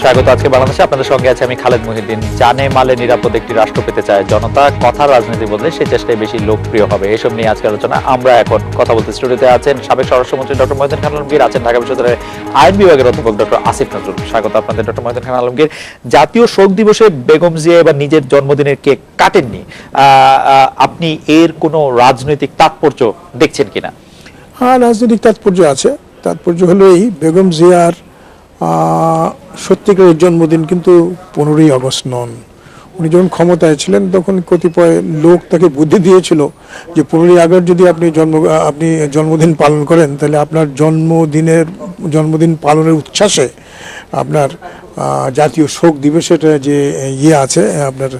স্বাগত। আজকে বাংলাদেশে আপনাদের সঙ্গে আছে আমি খালেদ মহিউদ্দিন। জানে মালে নিরাপদ একটি রাষ্ট্র পেতে চায় জনতা, কথার রাজনীতি বদলে সেই চেষ্টায় বেশি লোকপ্রিয় হবে, এসব নিয়ে আজকে আলোচনা। আমরা এখন কথা বলতে স্টুডিওতে আছেন সাবেক স্বরাষ্ট্রমন্ত্রী ডক্টর মহিউদ্দিন খান আলমগীর, আছেন ঢাকা বিশ্ববিদ্যালয়ের আইন বিভাগের অধ্যাপক ডক্টর আসিফ নজরুল। স্বাগত আপনাদের ডক্টর মহিউদ্দিন খান আলমগীর। জাতীয় শোক দিবসে বেগম জিয়া এবার নিজের জন্মদিনের কেক কাটেননি, আপনি এর কোনো রাজনৈতিক তাৎপর্য দেখছেন কিনা? হ্যাঁ, রাজনৈতিক তাৎপর্য আছে। তাৎপর্য হলো এই, বেগম জিয়ার সত্যিকারের জন্মদিন কিন্তু 15ই আগস্ট নন। উনি যখন ক্ষমতায় ছিলেন তখন কতিপয় লোক তাকে বুদ্ধি দিয়েছিল যে 15ই আগস্ট যদি আপনি জন্মদিন পালন করেন তাহলে আপনার জন্মদিন পালনের উচ্ছ্বাসে আপনার জাতীয় শোক দিবসের যে ইয়ে আছে, আপনার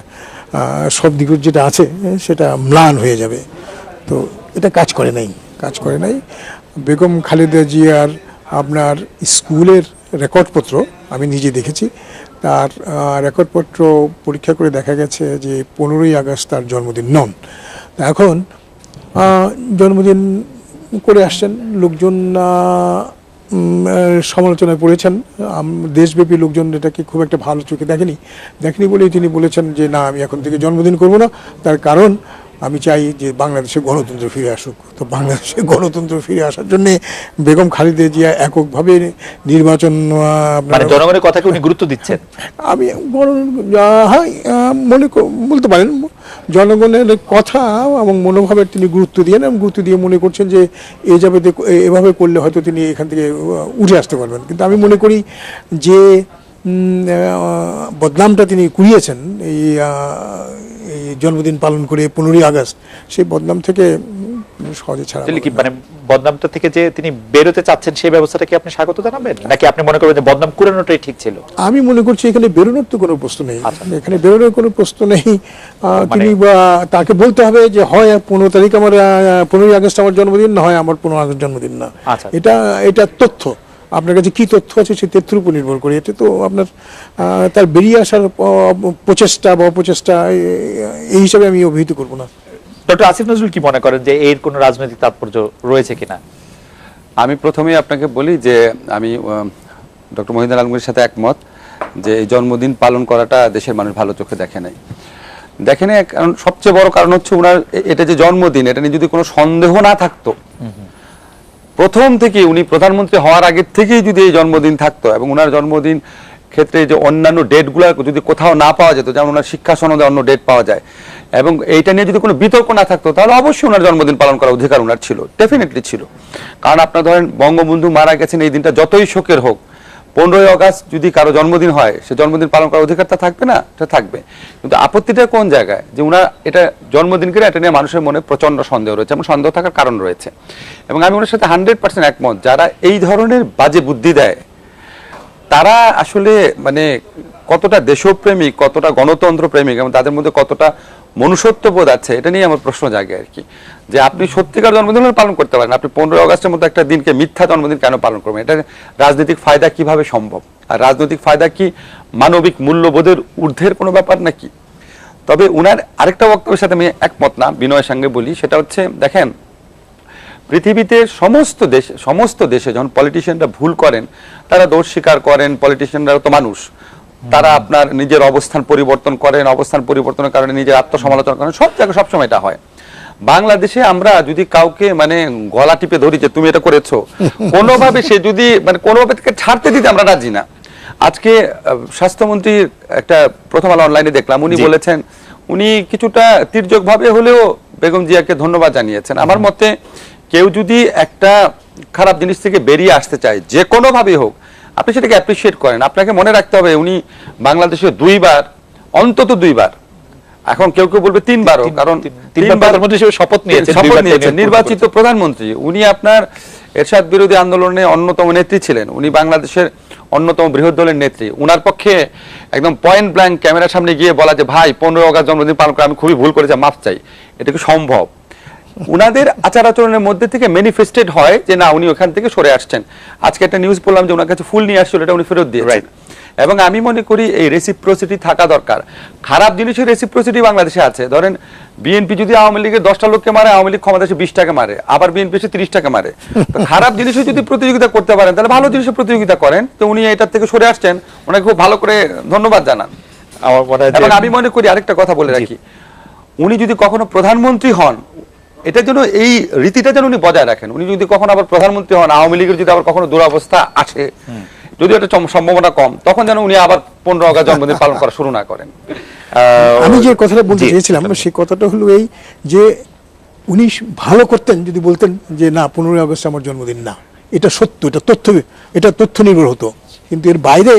শোক দিবস যেটা আছে সেটা ম্লান হয়ে যাবে। তো এটা কাজ করে নাই। বেগম খালেদা জিয়ার আপনার স্কুলের রেকর্ডপত্র আমি নিজে দেখেছি, তার রেকর্ডপত্র পরীক্ষা করে দেখা গেছে যে 15ই আগস্ট তার জন্মদিন নন। এখন জন্মদিন করে আসছেন, লোকজন সমালোচনায় পড়েছেন, দেশব্যাপী লোকজন এটাকে খুব একটা ভালো চোখে দেখেনি বলেই তিনি বলেছেন যে না, আমি এখন থেকে জন্মদিন করব না। তার কারণ আমি চাই যে বাংলাদেশে গণতন্ত্র ফিরে আসুক। তো বাংলাদেশে গণতন্ত্র ফিরে আসার জন্য বেগম খালেদা জিয়া এককভাবে নির্বাচন, মানে জনগণের কথাকে উনি গুরুত্ব দিচ্ছেন। আমি বলতে পারেন জনগণের কথা এবং মনোভাবের তিনি গুরুত্ব দিয়ে মনে করছেন যে এভাবে করলে হয়তো তিনি এখান থেকে উঠে আসতে পারবেন। কিন্তু আমি মনে করি যে বদনামটা তিনি কুড়িয়েছেন এই জন্মদিন পালন করে 15ই আগস্ট, সেই বদনাম থেকে সহজে ছাড়া মানে বদনামটা থেকে যে তিনি বেরোতে চাচ্ছেন সেই ব্যবস্থাটা কি আপনি স্বাগত জানাবেন, নাকি আপনি মনে করবেন যে বদনাম কুড়ানোটাই ঠিক ছিল? আমি মনে করছি এখানে বেরোনোর তো কোনো প্রশ্ন নেই। এখানে বেরোনোর কোনো প্রশ্ন নেই। তিনি তাকে বলতে হবে যে হয় 15 তারিখ আমার 15ই আগস্ট আমার জন্মদিন, না হয় আমার 15 আগস্ট জন্মদিন না। এটা তথ্য, আপনার কাছে কি তথ্য আছে সেই তথ্যের উপর নির্ভর করে। এতে তো আপনার তার বেরিয়ে আসার প্রচেষ্টা বা অপচেষ্টা এই হিসাবে আমি অভিহিত করবো না। ডক্টর আসিফ নজরুল কি মনে করেন যে এর কোনো রাজনৈতিক তাৎপর্য রয়েছে কিনা? আমি প্রথমেই আপনাকে বলি যে আমি ডক্টর মহিউদ্দিন আলমগীরের সাথে একমত যে এই জন্মদিন পালন করাটা দেশের মানুষ ভালো চোখে দেখে নাই। কারণ সবচেয়ে বড় কারণ হচ্ছে ওনার এটা যে জন্মদিন, এটা নিয়ে যদি কোনো সন্দেহ না থাকতো, প্রথম থেকে উনি প্রধানমন্ত্রী হওয়ার আগের থেকেই যদি এই জন্মদিন থাকতো এবং ওনার জন্মদিন ক্ষেত্রে যে অন্যান্য ডেটগুলো যদি কোথাও না পাওয়া যেত, যেমন ওনার শিক্ষা সনদে অন্য ডেট পাওয়া যায়, এবং এইটা নিয়ে যদি কোনো বিতর্ক না থাকতো, তাহলে অবশ্যই ওনার জন্মদিন পালন করার অধিকার ওনার ছিল, ডেফিনেটলি ছিল। কারণ আপনার ধরেন বঙ্গবন্ধু মারা গেছেন, এই দিনটা যতই শোকের হোক, 15ই আগস্ট যদি কারো জন্মদিন হয়, সে জন্মদিন পালন করার অধিকারটা থাকবে না? এটা থাকবে। কিন্তু আপত্তিটা কোন জায়গায়, যে ওনার এটা জন্মদিন করে এটা নিয়ে মানুষের মনে প্রচন্ড সন্দেহ রয়েছে এবং সন্দেহ থাকার কারণ রয়েছে। এবং আমি ওনার সাথে 100% একমত, যারা এই ধরনের বাজে বুদ্ধি দেয় তারা আসলে মানে কতটা দেশপ্রেমিক, কতটা গণতন্ত্র প্রেমিক এবং তাদের মধ্যে কতটা মনুষ্যত্ববোধ আছে, এটা নিয়ে আমার প্রশ্ন জাগে আর কি। যে আপনি সত্যিকার জন্মদিন পালন করতে পারেন, আপনি 15ই আগস্টের মতো একটা দিনকে মিথ্যা জন্মদিন কেন পালন করবেন? এটা রাজনৈতিক ফায়দা কিভাবে সম্ভব? আর রাজনৈতিক ফায়দা কি মানবিক মূল্যবোধের ঊর্ধ্বের কোনো ব্যাপার নাকি? তবে উনার আরেকটা বক্তব্যের সাথে আমি একমত না, বিনয়ের সঙ্গে বলি, সেটা হচ্ছে দেখেন পৃথিবীতে সমস্ত দেশে যখন পলিটিশিয়ানরা ভুল করেন তারা দোষ স্বীকার করেন। পলিটিশিয়ানরা তো মানুষ, তারা আপনার নিজের অবস্থান পরিবর্তন করেন, অবস্থান পরিবর্তনের কারণে নিজের আত্মসমালোচনা করেন, সব জায়গায় সবসময় এটা হয়। বাংলাদেশে আমরা যদি কাউকে মানে গলা টিপে ধরি যে তুমি এটা করেছো, কোনোভাবে সে যদি মানে কোনোভাবে থেকে ছাড়তে দিতে আমরা রাজি না। আজকে স্বাস্থ্যমন্ত্রীর একটা প্রথম আলো অনলাইনে দেখলাম, উনি বলেছেন, উনি কিছুটা তির্যক ভাবে হলেও বেগম জিয়াকে ধন্যবাদ জানিয়েছেন। আমার মতে কেউ যদি একটা খারাপ জিনিস থেকে বেরিয়ে আসতে চায়, যে কোনোভাবেই হোক, আপনি সেটাকে অ্যাপ্রিসিয়েট করেন। আপনাকে মনে রাখতে হবে উনি বাংলাদেশে অন্তত দুইবার, এখন কেউ বলবে 3 বারও, কারণ 3 বার শপথ নিয়েছেন নির্বাচিত প্রধানমন্ত্রী। উনি আপনার এরশাদ বিরোধী আন্দোলনে অন্যতম নেত্রী ছিলেন, উনি বাংলাদেশের অন্যতম বৃহৎ দলের নেত্রী। উনার পক্ষে একদম পয়েন্ট ব্ল্যাঙ্ক ক্যামেরার সামনে গিয়ে বলা যে ভাই 15 আগস্ট জন্মদিন পালন করে আমি খুবই ভুল করেছি, মাফ চাই, এটা কি সম্ভব? উনাদের আচার আচরণের মধ্যে থেকে ম্যানিফেস্টেড হয় যে না, উনি ওখান থেকে সরে আসছেন। আজকে একটা নিউজ পড়লাম যে ওনার কাছে ফুল নিয়ে আসছিল, এটা উনি ফেরত দিয়েছেন। এবং আমি মনে করি এই রেসিপ্রোসিটি থাকা দরকার। খারাপ জিনিসের রেসিপ্রোসিটি বাংলাদেশে আছে। ধরেন বিএনপি যদি আওয়ামী লীগের 10টা লোককে মারে, আওয়ামী লীগ ক্ষমতা এসে 20টাকে মারে, আবার বিএনপি এসে 30টাকে মারে। তো খারাপ জিনিসে যদি প্রতিযোগিতা করতে পারেন তাহলে ভালো জিনিসে প্রতিযোগিতা করেন। তো উনি এটার থেকে সরে আসছেন, ওনাকে খুব ভালো করে ধন্যবাদ জানান। আমার মনে হয় এবং যে আমি মনে করি আরেকটা কথা বলে রাখি, উনি যদি কখনো প্রধানমন্ত্রী হন, এটার জন্য এই রীতিটা যেন উনি বজায় রাখেন। উনি যদি কখনো আবার প্রধানমন্ত্রী হন, আওয়ামী লীগের যদি আবার কখনো দুরবস্থা আসে, যদি একটা সম্ভাবনা কম, তখন যেন উনি আবার 15 আগস্ট জন্মদিন পালন করা শুরু না করেন। আমি যে কথাটা বলতে জি, চেয়েছিলাম সেই কথাটা হলো এই যে উনি ভালো করতেন যদি বলতেন যে না 15ই আগস্ট আমার জন্মদিন না, এটা সত্য, এটা তথ্য নির্ভর হতো। কিন্তু এর বাইরে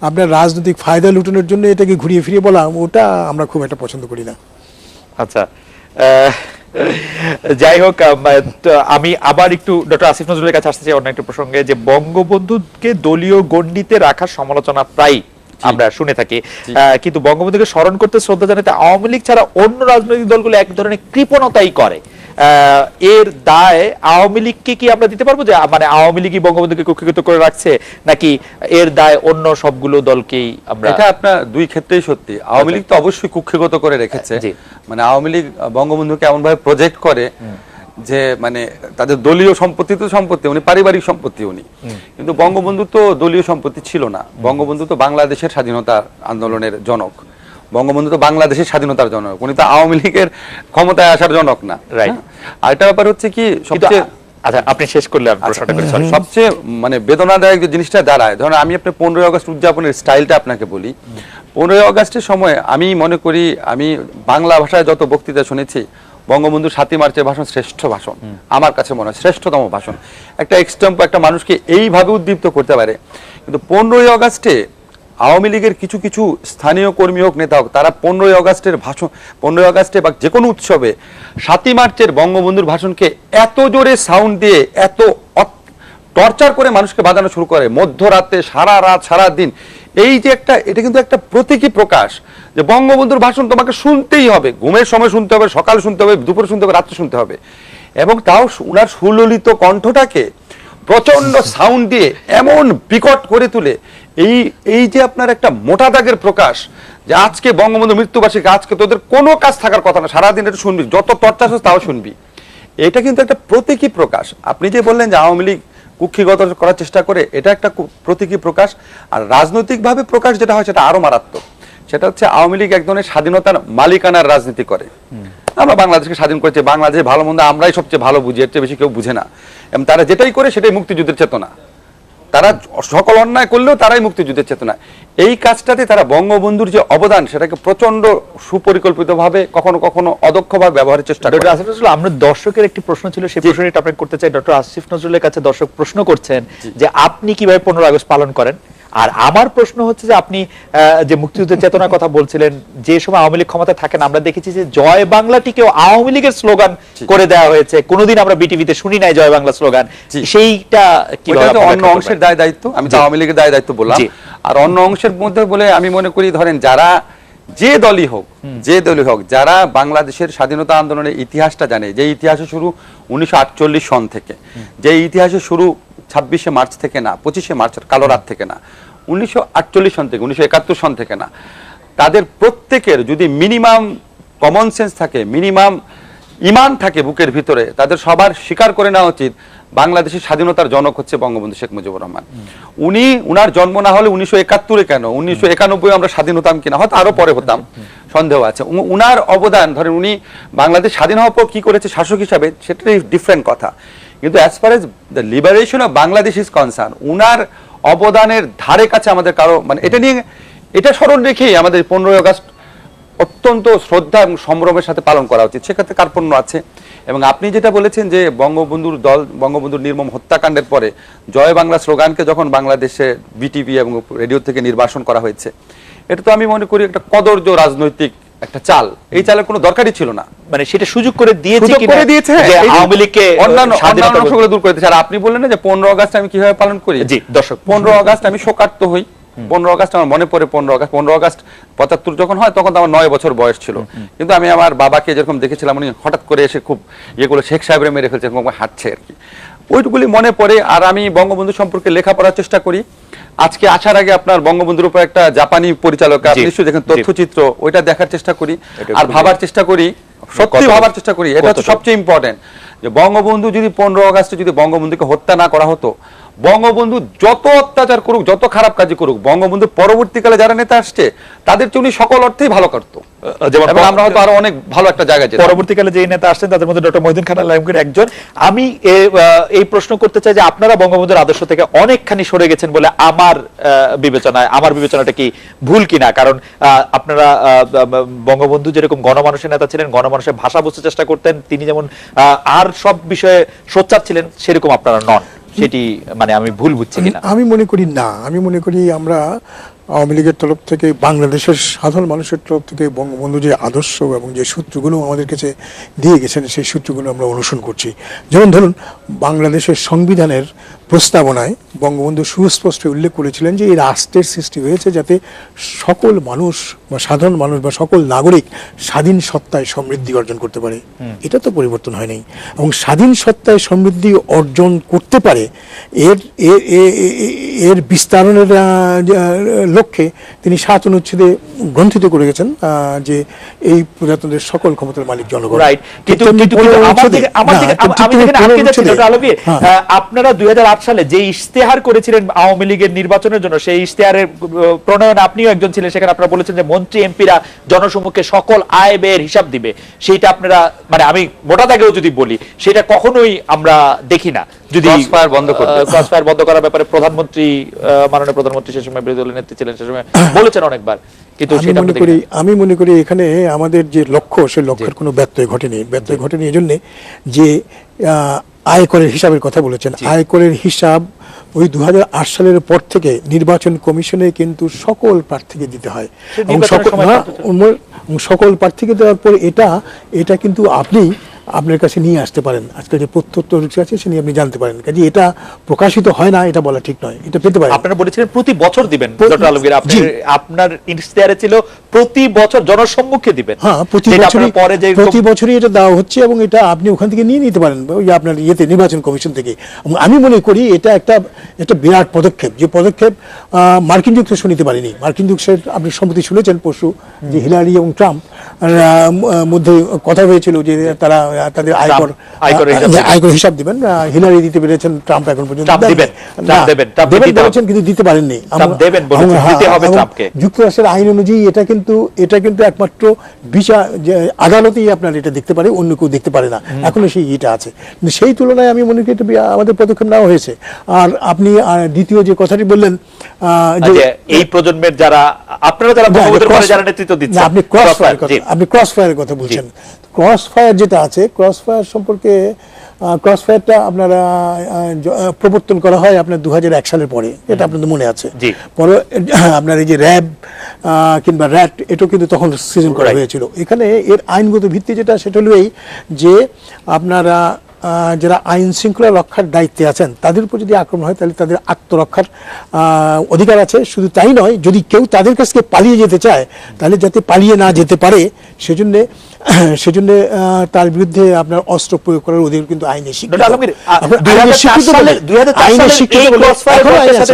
আপনার রাজনৈতিক ফায়দা লুটানোর জন্য এটাকে ঘুরিয়ে ফিরিয়ে বলা, ওটা আমরা খুব একটা পছন্দ করি না। আচ্ছা, যাই হোক, তো আমি আবার একটু ডক্টর আসিফ নজরুলের কাছে আসতে চাই অন্য একটা প্রসঙ্গে, যে বঙ্গবন্ধুকে দলীয় গণ্ডিতে রাখার সমালোচনা প্রায় আমরা শুনে থাকি, কিন্তু বঙ্গবন্ধুকে স্মরণ করতে, শ্রদ্ধা জানাতে আওয়ামী লীগ ছাড়া অন্য রাজনৈতিক দলগুলো এক ধরনের কৃপণতাই করে। এর দায় আওয়ামী লীগকে কি আমরা দিতে পারবো, যে মানে আওয়ামী লীগই বঙ্গবন্ধুকে কক্ষিগত করে রাখছে, নাকি এর দায় অন্য সবগুলো দলকেই আমরা? এটা আপনার দুই ক্ষেত্রেই সত্যি। আওয়ামী লীগ তো অবশ্যই কুক্ষিগত করে রেখেছে। মানে আওয়ামী লীগ বঙ্গবন্ধুকে এমন ভাবে প্রজেক্ট করে যে মানে তাদের দলীয় সম্পত্তি তো সম্পত্তি, উনি পারিবারিক সম্পত্তি উনি, কিন্তু বঙ্গবন্ধু তো দলীয় সম্পত্তি ছিল না। বঙ্গবন্ধু তো বাংলাদেশের স্বাধীনতা আন্দোলনের জনক, বঙ্গবন্ধু তো বাংলাদেশের স্বাধীনতার জনক, উনি তো আওয়ামী লীগের ক্ষমতায় আসার জনক না। রাইট। আরেকটা ব্যাপার হচ্ছে কি, সবচেয়ে আচ্ছা আপনি শেষ করলে আমি প্রশ্নটা করি। সরি। সবচেয়ে মানে বেদনাদায়ক যে জিনিসটা দাঁড়ায়, ধরুন আমি আপনার 15ই আগস্ট উদযাপনের স্টাইলটা আপনাকে বলি। 15ই আগস্টের সময় আমি মনে করি, আমি বাংলা ভাষায় যত বক্তৃতা শুনেছি, বঙ্গবন্ধুর 7ই মার্চের ভাষণ শ্রেষ্ঠ ভাষণ, আমার কাছে মনে হয় শ্রেষ্ঠতম ভাষণ। একটা এক্সটেম্পো একটা মানুষকে এইভাবে উদ্দীপ্ত করতে পারে। কিন্তু 15ই আগস্টে আওয়ামী লীগের কিছু কিছু স্থানীয় কর্মী হোক, নেতা হোক, তারা 15ই আগস্টের ভাষণ, 15ই আগস্টে বা যে কোনো উৎসবে 7ই মার্চের বঙ্গবন্ধুর ভাষণকে এত জোরে সাউন্ড দিয়ে, এত টর্চার করে মানুষকে বাজানো শুরু করে, মধ্যরাতে, সারা রাত, সারা দিন। এই যে একটা, এটা কিন্তু একটা প্রতীকী প্রকাশ যে বঙ্গবন্ধুর ভাষণ তোমাকে শুনতেই হবে, ঘুমের সময় শুনতে হবে, সকাল শুনতে হবে, দুপুরে শুনতে হবে, রাত্রে শুনতে হবে। এবং তাও উনার সুললিত কণ্ঠটাকে প্রচন্ড সাউন্ড দিয়ে এমন বিকট করে তুলে, এই যে আপনার একটা মোটা দাগের প্রকাশ যে আজকে বঙ্গবন্ধু মৃত্যুবার্ষিকী, আজকে তোদের কোনো কাজ থাকার কথা না, সারাদিন এটা শুনবি, যত টর্চার তাও শুনবি। এটা কিন্তু একটা প্রতীকী প্রকাশ। আপনি যে বললেন যে আওয়ামী লীগ কুক্ষিগত করার চেষ্টা করে, এটা একটা প্রতীকী প্রকাশ। আর রাজনৈতিকভাবে প্রকাশ যেটা হয় সেটা আরো মারাত্মক। সেটা হচ্ছে আওয়ামী লীগ এক ধরনের স্বাধীনতার মালিকানার রাজনীতি করে। আমরা বাংলাদেশকে স্বাধীন করেছি, বাংলাদেশের ভালো মন্দ আমরাই সবচেয়ে ভালো বুঝি, এর চেয়ে বেশি কেউ বুঝে না। এবং তারা যেটাই করে সেটাই মুক্তিযুদ্ধের চেতনা। তারা সকল অন্যায় করলেও তারাই মুক্তিযুদ্ধের চেতনা। এই কাজটাতে তারা বঙ্গবন্ধুর যে অবদান, সেটাকে প্রচন্ড সুপরিকল্পিতভাবে, কখনো কখনো অদক্ষভাবে ব্যবহারের চেষ্টা করে। ডক্টর আসিফ নজরুল, আমরা দর্শকের একটি প্রশ্ন ছিল, সেই প্রশ্নটা আপনাকে করতে চাই। ডক্টর আসিফ নজরুলের কাছে দর্শক প্রশ্ন করছেন যে আপনি কিভাবে 15 আগস্ট পালন করেন। আর আমার প্রশ্ন হচ্ছে যে আপনি যে মুক্তিযুদ্ধের চেতনার কথা বলছিলেন, যে সময় আওয়ামী লীগ ক্ষমতায় থাকেন, আমরা দেখেছি যে জয় বাংলাটিকেও আওয়ামী লীগের স্লোগান করে দেওয়া হয়েছে। কোনোদিন আমরা বিটিভিতে শুনি নাই জয় বাংলা স্লোগান। সেইটা কিভাবে অন্য অংশের দায় দায়িত্ব, আমি তো আওয়ামী লীগের দায় দায়িত্ব বললাম। আর অন্য অংশের মধ্যে বলে আমি মনে করি, ধরেন যারা যে দলই হোক, যারা বাংলাদেশের স্বাধীনতা আন্দোলনের ইতিহাসটা জানে, যে ইতিহাসে শুরু 1948 সন থেকে, যে ইতিহাসে শুরু 26শে মার্চ থেকে না, 25শে মার্চের কালো রাত থেকে না, 1948 সন থেকে, 1971 সন থেকে না, তাদের প্রত্যেকের যদি মিনিমাম কমন সেন্স থাকে, মিনিমাম ইমান থাকে বুকের ভিতরে, তাদের সবার স্বীকার করে নেওয়া উচিত বাংলাদেশের স্বাধীনতার জনক হচ্ছে বঙ্গবন্ধু শেখ মুজিবুর রহমান। উনার জন্ম না হলে 1971 কেন, 1991 আমরা স্বাধীন হতাম কিনা, হয়তো আরো পরে হতাম, সন্দেহ আছে। উনার অবদান, ধরেন উনি বাংলাদেশ স্বাধীন হওয়ার পর কি করেছে শাসক হিসাবে, সেটাই ডিফারেন্ট কথা। কিন্তু as far as the liberation of Bangladesh is concern, উনার অবদানের ধারে কাছে আমাদের কারো, মানে এটা নিয়ে, এটা স্মরণ রেখেই আমাদের 15ই আগস্ট অত্যন্ত শ্রদ্ধা এবং সম্ভ্রমের সাথে পালন করা উচিত। সেক্ষেত্রে কার্পণ্য আছে। এবং আপনি যেটা বলেছেন যে বঙ্গবন্ধুর নির্মম হত্যাকাণ্ডের পরে জয় বাংলা স্লোগানকে যখন বাংলাদেশে বিটিভি এবং রেডিও থেকে নির্বাসন করা হয়েছে, এটা তো আমি মনে করি একটা কদর্য রাজনৈতিক একটা চাল। এই চালের কোনো দরকারই ছিল না। মানে সেটা সুযোগ করে দিয়েছে, যে আওয়ামী লীগকে অন্যান্য অংশগুলো দূর করে দিয়েছে। আর আপনি বললেন না যে 15 আগস্ট আমি কিভাবে পালন করি। জি দর্শক, 15 আগস্ট আমি শোকার্ত হই। 15 আগস্ট আমার মনে পড়ে, 15 আগস্ট 75 যখন হয়, তখন তো আমার 9 বছর বয়স ছিল। কিন্তু আমি আমার বাবাকে যেরকম দেখেছিলাম, উনি হঠাৎ করে এসে খুব ইয়ে করে শেখ সাহেবরে মেরে ফেলছে, এরকম হাঁটছে আর কি। ওইগুলি মনে পড়ে। আর আমি বঙ্গবন্ধু সম্পর্কে লেখাপড়ার চেষ্টা করি। আজকে আসার আগে আপনার বঙ্গবন্ধুর উপর একটা জাপানি পরিচালক, আপনি নিশ্চয়ই দেখেন, তথ্যচিত্র, ওইটা দেখার চেষ্টা করি আর ভাবার চেষ্টা করি, সত্যি ভাবার চেষ্টা করি। এটা হচ্ছে সবচেয়ে ইম্পর্টেন্ট, যে বঙ্গবন্ধু যদি 15 আগস্টে যদি বঙ্গবন্ধুকে হত্যা না করা হতো, বঙ্গবন্ধু যত অত্যাচার করুক, যত খারাপ কাজ করুক, বঙ্গবন্ধু পরবর্তীকালে যারা নেতা আসছে তাদের উনি সকল অর্থেই ভালো করতো, যেমন আমরা হয়তো আরো অনেক ভালো একটা জায়গায় যেতাম। পরবর্তীকালে যে নেতা আসছেন তাদের মধ্যে ডক্টর মহিউদ্দিন খান আলমগীর একজন। আমি এই প্রশ্ন করতে চাই যে আপনারা বঙ্গবন্ধুর আদর্শ থেকে অনেকখানি সরে গেছেন বলে আমার বিবেচনাটা কি ভুল কিনা? কারণ আপনারা বঙ্গবন্ধু যেরকম গণমানুষের নেতা ছিলেন, গণমানুষের ভাষা বুঝতে চেষ্টা করতেন, তিনি যেমন আর সব বিষয়ে সোচ্চার ছিলেন, সেরকম আপনারা নন। সেটি মানে আমি ভুল বুঝছি কিনা? আমি মনে করি না, আমি মনে করি আমরা আওয়ামী লীগের তরফ থেকে, বাংলাদেশের সাধারণ মানুষের তরফ থেকে বঙ্গবন্ধু যে আদর্শ এবং যে সূত্রগুলো আমাদের কাছে দিয়ে গেছেন, সেই সূত্রগুলো আমরা অনুসরণ করছি। যেমন ধরুন, বাংলাদেশের সংবিধানের প্রস্তাবনায় বঙ্গবন্ধু সুস্পষ্ট উল্লেখ করেছিলেন যে এই রাষ্ট্রের সৃষ্টি হয়েছে যাতে সকল মানুষ বা সাধারণ মানুষ বা সকল নাগরিক স্বাধীন সত্তায় সমৃদ্ধি অর্জন করতে পারে। এটা তো পরিবর্তন হয় নাই, এবং স্বাধীন সত্তায় সমৃদ্ধি অর্জন করতে পারে এর বিস্তারণের লক্ষ্যে তিনি 7 অনুচ্ছেদে গ্রন্থিত করে গেছেন যে এই প্রজাতন্ত্রের সকল ক্ষমতার মালিক জনগণ। আপনারা 2008 সালে যে ইশতেহার করেছিলেন আওয়ামী লীগের নির্বাচনের জন্য, সেই ইশতেহারের প্রণয়ন আপনিও একজন ছিলেন, সেখানে আপনারা বলেছেন যে মন্ত্রী এমপিরা জনসম্মুখে সকল আয় ব্যয়ের হিসাব দিবে। সেইটা আপনারা, মানে আমি মোটা দাগেও যদি বলি, সেটা কখনোই আমরা দেখি না। যদি ক্রসফায়ার বন্ধ করার ব্যাপারে প্রধানমন্ত্রী, মাননীয় প্রধানমন্ত্রী সে সময় বিরোধী দলের নেত্রী ছিলেন, সে সময় বলেছেন অনেকবার, কিন্তু আমি মনে করি এখানে আমাদের যে লক্ষ্য, সেই লক্ষ্যের কোনো ব্যত্যয় ঘটেনি এই জন্যে যে আয়করের হিসাবের কথা বলেছেন। আয়করের হিসাব ওই 2008 সালের পর থেকে নির্বাচন কমিশনে কিন্তু সকল প্রার্থীকে দিতে হয়, এবং সকল প্রার্থীকে দেওয়ার পর এটা কিন্তু আপনি আপনার কাছে নিয়ে আসতে পারেন। আজকে যে প্রত্যুত্তর আছে সে নিয়ে আপনি জানতে পারেন। কাজে এটা প্রকাশিত হয় না, এটা বলা ঠিক নয়, এটা পেতে পারেন। আপনারা বলেছিলেন প্রতি বছর দিবেন ডক্টর আলমগীর, আপনার ইশতেহারে ছিল প্রতি বছর জনসম্মুখে দিবেন। হ্যাঁ, প্রতি বছরই এটা দেওয়া হচ্ছে, এবং এটা আপনি ওখান থেকে নিয়ে নিতে পারেন ওই আপনার নির্বাচন কমিশন থেকে। আমি মনে করি এটা একটা বিরাট পদক্ষেপ, যে পদক্ষেপ মার্কিন যুক্তরাষ্ট্র নিতে পারেনি। মার্কিন যুক্তরাষ্ট্রের আপনি সম্প্রতি শুনেছেন পরশু যে হিলারি এবং ট্রাম্প মধ্যে কথা হয়েছিল যে তারা তাদের আয়কর হিসাব দিবেন। হিলারি দিতে পেরেছেন, ট্রাম্প এখন পর্যন্ত বলেছেন কিন্তু দিতে পারেননি। যুক্তরাষ্ট্রের আইন অনুযায়ী এটা কিন্তু একমাত্র বিচার আদালতেই আপনার এটা দেখতে পারে, অন্য কেউ দেখতে পারে না। এখনো সেই ইটা আছে, কিন্তু সেই তুলনায় আমি মনে করি এটা আমাদের পদক্ষেপ নেওয়া হয়েছে। আর আপনি দ্বিতীয় যে কথাটি বললেন যে এই প্রজন্মের যারা নেতৃত্ব দিচ্ছেন, আপনি ক্রস ফায়ারের কথা বলছেন। ক্রস ফায়ার যেটা আছে, ক্রস ফায়ার সম্পর্কে ক্রস ফায়ারটা আপনারা প্রবর্তন করা হয় আপনার 2001 সালের পরে, এটা আপনাদের মনে আছে। পরে আপনার এই যে র্যাব কিংবা র্যাট, এটাও কিন্তু তখন সৃজন করা হয়েছিল। এখানে এর আইনগত ভিত্তি যেটা, সেটা হলো এই যে আপনারা যারা আইন শৃঙ্খলা রক্ষার দায়িত্বে আছেন তাদের উপর যদি আক্রমণ হয় তাহলে তাদের আত্মরক্ষার অধিকার আছে। শুধু তাই নয়, যদি কেউ তাদের কাছ থেকে পালিয়ে যেতে চায় তাহলে যাতে পালিয়ে না যেতে পারে সেজন্য তার বিরুদ্ধে আপনার অস্ত্র প্রয়োগ করার অধিকার কিন্তু আইনে স্বীকৃত।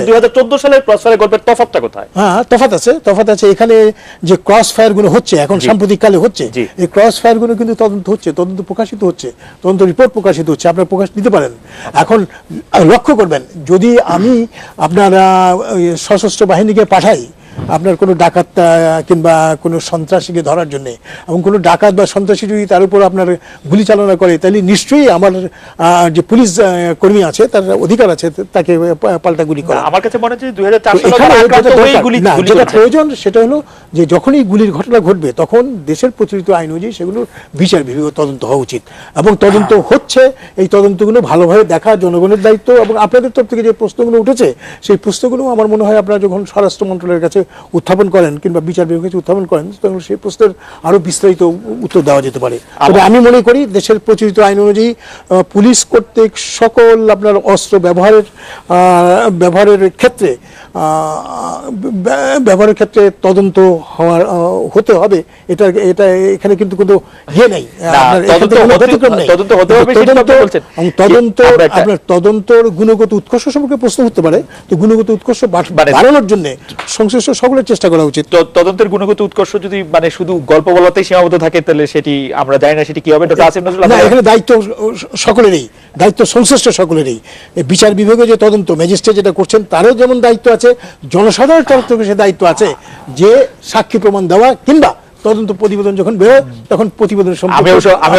2014 সালের ক্রস ফায়ার গল্পের তফাৎটা কোথায়? হ্যাঁ, তফাৎ আছে। এখানে যে ক্রস ফায়ার গুলো হচ্ছে এখন সাম্প্রতিক কালে হচ্ছে, এই ক্রস ফায়ার গুলো কিন্তু তদন্ত হচ্ছে, তদন্ত প্রকাশিত হচ্ছে, তদন্ত রিপোর্ট প্রকাশিত হচ্ছে, আপনারা প্রকাশ দিতে পারেন। এখন লক্ষ্য করবেন, যদি আমি আপনার সশস্ত্র বাহিনীকে পাঠাই আপনার কোনো ডাকাত কিংবা কোনো সন্ত্রাসীকে ধরার জন্য, এবং কোনো ডাকাত বা সন্ত্রাসী যদি তার উপর আপনার গুলি চালনা করে, তাহলে নিশ্চয়ই আমার যে পুলিশ কর্মী আছে তার অধিকার আছে তাকে পাল্টা গুলি করা। আমার কাছে মনে হচ্ছে যেটা প্রয়োজন সেটা হলো যে যখনই গুলির ঘটনা ঘটবে তখন দেশের প্রচলিত আইন অনুযায়ী সেগুলো বিচার বিভাগ তদন্ত হওয়া উচিত, এবং তদন্ত হচ্ছে। এই তদন্তগুলো ভালোভাবে দেখা জনগণের দায়িত্ব, এবং আপনাদের তরফ থেকে যে প্রশ্নগুলো উঠেছে সেই প্রশ্নগুলো আমার মনে হয় আপনারা যখন স্বরাষ্ট্র মন্ত্রণালয়ের কাছে উত্থাপন করেন কিংবা বিচার বিভাগের কাছে উত্থাপন করেন, তখন সেই প্রশ্নের আরো বিস্তারিত উত্তর দেওয়া যেতে পারে। তবে আমি মনে করি দেশের প্রচলিত আইন অনুযায়ী পুলিশ কর্তৃক সকল আপনার অস্ত্র ব্যবহারের ক্ষেত্রে ব্যবহারের ক্ষেত্রে তদন্ত হতে হবে, এটা এটা এখানে কিন্তু কোনো ইয়ে নেই, তদন্ত হতে হবে সেটা আপনি বলছেন। তদন্ত আপনার তদন্তর গুণগত উৎকর্ষ সম্পর্কে প্রশ্ন হতে পারে, তো গুণগত উৎকর্ষ বাড়ানোর জন্য সংশ্লিষ্ট সকলের চেষ্টা করা উচিত। তদন্তের গুণগত উৎকর্ষ যদি মানে শুধু গল্প বলাতেই সীমাবদ্ধ থাকে তাহলে সেটি আমরা জানি না সেটি কি হবে। ডক্টর আসিফ নজরুল, না, এখানে দায়িত্ব সকলেরই, দায়িত্ব সংশ্লিষ্ট সকলেরই। বিচার বিভাগে যে তদন্ত ম্যাজিস্ট্রেট যেটা করছেন তারও যেমন দায়িত্ব আছে, জনসাধারণের তরফ থেকে সে দায়িত্ব আছে যে সাক্ষী প্রমাণ দেওয়া কিংবা তদন্ত প্রতিবেদন যখন বেরোয় তখন প্রতিবেদন আমি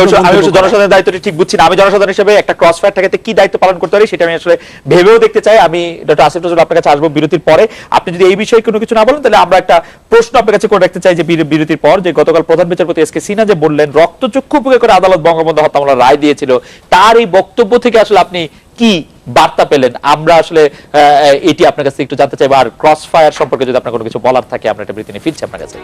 জনসাধারণের দায়িত্বটি ঠিক বুঝছি না। আমি জনসাধারণ হিসেবে একটা ক্রস ফায়ার ঠেকাতে কি দায়িত্ব পালন করতে পারি সেটা আমি আসলে ভেবেও দেখতে চাই। আমি ডক্টর আসিফ নজরুল আপনার কাছে আসবো বিরতির পরে। আপনি যদি এই বিষয়ে কোনো কিছু না বলেন তাহলে আমরা একটা প্রশ্ন আপনার কাছে করে রাখতে চাই যে বিরতির পর যে গতকাল প্রধান বিচারপতি এস কে সিনহা যে বললেন রক্তচক্ষু উপেক্ষা করে আদালত বঙ্গবন্ধু হত্যা মামলার রায় দিয়েছিল, তার এই বক্তব্য থেকে আসলে আপনি কি বার্তা পেলেন? আমরা আসলে এটি আপনার কাছে একটু জানতে চাইবো। আর ক্রস ফায়ার সম্পর্কে যদি আপনার কোনো কিছু বলার থাকে আমরা একটা বিরতি নিয়ে ফিরছি আপনার কাছে।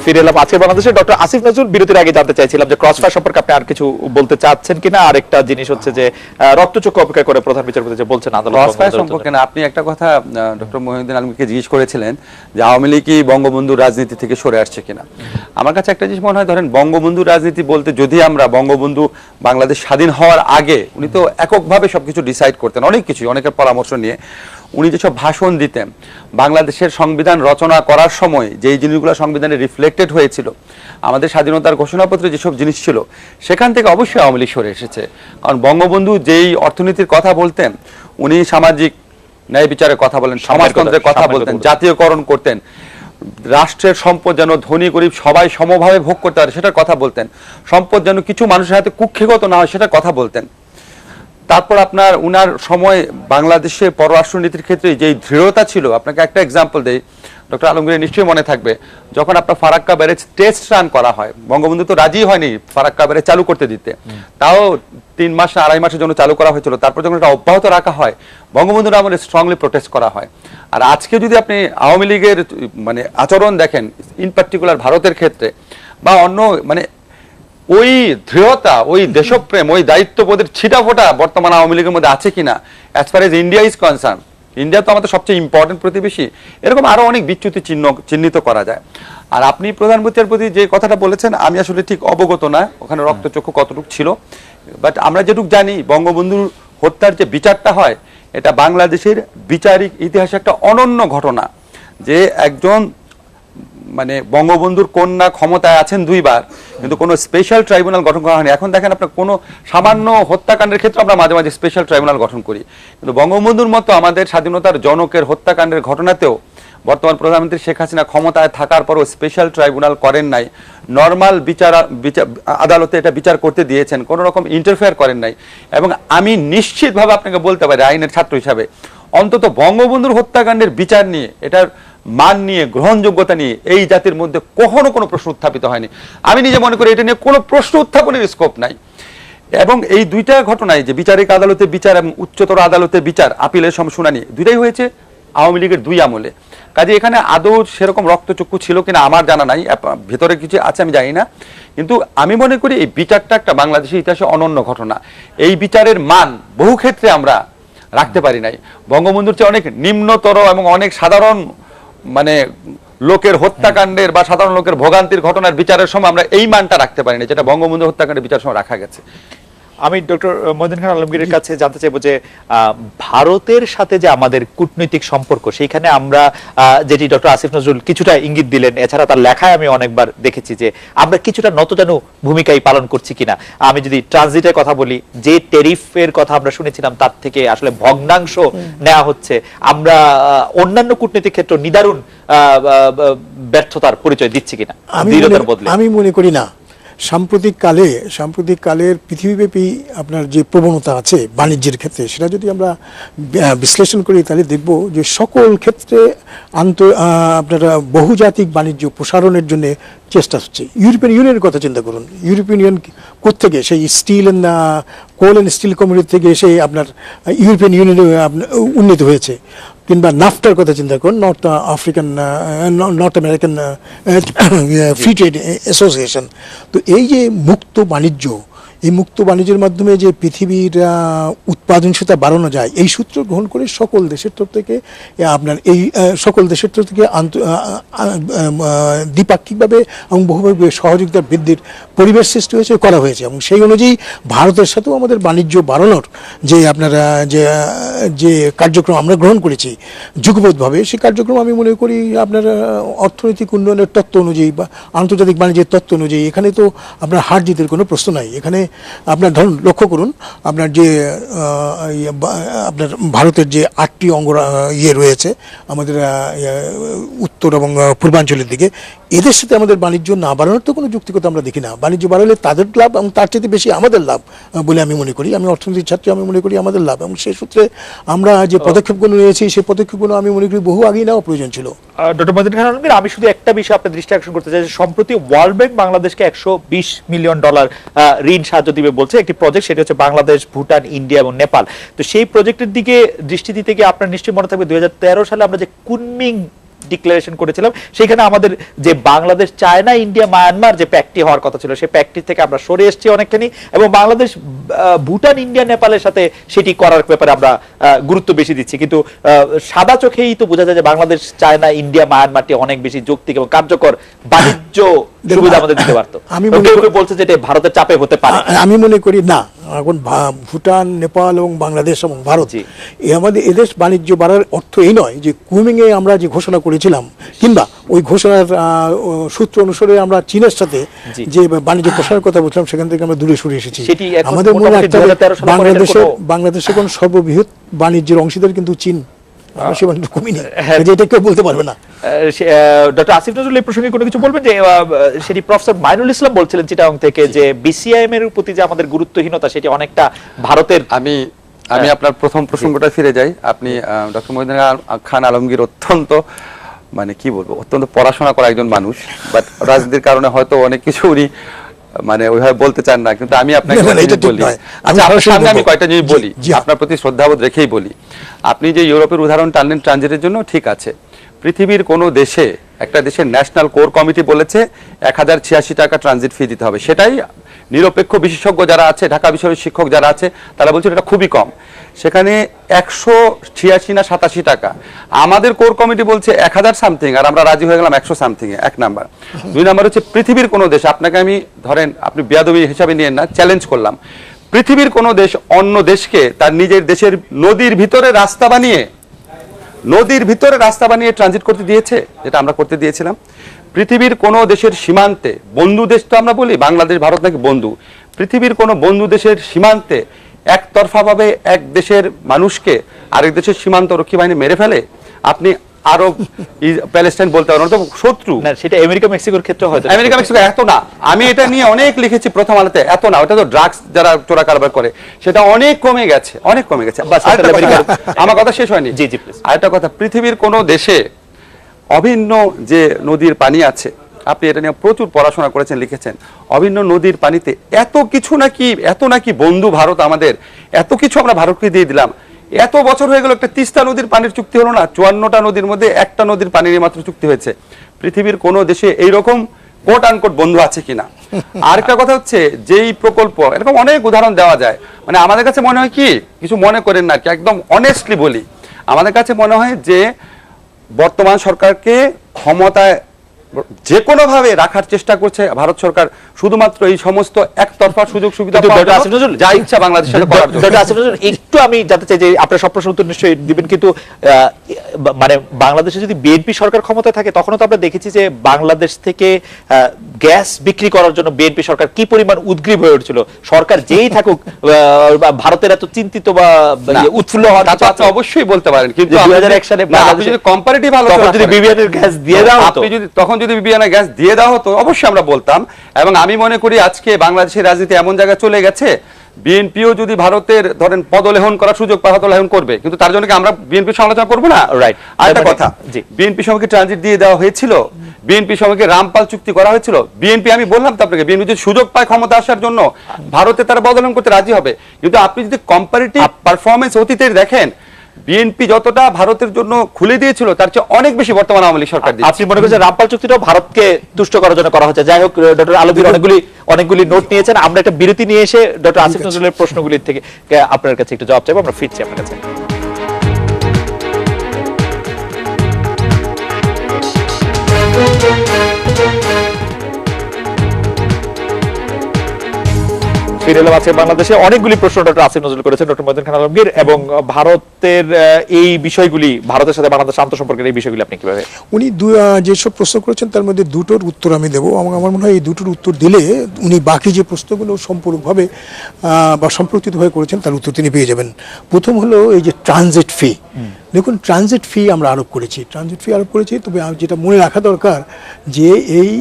ফিরে এলাম আজকের বাংলাদেশে। ডক্টর আসিফ নজরুল, বিরতির আগে জানতে চাইছিলাম যে ক্রস ফায়ার সম্পর্কে আপনি আর কিছু বলতে চাচ্ছেন কিনা। আর একটা জিনিস হচ্ছে যে রক্তচক্ষু অপেক্ষা করে প্রধান বিচারপতি যে বলছেন আদালত ক্রস ফায়ার সম্পর্কে না, আপনি একটা কথা ডক্টর মহিউদ্দিন আলমগীরকে জিজ্ঞেস করেছিলেন যে আওয়ামী লীগ কি বঙ্গবন্ধুর রাজনীতি থেকে সরে আসছে কিনা। আমার কাছে একটা জিনিস মনে হয়, ধরেন বঙ্গবন্ধুর রাজনীতি বলতে যদি আমরা বঙ্গবন্ধু বাংলাদেশ স্বাধীন হওয়ার আগে উনি তো এককভাবে সবকিছু ডিসাইড করতেন, অনেক কিছু, অনেকের পরামর্শ নিয়ে উনি যেসব ভাষণ দিতেন, বাংলাদেশের সংবিধান রচনা করার সময় যেই জিনিসগুলো সংবিধানে রিফ্লেক্টেড হয়েছিল, আমাদের স্বাধীনতার ঘোষণাপত্রে যেসব জিনিস ছিল, সেখান থেকে অবশ্যই আওয়ামী লীগ সরে এসেছে। কারণ বঙ্গবন্ধু যেই অর্থনীতির কথা বলতেন, উনি সামাজিক ন্যায় বিচারের কথা বলেন, সমাজতন্ত্রের কথা বলতেন, জাতীয়করণ করতেন, রাষ্ট্রের সম্পদ যেন ধনী গরিব সবাই সমভাবে ভোগ করতে পারে সেটার কথা বলতেন, সম্পদ যেন কিছু মানুষের হাতে কুক্ষিগত না হয় সেটার কথা বলতেন। তারপর আপনার উনার সময় বাংলাদেশে পররাষ্ট্রনীতির ক্ষেত্রে যেই দৃঢ়তা ছিল, আপনাকে একটা এক্সাম্পল দেই, ডক্টর আলমগীর নিশ্চয়ই মনে থাকবে, যখন আপনার ফারাক্কা ব্যারেজ টেস্ট রান করা হয়, বঙ্গবন্ধু তো রাজি হয়নি ফারাক্কা ব্যারেজ চালু করতে দিতে, তাও 3 মাস না 2.5 মাসের জন্য চালু করা হয়েছিল। তারপর যখন এটা অব্যাহত রাখা হয়, বঙ্গবন্ধুর আমলে স্ট্রংলি প্রোটেস্ট করা হয়। আর আজকে যদি আপনি আওয়ামী লীগের মানে আচরণ দেখেন, ইন পার্টিকুলার ভারতের ক্ষেত্রে বা অন্য, মানে ওই দৃঢ়তা, ওই দেশপ্রেম, ওই দায়িত্ববোধের ছিটাফোঁটা বর্তমান আওয়ামী লীগের মধ্যে আছে কিনা, as far age India is concern, India তো আমাদের সবচেয়ে ইম্পর্টেন্ট প্রতিবেশী, এরকম আরো অনেক বিচ্যুতি চিহ্নিত করা যায়। আর আপনি প্রধান বিচারপতি যে কথাটা বলেছেন, আমি আসলে ঠিক অবগত না ওখানে রক্তচক্ষু কতটুকু ছিল, বাট আমরা যেটুকু জানি বঙ্গবন্ধুর হত্যার যে বিচারটা হয়, এটা বাংলাদেশের বিচারিক ইতিহাসে একটা অনন্য ঘটনা, যে একজন মানে বঙ্গবন্ধুর কন্যা ক্ষমতায় আছেন 2 বার, কিন্তু কোনো স্পেশাল ট্রাইব্যুনাল গঠন করা হয়নি। এখন দেখেন আপনার কোনো সামান্য হত্যাকাণ্ডের ক্ষেত্রে আমরা মাঝে মাঝে স্পেশাল ট্রাইব্যুনাল গঠন করি, কিন্তু বঙ্গবন্ধুর মতো আমাদের স্বাধীনতার জনকের হত্যাকাণ্ডের ঘটনাতেও বর্তমান প্রধানমন্ত্রী শেখ হাসিনা ক্ষমতায় থাকার পরও স্পেশাল ট্রাইব্যুনাল করেন নাই, নর্মাল আদালতে এটা বিচার করতে দিয়েছেন, কোনো রকম ইন্টারফেয়ার করেন নাই। এবং আমি নিশ্চিতভাবে আপনাকে বলতে পারি আইনের ছাত্র হিসাবে, অন্তত বঙ্গবন্ধুর হত্যাকাণ্ডের বিচার নিয়ে, এটার মান নিয়ে, গ্রহণযোগ্যতা নিয়ে এই জাতির মধ্যে কখনো কোনো প্রশ্ন উত্থাপিত হয়নি। আমি নিজে মনে করি এটা নিয়ে কোনো প্রশ্ন উত্থাপনের স্কোপ নাই। এবং এই দুইটা ঘটনায় যে বিচারিক আদালতে বিচার এবং উচ্চতর আদালতে বিচার, আপিলের শুনানি, দুইটাই হয়েছে আওয়ামী লীগের 2 আমলে। কাজে এখানে আদৌ সেরকম রক্তচক্ষু ছিল কিনা আমার জানা নাই, ভেতরে কিছু আছে আমি জানি না, কিন্তু আমি মনে করি এই বিচারটা একটা বাংলাদেশের ইতিহাসে অনন্য ঘটনা। এই বিচারের মান বহু ক্ষেত্রে আমরা রাখতে পারি নাই। বঙ্গবন্ধুর চেয়ে অনেক নিম্নতর এবং অনেক সাধারণ মানে লোকের হত্যাকাণ্ডের বা সাধারণ লোকের ভোগান্তির ঘটনার বিচারের সময় আমরা এই মানটা রাখতে পারি না, যেটা বঙ্গবন্ধু হত্যাকাণ্ডের বিচারের সময় রাখা গেছে। আমি ডক্টর মহিউদ্দিন খান আলমগীরের কাছে জানতে চাইবো যে ভারতের সাথে যে আমাদের কূটনৈতিক সম্পর্ক, সেইখানে আমরা যেটি ডক্টর আসিফ নজরুল কিছুটা ইঙ্গিত দিলেন, এছাড়া তার লেখায় আমি অনেকবার দেখেছি যে আমরা কিছুটা নতজানু ভূমিকাই পালন করছি কিনা। আমি যদি ট্রানজিটের কথা বলি, যে ট্যারিফের কথা আমরা শুনেছিলাম তার থেকে আসলে ভগ্নাংশ নেওয়া হচ্ছে, আমরা অন্যান্য কূটনৈতিক ক্ষেত্র নিদারুণ ব্যর্থতার পরিচয় দিচ্ছি কিনা দৃঢ়তার বদলে। আমি মনে করি না, সাম্প্রতিক কালের পৃথিবীব্যাপী আপনার যে প্রবণতা আছে বাণিজ্যের ক্ষেত্রে, সেটা যদি আমরা বিশ্লেষণ করি তাহলে দেখব যে সকল ক্ষেত্রে আপনার বহুজাতিক বাণিজ্য প্রসারণের জন্য চেষ্টা হচ্ছে। ইউরোপিয়ান ইউনিয়নের কথা চিন্তা করুন, ইউরোপিয়ান ইউনিয়ন কোত্থেকে, সেই steel and coal and steel community থেকে এসে আপনার ইউরোপিয়ান ইউনিয়নে উন্নীত হয়েছে। কিংবা নাফটার কথা চিন্তা করুন, north American free trade association. তো এই যে মুক্ত বাণিজ্য, এই মুক্ত বাণিজ্যের মাধ্যমে যে পৃথিবীর উৎপাদনশীলতা বাড়ানো যায়, এই সূত্র গ্রহণ করে সকল দেশের তরফ থেকে দ্বিপাক্ষিকভাবে এবং বহুভাবে সহযোগিতা বৃদ্ধির পরিবেশ সৃষ্টি হয়েছে, করা হয়েছে। এবং সেই অনুযায়ী ভারতের সাথেও আমাদের বাণিজ্য বাড়ানোর যে আপনারা যে কার্যক্রম আমরা গ্রহণ করেছি যুগপৎভাবে, সেই কার্যক্রম আমি মনে করি আপনার অর্থনৈতিক উন্নয়নের তত্ত্ব অনুযায়ী বা আন্তর্জাতিক বাণিজ্যের তত্ত্ব অনুযায়ী এখানে তো আপনার হার জিতের কোনো প্রশ্ন নাই। এখানে আপনার ধরুন লক্ষ্য করুন, আপনার যে আপনার ভারতের যে 8টি অঙ্গ রয়েছে আমাদের উত্তর এবং পূর্বাঞ্চলের দিকে, এদের সাথে আমাদের বাণিজ্য না বাড়ানোর তো কোনো যুক্তিকতা আমরা দেখি না। বাণিজ্য বাড়ালে তাদের লাভ এবং তার চেয়ে বেশি আমাদের লাভ বলে আমি মনে করি। আমি অর্থনীতির ছাত্র, আমি মনে করি আমাদের লাভ, এবং সেই সূত্রে আমরা যে পদক্ষেপগুলো নিয়েছি সেই পদক্ষেপগুলো আমি মনে করি বহু আগেই নেওয়া প্রয়োজন ছিল। ডক্টর মহিউদ্দিন খান আলমগীর, আমি শুধু একটা বিষয় আপনার দৃষ্টি আকর্ষণ করতে চাই। সম্প্রতি ওয়ার্ল্ড ব্যাংক বাংলাদেশকে $120 মিলিয়ন ঋণ সাহায্য দিবে বলছে, একটি প্রজেক্ট, সেটা হচ্ছে বাংলাদেশ, ভুটান, ইন্ডিয়া এবং নেপাল। তো সেই প্রজেক্টের দিকে দৃষ্টি দিতে গিয়ে আপনার নিশ্চয়ই মনে থাকবে 2013 সালে আমরা যে কুনমিং ডিক্লারেশন করেছিলাম, সেখানে আমাদের যে বাংলাদেশ, চায়না, ইন্ডিয়া, মায়ানমার যে প্যাক্টটি হওয়ার কথা ছিল, সেই প্যাক্টটি থেকে আমরা সরে এসেছি অনেকখানি, এবং বাংলাদেশ, ভুটান, ইন্ডিয়া, নেপালের সাথে সেটি করার ব্যাপারে আমরা গুরুত্ব বেশি দিচ্ছি। কিন্তু সাদা চোখেই তো বোঝা যায় যে বাংলাদেশ, চায়না, ইন্ডিয়া, মায়ানমারটি অনেক বেশি যৌক্তিক এবং কার্যকর বাণিজ্য সুবিধা আমাদের দিতে পারতো। কেউ কেউ বলছে যে এটা ভারতের চাপে হতে পারে। আমি মনে করি না, এখন ভুটান, নেপাল এবং বাংলাদেশ এবং ভারত, আমাদের এদেশ বাণিজ্য বাড়ার অর্থ এই নয় যে কুমিংয়ে আমরা যে ঘোষণা করেছিলাম কিংবা ওই ঘোষণার সূত্র অনুসারে আমরা চীনের সাথে যে বাণিজ্য প্রসারের কথা বলছিলাম সেখান থেকে আমরা দূরে সরে এসেছি। আমাদের মনে রাখতে হবে বাংলাদেশের এখন সর্ববৃহৎ বাণিজ্যের অংশীদার কিন্তু চীন। বলতে পারবে না। ডক্টর আসিফ নজরুল এই প্রসঙ্গে কোনো কিছু বলবেন? যে সেটি প্রফেসর মাইনুল ইসলাম বলছিলেন চিটাগং থেকে যে বিসিআইএম এর প্রতি যে আমাদের গুরুত্বহীনতা, সেটি অনেকটা ভারতের। আমি আপনার প্রথম প্রসঙ্গটা ফিরে যাই। আপনি ডক্টর মহিউদ্দিন খান আলমগীর অত্যন্ত, মানে কি বলবো, অত্যন্ত পড়াশোনা করা একজন মানুষ, বাট রাজনীতির কারণে হয়তো অনেক কিছু উনি মানে ওইভাবে বলতে চান না। কিন্তু আমি আপনাকে বলি, আচ্ছা আপনার সামনে আমি কয়েকটা জিনিস বলি, আপনার প্রতি শ্রদ্ধাবোধ রেখেই বলি। আপনি যে ইউরোপের উদাহরণ টানলেন ট্রানজিটের জন্য, ঠিক আছে, পৃথিবীর কোনো দেশে একটা দেশের ন্যাশনাল কোর কমিটি বলেছে 1086 টাকা ট্রানজিট ফি দিতে হবে। সেটাই নিরপেক্ষ বিশেষজ্ঞ যারা আছে, ঢাকা বিশ্ববিদ্যালয়ের শিক্ষক যারা আছে, তারা বলছে এটা খুবই কম। সেখানে 186 না 87 টাকা। আমাদের কোর কমিটি বলছে 1000 সামথিং, আর আমরা রাজি হয়ে গেলাম 100 সামথিং এ। 1 নাম্বার। 2 নাম্বার হচ্ছে পৃথিবীর কোনো দেশ, আপনাকে আমি ধরেন আপনি বেয়াদবি হিসাবে নিয়েন না, চ্যালেঞ্জ করলাম, পৃথিবীর কোনো দেশ অন্য দেশকে তার নিজের দেশের নদীর ভিতরে রাস্তা বানিয়ে ট্রানজিট করতে দিয়েছে, যেটা আমরা করতে দিয়েছিলাম? পৃথিবীর কোন দেশের সীমান্তে, বন্ধু দেশ তো আমরা বলি, বাংলাদেশ, ভারত নাকি বন্ধু, পৃথিবীর কোন বন্ধু দেশের সীমান্তে একতরফা ভাবে এক দেশের মানুষকে আরেক দেশের সীমান্ত রক্ষী বাহিনী মেরে ফেলে? আপনি আরব, প্যালেস্টাইন বলতে পারেন, তো শত্রু না। সেটা আমেরিকা মেক্সিকোর ক্ষেত্রে হয়তো, আমেরিকা মেক্সিকো এত না। আমি এটা নিয়ে অনেক লিখেছি প্রথম আলোতে, এত না। ওটা তো ড্রাগস যারা চোরা কারবার করে, সেটা অনেক কমে গেছে, অনেক কমে গেছে। আমার কথা শেষ হয়নি। জি জি প্লিজ। আরেকটা কথা, পৃথিবীর কোন দেশে অভিন্ন যে নদীর পানি আছে, আপনি এটা নিয়ে প্রচুর পড়াশোনা করেছেন, লিখেছেন, অভিন্ন নদীর পানিতে এত কিছু নাকি, এত নাকি বন্ধু ভারত আমাদের, এত কিছু আমরা ভারতকে দিয়ে দিলাম। এত বছর হয়ে গেল, একটা তিস্তা নদীর পানির চুক্তি হলো না। 54টা নদীর মধ্যে একটা নদীর পানি নিয়ে মাত্র চুক্তি হয়েছে। পৃথিবীর কোন দেশে এইরকম কোট আনকোট বন্ধু আছে কিনা? আরেকটা কথা হচ্ছে, যেই প্রকল্প, এরকম অনেক উদাহরণ দেওয়া যায়। মানে আমাদের কাছে মনে হয় কি, কিছু মনে করেন না, একদম অনেস্টলি বলি, আমাদের কাছে মনে হয় যে বর্তমান সরকারকে ক্ষমতায় যে কোনো ভাবে রাখার চেষ্টা করছে ভারত সরকার, শুধুমাত্র এই সমস্ত একতরফা সুযোগ সুবিধা যা ইচ্ছা বাংলাদেশের করার জন্য। একটু আমি জানতে চাই যে আপনার সব প্রশ্ন উত্তর নিশ্চয়ই দিবেন, কিন্তু মানে বাংলাদেশে যদি বিএনপি সরকার ক্ষমতায় থাকে তখনও তো আমরা দেখেছি যে বাংলাদেশ থেকে গ্যাস বিক্রি করার জন্য বিএনপি সরকার কি পরিমাণ উদ্গ্রীব হয়ে উঠছিল। সরকার যেই থাকুক ভারতের এত চিন্তিত বা উৎফুল্ল হওয়ার তা তো আপনি অবশ্যই বলতে পারেন, কিন্তু 2001 সালে আপনি যদি কম্পারেটিভ তখন যদি বিবিএনের গ্যাস দিয়ে দেওয়া হতো, আপনি যদি তখন যদি বিবিএনের গ্যাস দিয়ে দেওয়া হতো অবশ্যই আমরা বলতাম। এবং আমি মনে করি আজকে বাংলাদেশের রাজনীতি এমন জায়গায় চলে গেছে, বিএনপিও যদি ভারতের ধরেন পদলেহন করার সুযোগ পায় পদলেহন করবে, কিন্তু তার জন্য কি আমরা বিএনপি সমালোচনা করবো না? রাইট। আরেকটা কথা, বিএনপি সঙ্গে ট্রানজিট দিয়ে দেওয়া হয়েছিল, বিএনপি সঙ্গে রামপাল চুক্তি করা হয়েছিল। বিএনপি, আমি বললাম তো আপনাকে, বিএনপি যদি সুযোগ পায় ক্ষমতা আসার জন্য ভারতে তারা বদলান করতে রাজি হবে। কিন্তু আপনি যদি কম্পারেটিভ পারফরমেন্স অতীতের দেখেন, বিএনপি যতটা ভারতের জন্য খুলে দিয়েছিল তার চেয়ে অনেক বেশি বর্তমান আওয়ামী লীগ সরকার দিচ্ছে। আপনি মনে করছেন রামপাল চুক্তিটাও ভারতকে তুষ্ট করার জন্য করা হচ্ছে? যাই হোক, ডক্টর আলমগীর অনেকগুলি নোট নিয়েছেন। আমরা একটা বিরতি নিয়ে এসে ডক্টর আসিফ নজরুলের প্রশ্নগুলির থেকে আপনার কাছে একটু জবাব চাইবো। আমরা ফিরছি আপনার কাছে। ফিরে এলাম আজকে বাংলাদেশে। অনেকগুলি প্রশ্ন ডক্টর আসিফ নজরুল করেছেন, ডক্টর মহিউদ্দিন খান আলমগীর, এবং ভারতের এই বিষয়গুলি, ভারতের সাথে বাংলাদেশ আন্তঃসম্পর্কের এই বিষয়গুলি আপনি কিভাবে? উনি যেসব প্রশ্ন করেছেন তার মধ্যে দুটোর উত্তর আমি দেবো, এবং আমার মনে হয় এই দুটোর উত্তর দিলে উনি বাকি যে প্রশ্নগুলো সম্পূর্ণভাবে বা সম্পর্কিতভাবে করেছেন তার উত্তর তিনি পেয়ে যাবেন। প্রথম হলো এই যে ট্রানজিট ফি। দেখুন, ট্রানজিট ফি আমরা আরোপ করেছি, তবে যেটা মনে রাখা দরকার যে এই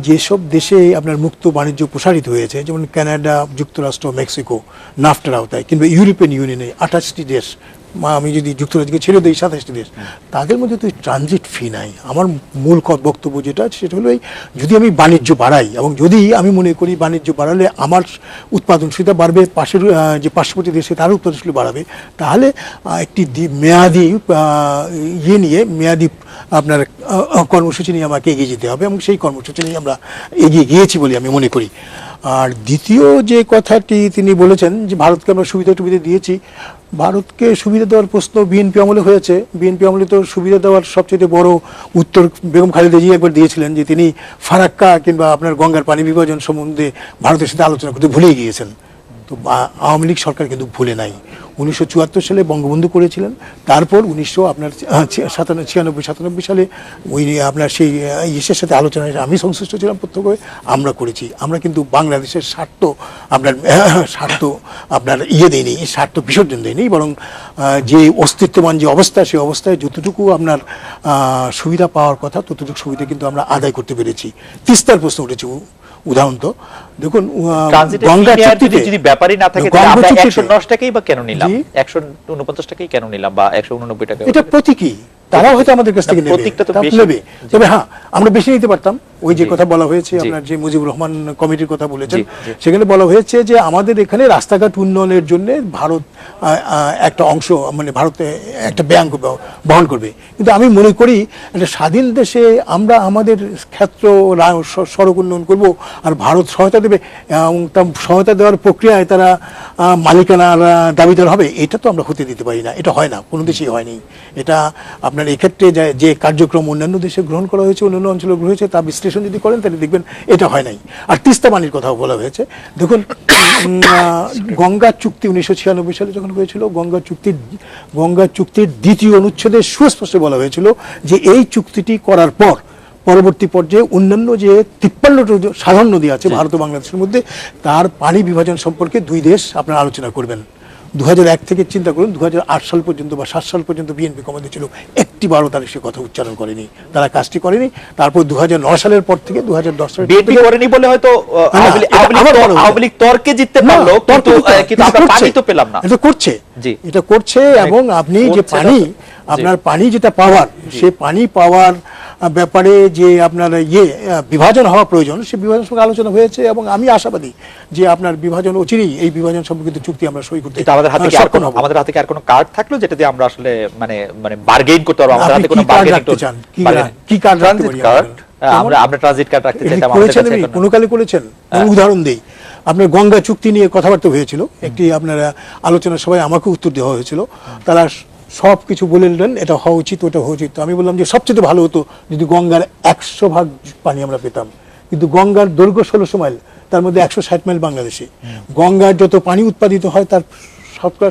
যেসব দেশে আপনার মুক্ত বাণিজ্য প্রসারিত হয়েছে, যেমন কানাডা, যুক্তরাষ্ট্র, মেক্সিকো নাফটার আওতায়, কিংবা ইউরোপিয়ান ইউনিয়নে 28টি দেশ, আমি যদি যুক্তরাজ্যকে ছেড়ে দিই 27টি দেশ, তাদের মধ্যে তো ট্রানজিট ফি নাই। আমার মূল বক্তব্য যেটা সেটা হলো, যদি আমি বাণিজ্য বাড়াই, এবং যদি আমি মনে করি বাণিজ্য বাড়ালে আমার উৎপাদনশীলতা বাড়বে, পাশের যে পার্শ্ববর্তী দেশে তার উৎপাদনশীল বাড়াবে, তাহলে একটি মেয়াদি মেয়াদি আপনার কর্মসূচি নিয়ে আমাকে এগিয়ে যেতে হবে, এবং সেই কর্মসূচি নিয়ে আমরা এগিয়ে গিয়েছি বলে আমি মনে করি। আর দ্বিতীয় যে কথাটি তিনি বলেছেন যে ভারতকে আমরা সুবিধা দিয়েছি, ভারতকে সুবিধা দেওয়ার প্রশ্ন বিএনপি আমলে হয়েছে। বিএনপি আমলে তো সুবিধা দেওয়ার সবচেয়ে বড় উত্তর বেগম খালেদা জিয়া একবার দিয়েছিলেন, যে তিনি ফারাক্কা কিংবা আপনার গঙ্গার পানি বিভাজন সম্বন্ধে ভারতের সাথে আলোচনা করতে ভুলে গিয়েছেন। তো আওয়ামী লীগ সরকার কিন্তু ভুলে নাই। 1974 সালে বঙ্গবন্ধু করেছিলেন, তারপর 1996-97 সালে ওই আপনার সেই ইসের সাথে আলোচনায় আমি সংশ্লিষ্ট ছিলাম, প্রত্যক্ষভাবে আমরা করেছি। আমরা কিন্তু বাংলাদেশের স্বার্থ আপনার দেয়নি, স্বার্থ বিসর্জন দেয়নি, বরং যে অস্তিত্ববান যে অবস্থা, সেই অবস্থায় যতটুকু আপনার সুবিধা পাওয়ার কথা ততটুকু সুবিধা কিন্তু আমরা আদায় করতে পেরেছি। তিস্তার প্রশ্ন উঠেছে উদাহরণ, তো দেখুন, গঙ্গা চুক্তিতে যদি ব্যাপারই না থাকে তাহলে আমরা 110 টাকাই বা কেন নিলাম, 149 টাকাই কেন নিলাম, বা 189 টাকা? এটা প্রতীকী, তারাও হয়তো আমাদের কাছ থেকে নেবে। তবে হ্যাঁ, আমরা বেশি নিতে পারতাম। ওই যে কথা বলা হয়েছে, আপনার যে মুজিবুর রহমান কমিটির কথা বলেছেন, সেখানে বলা হয়েছে যে আমাদের এখানে রাস্তাঘাট উন্নয়নের জন্য ভারত একটা অংশ, মানে ভারতে একটা ব্যয় বহন করবে। কিন্তু আমি মনে করি একটা স্বাধীন দেশে আমরা আমাদের ক্ষেত্র সড়ক উন্নয়ন করব, আর ভারত সহায়তা দেবে, এবং তা সহায়তা দেওয়ার প্রক্রিয়ায় তারা মালিকানার দাবিদার হবে, এটা তো আমরা হতে দিতে পারি না। এটা হয় না, কোনো দেশেই হয়নি। এটা আপনার এক্ষেত্রে যে কার্যক্রম অন্যান্য দেশে গ্রহণ করা হয়েছে, অন্যান্য অঞ্চলে গ্রহণ হয়েছে, তা বিশ্লেষণ যদি করেন তাহলে দেখবেন এটা হয় নাই। আর তিস্তা পানির কথাও বলা হয়েছে। দেখুন, গঙ্গা চুক্তি 1996 সালে যখন হয়েছিল, গঙ্গা চুক্তির দ্বিতীয় অনুচ্ছেদে সুস্পষ্ট বলা হয়েছিল যে এই চুক্তিটি করার পর পরবর্তী পর্যায়ে অন্যান্য যে 53টি সাধারণ নদী আছে ভারত ও বাংলাদেশের মধ্যে, তার পানি বিভাজন সম্পর্কে দুই দেশ আপনারা আলোচনা করবেন। 2001 থেকে চিন্তা করুন, 2008 সাল পর্যন্ত বা 7 সাল পর্যন্ত বিএনপি ক্ষমতা ছিল, একটিবারও তারা সে কথা উচ্চারণ করেনি, তারা কাজটি করেনি। তারপর 2009 সালের পর থেকে 2010 সালে বিএনপি করেনি বলে হয়তো আওয়ামী লীগ তর্কে জিততে পারলো, কিন্তু আমরা পানি তো পেলাম না। এটা করছে, এবং আপনি যে পানি, আপনার পানি যেটা পাওয়ার, সে পানি পাওয়ার ব্যাপারে যে আপনার বিভাজন হওয়া প্রয়োজন, সে বিভাজন সঙ্গে আলোচনা হয়েছে, এবং আমি আশাবাদী যে আপনার বিভাজন অচিরেই এই বিভাজন সম্পর্কিত চুক্তি আমরা সই করতে। আমাদের হাতে কি আর কোনো কার্ড থাকলো যেটা দিয়ে আমরা আসলে মানে বার্গেইন করতে পারবো? আমাদের হাতে কোনো বার্গেইনিং কি কার্ড রাখতে পারি? আমরা ট্রানজিট কার্ড রাখতে চাইতাম। কোনো কালে করেছেন? উদাহরণ দেই, আপনার গঙ্গা চুক্তি নিয়ে কথাবার্তা হয়েছিল, একটি আপনার আলোচনার সভায় আমাকে উত্তর দেওয়া হয়েছিল। তারা সব কিছু বললেন এটা হওয়া উচিত, ওটা হওয়া উচিত। আমি বললাম যে সবচেয়ে ভালো হতো যদি গঙ্গার 100 ভাগ পানি আমরা পেতাম, কিন্তু গঙ্গার দৈর্ঘ্য 1600 মাইল, তার মধ্যে 160 মাইল বাংলাদেশে। গঙ্গার যত পানি উৎপাদিত হয় তার শতকরা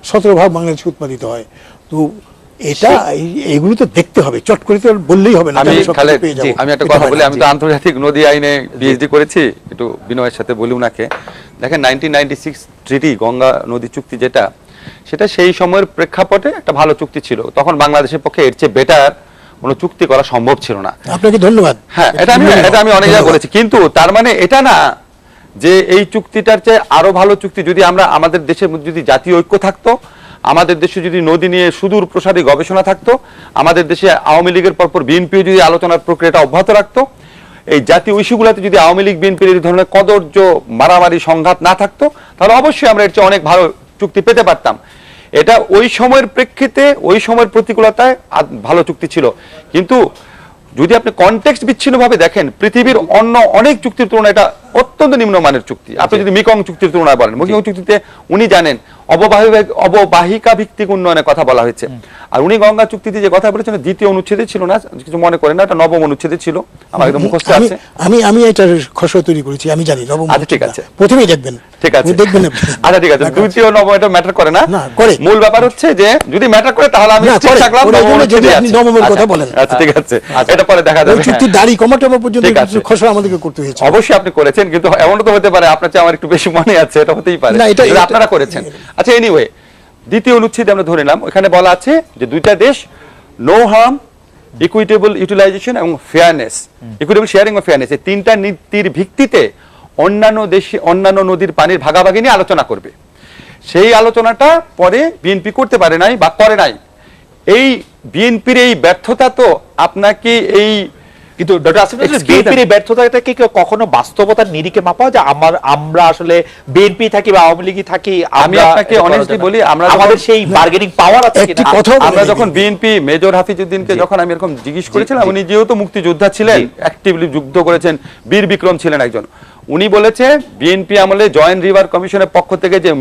17% বাংলাদেশে উৎপাদিত হয়। তো এটা এগুলো তো দেখতে হবে, চট করে তো আর বললেই হবে না আমি আমি সব খালেদ, পেয়ে যাবো। আমি একটা এটা কথা হয় বলি, না। আমি তো আন্তর্জাতিক নদী আইনে পিএইচডি করেছি, একটু বিনয়ের সাথে বলি উনাকে। দেখেন 1996 ট্রিটি গঙ্গা নদী চুক্তি যেটা, সেটা সেই সময়ের প্রেক্ষাপটে একটা ভালো চুক্তি ছিল। তখন বাংলাদেশের পক্ষে এর চেয়ে বেটার কোনো চুক্তি করা সম্ভব ছিল না। আপনাকে ধন্যবাদ। হ্যাঁ, এটা আমি অনেক জায়গায় বলেছি, কিন্তু তার মানে এটা না যে এই চুক্তিটার চেয়ে আরো ভালো চুক্তি যদি আমরা আমাদের দেশের মধ্যে যদি জাতীয় ঐক্য থাকতো, আমাদের দেশে যদি নদী নিয়ে সুদূর প্রসারী গবেষণা থাকতো, আমাদের দেশে আওয়ামী লীগের পরপর বিএনপিও যদি আলোচনার প্রক্রিয়াটা অব্যাহত রাখতো, এই জাতীয় ইস্যুগুলোতে যদি আওয়ামী লীগ বিএনপির এই ধরনের কদর্য মারামারি সংঘাত না থাকতো, তাহলে অবশ্যই আমরা এর চেয়ে অনেক ভালো চুক্তি পেতে পারতাম। এটা ওই সময়ের প্রেক্ষিতে, ওই সময়ের প্রতিকূলতায় ভালো চুক্তি ছিল। কিন্তু যদি আপনি কনটেক্সট বিচ্ছিন্নভাবে দেখেন, পৃথিবীর অন্য অনেক চুক্তির তুলনায় এটা অত্যন্ত নিম্নমানের চুক্তি। আপনি যদি মিকং চুক্তির তুলনায় বলেন, মিকং চুক্তিতে উনি জানেন অববাহিকা ভিত্তিক উন্নয়নের কথা বলা হয়েছে, আর উনি গঙ্গা চুক্তিতে যে কথা বলেছেন দ্বিতীয় অনুচ্ছেদে ছিল না, কিছু মনে করেন না, এটা নবম অনুচ্ছেদে ছিল, আমার একদম মুখস্থ আছে। আমি এটার খসড়া তৈরি করেছি, আমি জানি নবম। আচ্ছা, ঠিক আছে, প্রথমেই দেখবেন। ঠিক আছে, দেখবেন। আচ্ছা ঠিক আছে, দ্বিতীয় নবম এটা ম্যাটার করে না, করে। মূল ব্যাপার হচ্ছে যে যদি ম্যাটার করে তাহলে আমি ঠিক থাকলাম, যদি আপনি নবমের কথা বলেন। আচ্ছা ঠিক আছে, এটা পরে দেখা যাবে। চুক্তির দাড়ি কমাটামা পর্যন্ত খসড়া আমাদেরকে করতে হয়েছে। অবশ্যই আপনি করেছেন, কিন্তু এমন তো হতে পারে আপনার চেয়ে আমার একটু বেশি মনে আছে, এটা হতেই পারে, আপনারা করেছেন। আচ্ছা, এনিওয়ে, দ্বিতীয় অনুচ্ছেদে আমরা ধরে নিলাম, ওখানে বলা আছে যে দুইটা দেশ নো হার্ম, ইকুইটেবল ইউটিলাইজেশন এবং ফেয়ারনেস, ইকুইটেবল শেয়ারিং ও ফেয়ারনেস, এই তিনটা নীতির ভিত্তিতে অন্যান্য নদীর পানির ভাগাভাগি নিয়ে আলোচনা করবে। সেই আলোচনাটা পরে বিএনপি করতে পারে নাই বা করে নাই। এই বিএনপির এই ব্যর্থতা তো আপনাকে এই, কিন্তু ডক্টর আসিফ নজরুল, বিএনপির এই ব্যর্থতাটাকে কখনো বাস্তবতার নিরিখে মাপা যায়? আমরা আসলে বিএনপি থাকি বা আওয়ামী লীগই থাকি, আমি আপনাকে অনেস্টলি বলি, আমাদের সেই বার্গেনিং পাওয়ার আছে কিনা? আমরা যখন বিএনপি মেজর হাফিজউদ্দিনকে যখন আমি এরকম জিজ্ঞেস করেছিলাম, উনি যেহেতু মুক্তিযোদ্ধা ছিলেন, অ্যাক্টিভলি যুদ্ধ করেছেন, বীর বিক্রম ছিলেন একজন, উনি বলেছে বিএনপি আমলে জয়েন্ট রিভার কমিশনের পক্ষ থেকে যে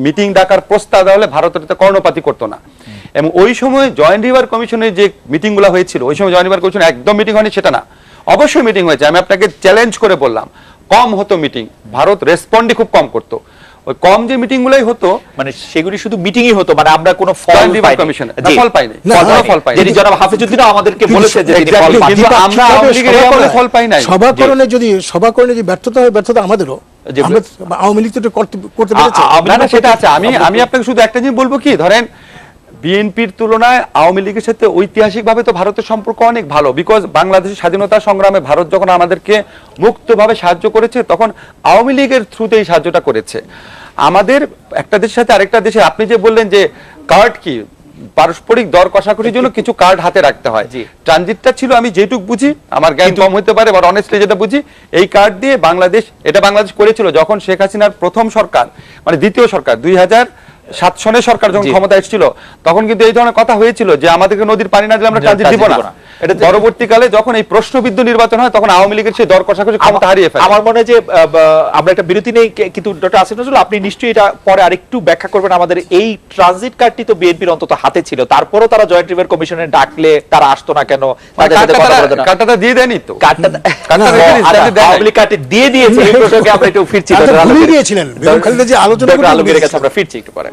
মিটিং ডাকার প্রস্তাব দেওয়া হলে ভারতের কর্ণপাতই করতো না। এবং ওই সময় জয়েন্ট রিভার কমিশনের যে মিটিংগুলো হয়েছিল, ওই সময় জয়েন্ট রিভার কমিশন একদম মিটিং হয়নি সেটা না, অবশ্যই মিটিং হয়েছে। আমি আপনাকে চ্যালেঞ্জ করে বললাম, কম হতো মিটিং, ভারত রেসপন্ডই খুব কম করতো। ওই কম যে মিটিং গুলাই হতো, মানে সেগুলি শুধু মিটিংই হতো, মানে আমরা কোনো ফল পাইনি। জনাব হাফিজউদ্দিন আমাদেরকে বলেছে যে তিনি ফল পান, কিন্তু আমরা আওয়ামী লীগের আমলে ফল পাই নাই। সভাকরণে যে ব্যর্থতা হয়, ব্যর্থতা আমাদেরও। আওয়ামী লীগ তো করতে পেরেছে না, সেটা আছে। আমি আপনাকে শুধু একটা জিনিস বলবো, কি ধরেন বিএনপির তুলনায় আওয়ামী লীগের সাথে ঐতিহাসিকভাবে তো ভারতের সম্পর্ক অনেক ভালো, বিকজ বাংলাদেশের স্বাধীনতা সংগ্রামে ভারত যখন আমাদেরকে মুক্তভাবে সাহায্য করেছে, তখন আওয়ামী লীগের থ্রুতে এই সাহায্যটা করেছে। আমাদের একটা দেশের সাথে আরেকটা দেশের, আপনি যে বললেন যে কার্ড কি, পারস্পরিক দর কষাকষির জন্য কিছু কার্ড হাতে রাখতে হয়। ট্রানজিটটা ছিল, আমি যেটুকু বুঝি, আমার জ্ঞান কম হতে পারে, বাট অনেস্টলি যেটা বুঝি, এই কার্ড দিয়ে বাংলাদেশ করেছিল যখন শেখ হাসিনার প্রথম সরকার, মানে দ্বিতীয় সরকার 2007 সনের সরকার যখন ক্ষমতা এসেছিল, তখন কিন্তু এই ধরনের কথা হয়েছিল যে আমাদেরকে নদীর পানি না দিলে আমরা ট্রানজিট দিব না। এটা পরবর্তীকালে যখন এই প্রশ্নবিদ্ধ নির্বাচন হয়, তখন আওয়ামী লীগের সেই দর কষাকষি ক্ষমতা হারিয়ে ফেলে। আমার মনে হয় যে আমরা একটা বিরতি নেই, কিন্তু ডক্টর আসিফ নজরুল, আপনি নিশ্চয়ই এটা পরে আরেকটু ব্যাখ্যা করবেন আমাদের। এই ট্রানজিট কার্ডটি তো বিএনপির অন্তত হাতে ছিল, তারপরও তারা জয়েন্ট রিভার কমিশনে ডাকলে তারা আসতো না কেন? কার্ডটা দিয়ে দেয়নি তো, আওয়ামী লীগ কার্ডটি দিয়ে দিয়েছে। এই প্রসঙ্গে আমরা একটু ফিরছি, আলমগীরের কাছে আমরা ফিরছি একটু পরে।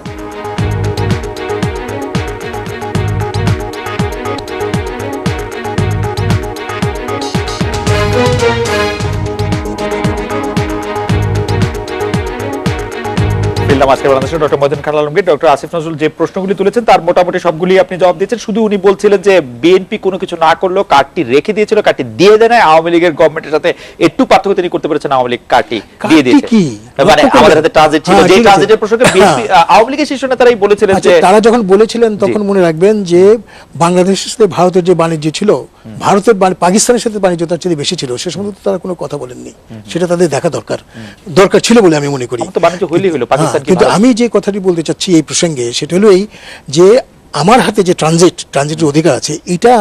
ডক্টর মহিউদ্দিন খান আলমগীর, ডক্টর আসিফ নজরুল যে প্রশ্নগুলি তুলেছেন তার মোটামুটি সবগুলি আপনি জবাব দিয়েছেন। শুধু উনি বলছিলেন যে বিএনপি কোনো কিছু না করলেও কার্ডটি রেখে দিয়েছিল, কার্ডটি দিয়ে দেয় না। আওয়ামী লীগের গভর্নমেন্টের সাথে একটু পার্থক্য তিনি করতে পেরেছেন, আওয়ামী লীগ কার্ডটি দিয়ে দিয়েছে। মানে আমাদের হাতে ট্রানজিট ছিল, যে ট্রানজিটের প্রসঙ্গে বিএনপি আওয়ামী লীগের শীর্ষ নেতারাই বলেছিলেন যে, তারা যখন বলেছিলেন তখন মনে রাখবেন যে বাংলাদেশের সাথে ভারতের যে বাণিজ্য ছিল, ভারতের পাকিস্তানের সাথে বাণিজ্য তার চেয়ে বেশি ছিল, সে সময় তারা কোনো কথা বলেননি। সেটা তাদের দেখা দরকার ছিল বলে আমি মনে করি। কিন্তু আমি যে কথাটি বলতে চাচ্ছি এই প্রসঙ্গে, সেটা হলো এই যে আমার হাতে যে ট্রানজিটের অধিকার আছে, এটা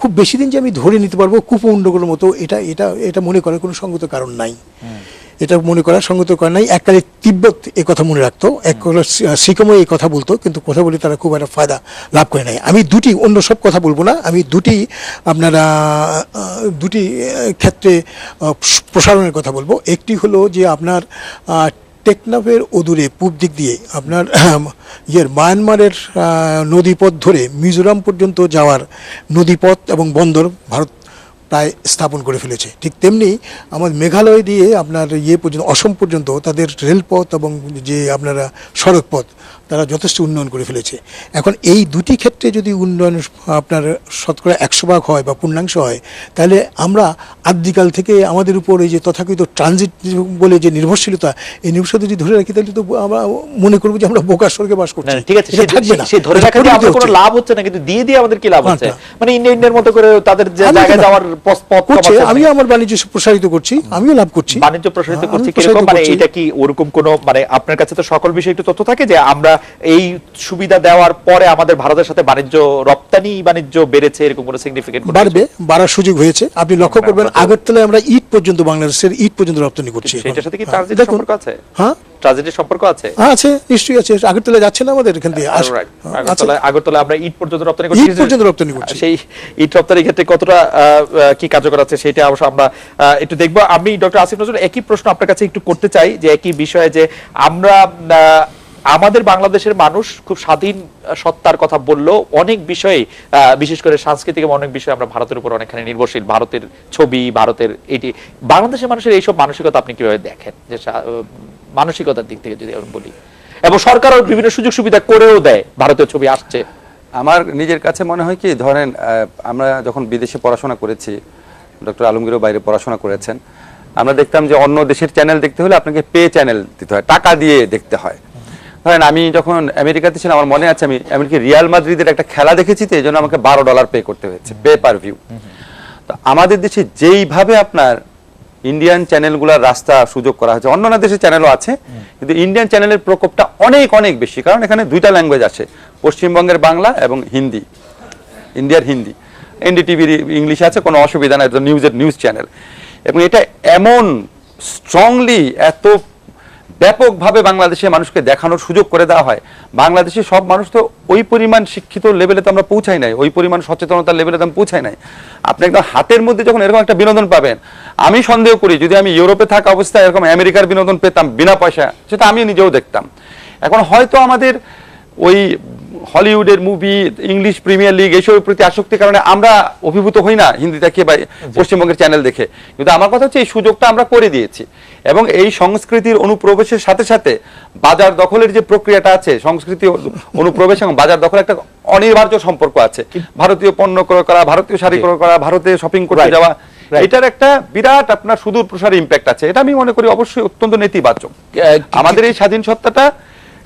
খুব বেশি দিন যে আমি ধরে নিতে পারবো কুপমণ্ডলের মতো, এটা মনে করার কোনো সঙ্গত কারণ নাই। এটা মনে করার সঙ্গত কারণ নাই। এককালে তিব্বত এই কথা মনে রাখতো, এককালে সিকিমও এই কথা বলতো, কিন্তু কথা বলে তারা খুব একটা ফায়দা লাভ করে নাই। আমি অন্য সব কথা বলবো না, আমি দুটি ক্ষেত্রে প্রসারণের কথা বলবো। একটি হলো যে আপনার টেকনাফের অদূরে পূব দিক দিয়ে আপনার মায়ানমারের নদীপথ ধরে মিজোরাম পর্যন্ত যাওয়ার নদীপথ এবং বন্দর ভারত প্রায় স্থাপন করে ফেলেছে। ঠিক তেমনি আমাদের মেঘালয় দিয়ে আপনার পর্যন্ত অসম পর্যন্ত তাদের রেলপথ এবং যে আপনারা সড়ক পথ তারা যথেষ্ট উন্নয়ন করে ফেলেছে। এখন এই দুটি ক্ষেত্রে যদি উন্নয়ন আপনার শতকরা 100% হয় বা পূর্ণাংশ হয়, তাহলে আমরা আদিকাল থেকে আমাদের উপর এই যে তথাকথিত ট্রানজিট বলে যে নির্ভরশীলতা, এই নির্ভরশীলতা যদি ধরে রাখি তাহলে তো আমরা মনে করবো যে আমরা বোকার স্বর্গে বাস করছি। ঠিক আছে, এটা থাকবে না। সে ধরে রাখা দিয়ে আমাদের কোনো লাভ হচ্ছে না, কিন্তু দিয়ে আমাদের কি লাভ হচ্ছে? মানে ইন্ডিয়ার মতো করে তাদের যে জায়গায় যাওয়ার পথ করছে, আমি আমার বাণিজ্য প্রসারিত করছি, আমিও লাভ করছি। বাণিজ্য প্রসারিত করছি কিরকম? মানে এটা কি ওরকম কোনো, মানে আপনার কাছে তো সকল বিষয়ে একটু তথ্য থাকে যে আমরা এই সুবিধা দেওয়ার পরে আমাদের ভারতের সাথে রপ্তানি বাণিজ্য বেড়েছে, এরকম কোনো সিগনিফিকেন্ট বাড়ার সুযোগ হয়েছে। আপনি লক্ষ্য করবেন আগরতলায় আমরা ইট পর্যন্ত, বাংলাদেশের ইট পর্যন্ত রপ্তানি করছি। এটার সাথে কি ট্রানজিটের সম্পর্ক আছে? হ্যাঁ, ট্রানজিটের সম্পর্ক আছে। আছে, নিশ্চয়ই আছে। আগরতলা যাচ্ছে না আমাদের এখান দিয়ে? আগরতলা আমরা ইট পর্যন্ত রপ্তানি করছি। ইট পর্যন্ত রপ্তানি করছি। সেই ইট রপ্তানির ক্ষেত্রে কতটা কি কার্যকর আছে সেটা অবশ্য আমরা একটু দেখবো। আমি ডক্টর আসিফ নজরুল একই প্রশ্ন আপনার কাছে একটু করতে চাই, যে একই বিষয়ে, যে আমরা আমাদের বাংলাদেশের মানুষ খুব স্বাধীন সত্তার কথা বললেও অনেক বিষয়ে, বিশেষ করে সাংস্কৃতিক এবং অনেক বিষয়ে আমরা ভারতের উপর অনেকখানি নির্ভরশীল। ভারতের ছবি, ভারতের এটি, বাংলাদেশের মানুষের এইসব মানসিকতা আপনি কিভাবে দেখেন? যে মানসিকতার দিক থেকে যদি আমি বলি, এবং সরকারও বিভিন্ন সুযোগ সুবিধা করেও দেয়, ভারতীয় ছবি আসছে। আমার নিজের কাছে মনে হয় কি, ধরেন আমরা যখন বিদেশে পড়াশোনা করেছি, ডক্টর আলমগীরও বাইরে পড়াশোনা করেছেন, আমরা দেখতাম যে অন্য দেশের চ্যানেল দেখতে হলে আপনাকে পে চ্যানেল দিতে হয়, টাকা দিয়ে দেখতে হয়। ধরেন আমি যখন আমেরিকাতে ছিলাম, আমার মনে আছে আমি আমেরিকা রিয়াল মাদ্রিদের একটা খেলা দেখেছি, তো এই জন্য আমাকে $12 পে করতে হয়েছে, পে পার ভিউ। তো আমাদের দেশে যেইভাবে আপনার ইন্ডিয়ান চ্যানেলগুলোর রাস্তা সুযোগ করা হয়েছে, অন্যান্য দেশের চ্যানেলও আছে, কিন্তু ইন্ডিয়ান চ্যানেলের প্রকোপটা অনেক অনেক বেশি, কারণ এখানে দুইটা ল্যাঙ্গুয়েজ আছে, পশ্চিমবঙ্গের বাংলা এবং হিন্দি, ইন্ডিয়ার হিন্দি। এনডিটিভির ইংলিশ আছে, কোনো অসুবিধা নাই, নিউজ চ্যানেল। এবং এটা এমন স্ট্রংলি, এত ব্যাপকভাবে বাংলাদেশের মানুষকে দেখানোর সুযোগ করে দেওয়া হয়। বাংলাদেশের সব মানুষ তো ওই পরিমাণ শিক্ষিত লেভেলে তো আমরা পৌঁছাই নাই, ওই পরিমাণ সচেতনতার লেভেলে তো আমরা পৌঁছাই নাই। আপনি একদম হাতের মধ্যে যখন এরকম একটা বিনোদন পাবেন, আমি সন্দেহ করি যদি আমি ইউরোপে থাকা অবস্থায় এরকম আমেরিকার বিনোদন পেতাম বিনা পয়সা, সেটা আমি নিজেও দেখতাম। এখন হয়তো আমাদের ওই হলিউডের মুভি, ইংলিশ প্রিমিয়ার লিগ, এইসবের প্রতি আসক্তির কারণে আমরা অভিভূত হই না হিন্দি দেখে বা পশ্চিমবঙ্গের চ্যানেল দেখে, কিন্তু আমার কথা হচ্ছে এই সুযোগটা আমরা করে দিয়েছি। এবং এই সংস্কৃতির অনুপ্রবেশের সাথে সাথে বাজার দখলের যে প্রক্রিয়াটা আছে, সংস্কৃতি অনুপ্রবেশ এবং বাজার দখল একটা অনিবার্য সম্পর্ক আছে। ভারতীয় পণ্য ক্রয় করা, ভারতীয় শাড়ি ক্রয় করা, ভারতে শপিং করতে যাওয়া, এটার একটা বিরাট আপনার সুদূর প্রসারী ইম্প্যাক্ট আছে। এটা আমি মনে করি অবশ্যই অত্যন্ত নেতিবাচক। আমাদের এই স্বাধীন সত্তাটা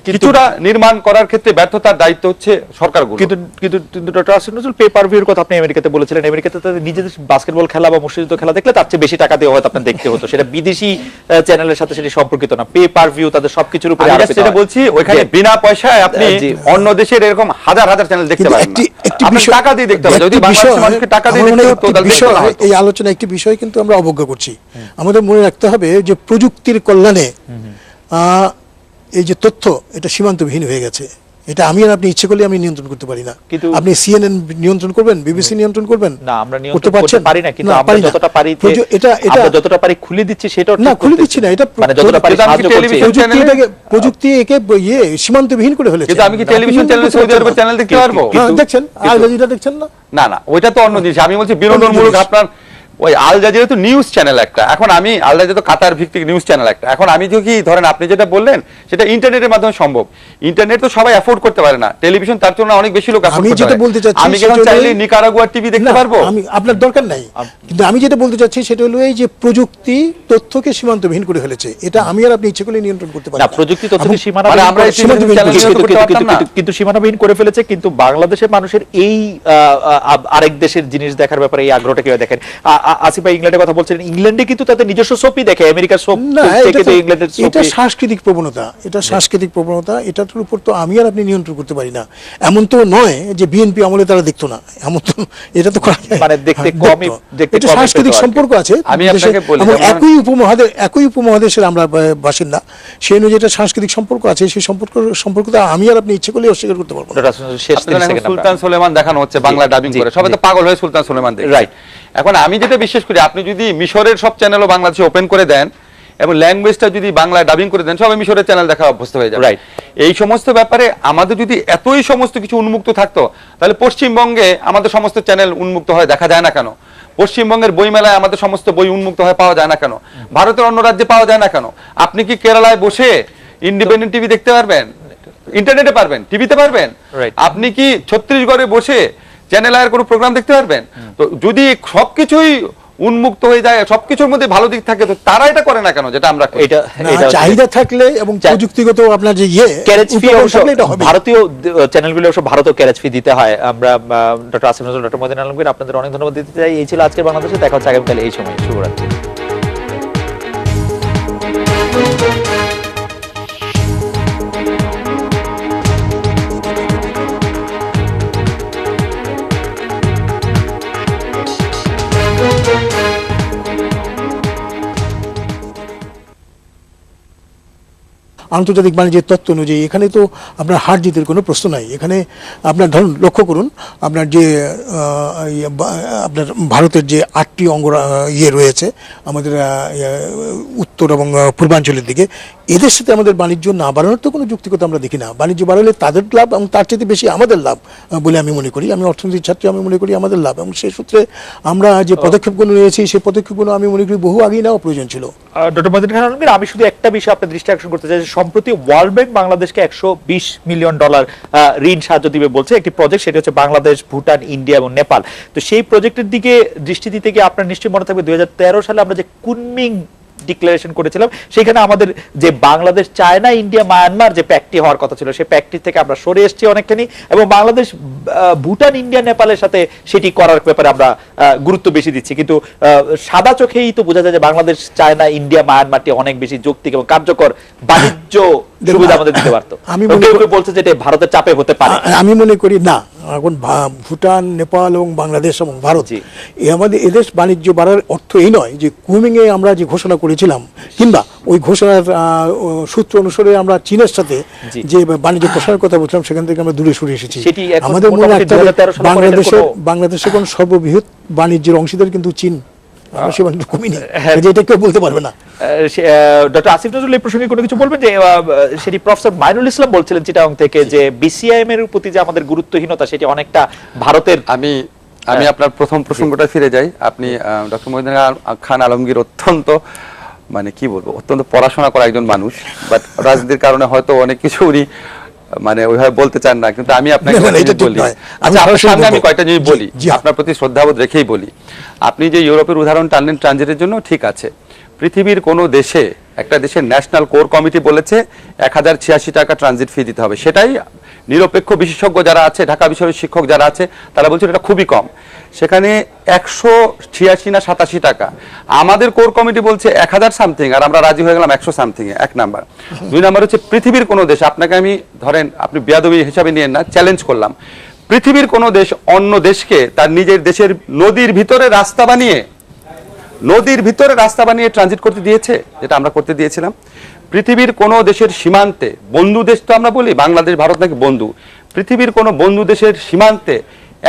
কিছুটা নির্মাণ করার ক্ষেত্রে ব্যর্থতার দায়িত্ব হচ্ছে সরকারগুলো। কিন্তু doctor Asif Nazrul, pay per ভিউর কথা আপনি আমেরিকাতে বলেছিলেন। আমেরিকাতে তাদের নিজেদের বাস্কেটবল খেলা বা মুষ্টিযুদ্ধ খেলা দেখলে তার চেয়ে বেশি টাকা দিয়ে হয়তো আপনার দেখতে হতো, সেটা বিদেশি চ্যানেলের সাথে সেটা সম্পর্কিত না। পে পার ভিউ তাদের সবকিছুর উপরে আরোপিত হয়। সেটা বলছি, ওইখানে বিনা পয়সায় আপনি অন্য দেশের এরকম হাজার হাজার চ্যানেল দেখতে পারেন না, আপনি টাকা দিয়ে দেখতে পারেন। যদি বাংলাদেশের মানুষকে টাকা দিয়ে দেখতে হতো তাহলে এই আলোচনা একটি বিষয় কিন্তু আমরা অবজ্ঞা করছি। আমাদের মনে রাখতে হবে যে প্রযুক্তির কল্যাণে এই যে তথ্য, এটা সীমান্তবিহীন হয়ে গেছে। এটা আমি আর আপনি ইচ্ছে করলে আমি নিয়ন্ত্রণ করতে পারি না। কিন্তু আপনি সিএনএন নিয়ন্ত্রণ করবেন, বিবিসি নিয়ন্ত্রণ করবেন না, আমরা নিয়ন্ত্রণ করতে পারি না। কিন্তু আমরা যতটা পারি, আমরা যতটা পারি খুলে দিচ্ছি, সেটা না, খুলে দিচ্ছি না, এটা মানে যতটা পারি সাহায্য করছি। প্রযুক্তি একে সীমান্তবিহীন করে ফেলেছে। কিন্তু আমি কি টেলিভিশন চ্যানেলে সৌদি আরবের চ্যানেল দেখতে পারবো? দেখছেন, আল জাজিরা দেখছেন না? না না, ওইটা তো অন্য জিনিস। আমি বলছি বিনোদনমূলক। আপনার ওই আল জাজিরা তো নিউজ চ্যানেল একটা, এখন আমি আল জাজিরা তো কাতার ভিত্তিক নিউজ চ্যানেল একটা। এখন আমি যদি ধরেন আপনি যেটা বললেন সেটা ইন্টারনেটের মাধ্যমে সম্ভব, ইন্টারনেট তো সবাই অ্যাফোর্ড করতে পারে না, টেলিভিশন তার জন্য অনেক বেশি লোক অ্যাফোর্ড করতে পারে। আমি কেন চাইলে নিকারাগুয়ার টিভি দেখতে পারবো? আমি, আপনার দরকার নাই। কিন্তু আমি যেটা বলতে চাচ্ছি সেটা হলো এই যে প্রযুক্তি তথ্যকে সীমান্তবিহীন করে ফেলেছে। এটা আমি আর আপনি ইচ্ছে করলে নিয়ন্ত্রণ করতে পারি না। প্রযুক্তি তথ্যকে কিন্তু সীমানাবিহীন করে ফেলেছে। কিন্তু বাংলাদেশের মানুষের এই আরেক দেশের জিনিস দেখার ব্যাপারে এই আগ্রহটা কিভাবে দেখেন? আসিফ ভাই ইংল্যান্ডের কথা বলছিলেন, ইংল্যান্ডে কিন্তু তাদের নিজস্ব সোপই দেখে, আমেরিকার সোপ থেকে তো ইংল্যান্ডের সোপ। এটা সাংস্কৃতিক প্রবণতা, এটা সাংস্কৃতিক প্রবণতা, এটার উপর তো আমি আর আপনি নিয়ন্ত্রণ করতে পারি না। এমন তো নয় যে বিএনপি আমলে তারা দেখতো না, এমন তো, এটা তো মানে দেখতে কমই, এটা সাংস্কৃতিক সম্পর্ক আছে। আমি আপনাকে বলি, একই উপমহাদেশের আমরা বাসিন্দা, সেই অনুযায়ী এটা সাংস্কৃতিক সম্পর্ক আছে। সেই সম্পর্কটা আমি আর আপনি ইচ্ছে করলে অস্বীকার করতে পারবো না। সুলতান সুলেমান দেখানো হচ্ছে বাংলা ডাবিং করে, সবাই তো পাগল হয়ে সুলতান সুলেমান দেখে। রাইট। এখন আমি যেটা বিশ্বাস করি, আপনি যদি মিশরের সব চ্যানেলও বাংলাদেশে ওপেন করে দেন এবং ল্যাঙ্গুয়েজটা যদি বাংলায় ডাবিং করে দেন, সবাই মিশরের চ্যানেল দেখা অভ্যস্ত হয়ে যাবে। Right. এই সমস্ত ব্যাপারে আমাদের যদি এতই সমস্ত কিছু উন্মুক্ত থাকতো, তাহলে পশ্চিমবঙ্গে আমাদের সমস্ত চ্যানেল উন্মুক্ত হয় দেখা যায় না কেন? পশ্চিমবঙ্গের বইমেলায় আমাদের সমস্ত বই উন্মুক্ত হয় পাওয়া যায় না কেন? ভারতের অন্য রাজ্যে পাওয়া যায় না কেন? আপনি কি কেরালায় বসে ইন্ডিপেন্ডেন্ট টিভি দেখতে পারবেন? ইন্টারনেটে পারবেন, টিভিতে পারবেন। Right. আপনি কি ছত্তিশগড়ে বসে চ্যানেল আয়ের কোনো প্রোগ্রাম দেখতে পারবেন? তো যদি সবকিছুই উন্মুক্ত হয়ে যায়, সবকিছুর মধ্যে ভালো দিক থাকে, তো তারা এটা করে না কেন যেটা আমরা করি? এটা না, চাহিদা থাকলে এবং প্রযুক্তিগত আপনার যে ক্যারেজ ফি উপকরণ অবশ্য থাকলে এটা হবে। ভারতীয় চ্যানেলগুলো অবশ্য ভারতীয় ক্যারেজ ফি দিতে হয়। আমরা ডক্টর আসিফ নজরুল, ডক্টর মহিউদ্দিন আলমগীর, আপনাদের অনেক ধন্যবাদ দিতে চাই। এই ছিল আজকের বাংলাদেশে, দেখা হচ্ছে আগামীকাল এই সময়। শুভরাত্রি। আন্তর্জাতিক বাণিজ্যের তত্ত্ব অনুযায়ী এখানে তো আপনার হার জিতের কোনো প্রশ্ন নাই। এখানে আপনার ধরুন লক্ষ্য করুন, আপনার যে আপনার ভারতের যে 8টি রয়েছে আমাদের উত্তর এবং পূর্বাঞ্চলের দিকে, এদের সাথে আমাদের বাণিজ্য না বাড়ানোর তো কোনো যুক্তিকতা আমরা দেখি না। বাণিজ্য বাড়ালে তাদের লাভ এবং তার চেয়ে বেশি আমাদের লাভ বলে আমি মনে করি। আমি অর্থনীতির ছাত্রী, আমি মনে করি আমাদের লাভ, এবং সেই সূত্রে আমরা যে পদক্ষেপগুলো নিয়েছি সেই পদক্ষেপগুলো আমি মনে করি বহু আগেই নেওয়া প্রয়োজন ছিল। ডক্টর মহিউদ্দিন আলমগীর, আমি শুধু একটা বিষয় আপনার দৃষ্টি আকর্ষণ করতে চাই। সম্প্রতি ওয়ার্ল্ড ব্যাংক বাংলাদেশকে $120 মিলিয়ন ঋণ সাহায্য দিবে বলছে, একটি প্রজেক্ট, সেটা হচ্ছে বাংলাদেশ, ভুটান, ইন্ডিয়া এবং নেপাল। তো সেই প্রজেক্টের দিকে দৃষ্টি দিতে গিয়ে আপনার নিশ্চয়ই মনে থাকবে 2013 সালে আমরা যে কুনমিং ডিক্লারেশন করেছিলাম, সেখানে আমাদের যে বাংলাদেশ, চায়না, ইন্ডিয়া, মায়ানমার যে প্যাক্টটি হওয়ার কথা ছিল, সেই প্যাক্টটি থেকে আমরা সরে এসেছি অনেকখানি, এবং বাংলাদেশ, ভুটান, ইন্ডিয়া, নেপালের সাথে সেটি করার ব্যাপারে আমরা গুরুত্ব বেশি দিচ্ছি। কিন্তু সাদা চোখেই তো বোঝা যায় যে বাংলাদেশ, চায়না, ইন্ডিয়া, মায়ানমারটি অনেক বেশি যৌক্তিক এবং কার্যকর বাণিজ্য সুবিধা আমাদের দিতে পারতো। কেউ কেউ বলছে যে এটা ভারতের চাপে হতে পারে। আমি মনে করি না। এখন ভুটান, নেপাল এবং বাংলাদেশ এবং ভারত, আমাদের এদেশ বাণিজ্য বাড়ার অর্থ এই নয় যে কুমিংয়ে আমরা যে ঘোষণা করেছিলাম, কিংবা ওই ঘোষণার সূত্র অনুসারে আমরা চীনের সাথে যে বাণিজ্য প্রসারের কথা বলছিলাম, সেখান থেকে আমরা দূরে সরে এসেছি। আমাদের মনে রাখতে হবে বাংলাদেশের এখন সর্ববৃহৎ বাণিজ্যের অংশীদার কিন্তু চীন। এটা কেউ বলতে পারবে না। ডক্টর আসিফ নজরুল এই প্রসঙ্গে কোনো কিছু বলবেন? যে সেটি প্রফেসর মাইনুল ইসলাম বলছিলেন চিটাগং থেকে, যে বিসিআইএম এর প্রতি যে আমাদের গুরুত্বহীনতা, সেটি অনেকটা ভারতের। আমি আপনার প্রথম প্রসঙ্গটা ফিরে যাই। আপনি ডক্টর মহিউদ্দিন খান আলমগীর অত্যন্ত, মানে কি বলবো, অত্যন্ত পড়াশোনা করা একজন মানুষ, বাট রাজনীতির কারণে হয়তো অনেক কিছু উনি মানে ওইভাবে বলতে চান না। কিন্তু আমি আপনাকে বলি, আচ্ছা আপনার সামনে আমি কয়েকটা জিনিস বলি, আপনার প্রতি শ্রদ্ধাবোধ রেখেই বলি। আপনি যে ইউরোপের উদাহরণ টানলেন ট্রানজিটের জন্য, ঠিক আছে, পৃথিবীর কোনো দেশে একটা দেশের ন্যাশনাল কোর কমিটি বলেছে 1086 টাকা ট্রানজিট ফি দিতে হবে। সেটাই নিরপেক্ষ বিশেষজ্ঞ যারা আছে, ঢাকা বিশ্ববিদ্যালয়ের শিক্ষক যারা আছে, তারা বলছে এটা খুবই কম। সেখানে 186 না 87 টাকা। আমাদের কোর কমিটি বলছে 1000 সামথিং, আর আমরা রাজি হয়ে গেলাম 100 সামথিং এ। 1 নাম্বার। 2 নাম্বার হচ্ছে পৃথিবীর কোনো দেশ, আপনাকে আমি ধরেন, আপনি বেয়াদবি হিসাবে নিয়েন না, চ্যালেঞ্জ করলাম, পৃথিবীর কোনো দেশ অন্য দেশকে তার নিজের দেশের নদীর ভিতরে রাস্তা বানিয়ে ট্রানজিট করতে দিয়েছে, যেটা আমরা করতে দিয়েছিলাম? পৃথিবীর কোনো দেশের সীমান্তে, বন্ধু দেশ তো আমরা বলি, বাংলাদেশ, ভারত নাকি বন্ধু, পৃথিবীর কোনো বন্ধু দেশের সীমান্তে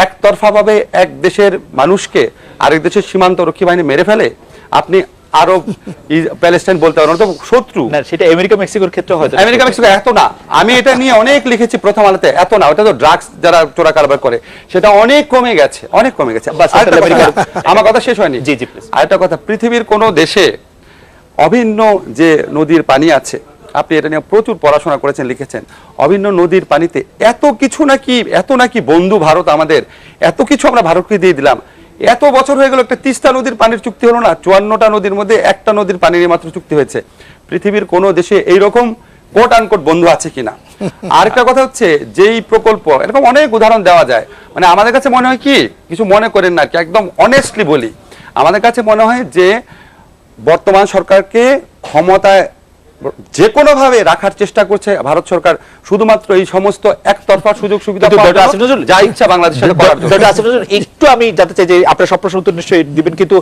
একতরফাভাবে এক দেশের মানুষকে আরেক দেশের সীমান্ত রক্ষী বাহিনী মেরে ফেলে? আপনি আরব, প্যালেস্টাইন বলতে পারেন, তো শত্রু না, সেটা আমেরিকা মেক্সিকোর ক্ষেত্রে হয়তো। আমেরিকা মেক্সিকো এত না, আমি এটা নিয়ে অনেক লিখেছি প্রথম আলোতে, এত না। ওটা তো ড্রাগস যারা চোরা কারবার করে, সেটা অনেক কমে গেছে, অনেক কমে গেছে। আমার কথা শেষ হয়নি। জি জি প্লিজ। আরেকটা কথা, পৃথিবীর কোনো দেশে অভিন্ন যে নদীর পানি আছে, আপনি এটা নিয়ে প্রচুর পড়াশোনা করেছেন, লিখেছেন, অভিন্ন নদীর পানিতে এত নাকি বন্ধু ভারত আমাদের, এত কিছু আমরা ভারতকে দিয়ে দিলাম। এত বছর হয়ে গেল, একটা তিস্তা নদীর পানির চুক্তি হলো না? 54টা নদীর মধ্যে একটা নদীর পানির মাত্র চুক্তি হয়েছে। পৃথিবীর কোন দেশে এইরকম কোট আনকোট বন্ধু আছে কিনা? আরেকটা কথা হচ্ছে, যেই প্রকল্প, এরকম অনেক উদাহরণ দেওয়া যায়, মানে আমাদের কাছে মনে হয় কি, কিছু মনে করেন না, একদম অনেস্টলি বলি, আমাদের কাছে মনে হয় যে বর্তমান সরকারকে ক্ষমতায় যে কোনো ভাবে রাখার চেষ্টা করছে ভারত সরকার, শুধুমাত্র এই সমস্ত একতরফা সুযোগ সুবিধা কিন্তু পাওয়ার ডক্টর জন্য, আসিফ নজরুল, যা ইচ্ছা বাংলাদেশের সাথে করার জন্য। ডক্টর আসিফ নজরুল, একটু আমি জানতে চাই যে আপনার সব প্রশ্ন উত্তর নিশ্চয়ই দিবেন, কিন্তু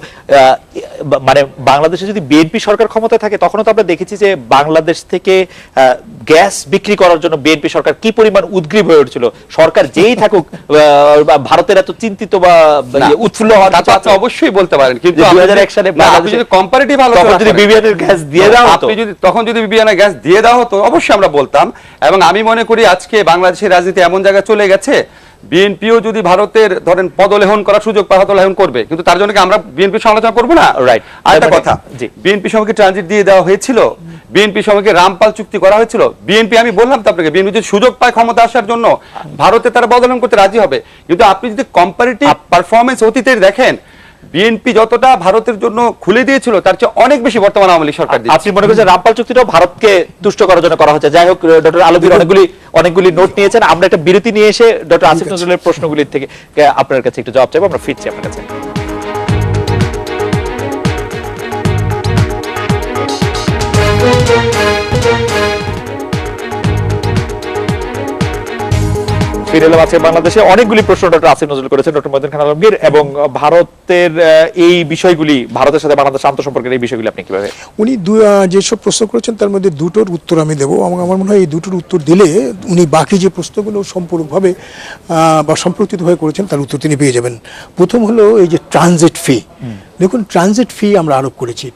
মানে বাংলাদেশে যদি বিএনপি সরকার ক্ষমতায় থাকে তখনও তো আমরা দেখেছি যে বাংলাদেশ থেকে গ্যাস বিক্রি করার জন্য বিএনপি সরকার কি পরিমাণ উদ্গ্রীব হয়ে উঠছিল। সরকার যেই থাকুক, ভারতের এত চিন্তিত বা উৎফুল্ল হওয়ার তা তো কিছু আপনি আছে? অবশ্যই বলতে পারেন, কিন্তু যে 2001 সালে না, আপনি যদি কম্পারেটিভ তখন যদি বিবিএনের গ্যাস দিয়ে দেওয়া হতো, তখন যদি বিবিএনের গ্যাস দিয়ে দেওয়া হতো অবশ্যই আমরা বলতাম। এবং আমি মনে করি আজকে বাংলাদেশের রাজনীতি এমন জায়গায় চলে গেছে, বিএনপিও যদি ভারতের ধরেন পদলেহন করার সুযোগ পায় পদলেহন করবে, কিন্তু তার জন্য কি আমরা বিএনপি সমালোচনা করবো না? রাইট। আরেকটা কথা, বিএনপি সবাইকে ট্রানজিট দিয়ে দেওয়া হয়েছিল, বিএনপি সবাইকে রামপাল চুক্তি করা হয়েছিল। বিএনপি, আমি বললাম তো আপনাকে, বিএনপি যদি সুযোগ পায় ক্ষমতা আসার জন্য ভারতে তারা বদলেহন করতে রাজি হবে। কিন্তু আপনি যদি কম্পারেটিভ পারফরমেন্স অতীতের দেখেন, বিএনপি যতটা ভারতের জন্য খুলে দিয়েছিল তার চেয়ে অনেক বেশি বর্তমান আওয়ামী লীগ সরকার দিয়েছে। আপনি মনে করছেন রামপাল চুক্তিটাও ভারতকে তুষ্ট করার জন্য করা হচ্ছে? যাই হোক, ডক্টর আলমগীর অনেকগুলি নোট নিয়েছেন। আমরা একটা বিরতি নিয়ে এসে ডক্টর আসিফ নজরুলের প্রশ্নগুলির থেকে আপনার কাছে একটু জবাব চাইবো। আমরা ফিরছি আপনার কাছে। ফিরে এলাম। আজকে বাংলাদেশে অনেকগুলি প্রশ্ন ডক্টর আসিফ নজরুল করেছেন, ডক্টর মহিউদ্দিন খান আলমগীর, এবং ভারতের এই বিষয়গুলি, ভারতের সাথে বাংলাদেশ আন্তঃসম্পর্কের এই বিষয়গুলি আপনি কিভাবে? উনি যেসব প্রশ্ন করেছেন তার মধ্যে দুটোর উত্তর আমি দেবো, এবং আমার মনে হয় এই দুটোর উত্তর দিলে উনি বাকি যে প্রশ্নগুলো সম্পূর্ণভাবে বা সম্পর্কিত হয়ে করেছেন তার উত্তর তিনি পেয়ে যাবেন। প্রথম হলো এই যে ট্রানজিট ফি। দেখুন, ট্রানজিট ফি আমরা আরোপ করেছি,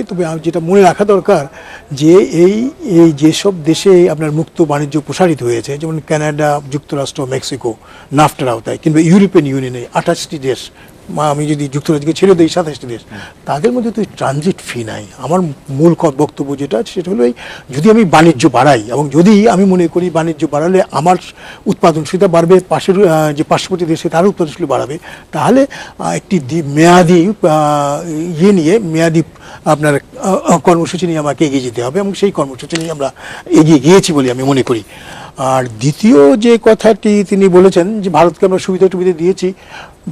তবে যেটা মনে রাখা দরকার যে এই যেসব দেশে আপনার মুক্ত বাণিজ্য প্রসারিত হয়েছে, যেমন কানাডা, যুক্তরাষ্ট্র, মেক্সিকো নাফটার আওতায়, কিংবা ইউরোপিয়ান ইউনিয়নে 28টি দেশ, আমি যদি যুক্তরাজ্যকে ছেড়ে দিই 27টি দেশ, তাদের মধ্যে তো ট্রানজিট ফি নাই। আমার মূল বক্তব্য যেটা আছে সেটা হলো যদি আমি বাণিজ্য বাড়াই, এবং যদি আমি মনে করি বাণিজ্য বাড়ালে আমার উৎপাদনশীলতা বাড়বে, পাশের যে পার্শ্ববর্তী দেশে তার উৎপাদনশীল বাড়াবে, তাহলে একটি মেয়াদি মেয়াদি আপনার কর্মসূচি নিয়ে আমাকে এগিয়ে যেতে হবে, এবং সেই কর্মসূচি নিয়ে আমরা এগিয়ে গিয়েছি বলে আমি মনে করি। আর দ্বিতীয় যে কথাটি তিনি বলেছেন যে ভারতকে আমরা সুবিধা দিয়েছি,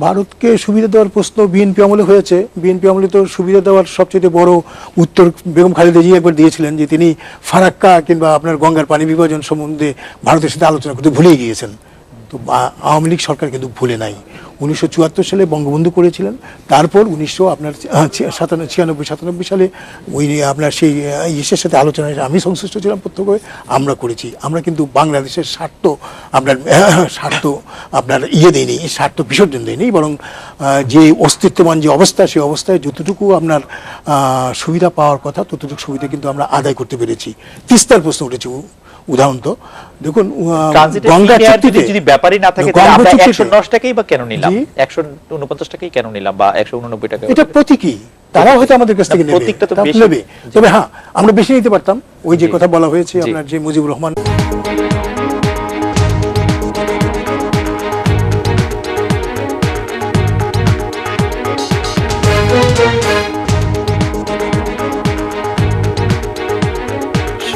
ভারতকে সুবিধা দেওয়ার প্রশ্ন বিএনপি আমলে হয়েছে। বিএনপি আমলে তো সুবিধা দেওয়ার সবচেয়ে বড় উত্তর বেগম খালেদা জিয়া একবার দিয়েছিলেন, যে তিনি ফারাক্কা কিংবা আপনার গঙ্গার পানি বিভাজন সম্বন্ধে ভারতের সাথে আলোচনা করতে ভুলেই গিয়েছেন। তো আওয়ামী লীগ সরকার কিন্তু ভুলে নাই। 1974 সালে বঙ্গবন্ধু করেছিলেন, তারপর 1996-97 সালে ওই আপনার সেই ইসের সাথে আলোচনায় আমি সংশ্লিষ্ট ছিলাম প্রত্যক্ষভাবে, আমরা করেছি। আমরা কিন্তু বাংলাদেশের স্বার্থ আপনার দেয়নি, স্বার্থ বিসর্জন দেয়নি, বরং যে অস্তিত্ববান যে অবস্থা, সেই অবস্থায় যতটুকু আপনার সুবিধা পাওয়ার কথা ততটুকু সুবিধা কিন্তু আমরা আদায় করতে পেরেছি। তিস্তার প্রশ্ন উঠেছে উদাহরণ, তো দেখুন গঙ্গা চুক্তিতে যদি ব্যাপারই না থাকে তাহলে আমরা 110 টাকাই বা কেন নিলাম, 149 টাকাই কেন নিলাম, বা 189 টাকা? এটা প্রতীকী, তারা হয়তো আমাদের কাছ থেকে নেবে, তবে হ্যাঁ আমরা বেশি নিতে পারতাম। ওই যে কথা বলা হয়েছে আপনার যে মুজিবুর রহমান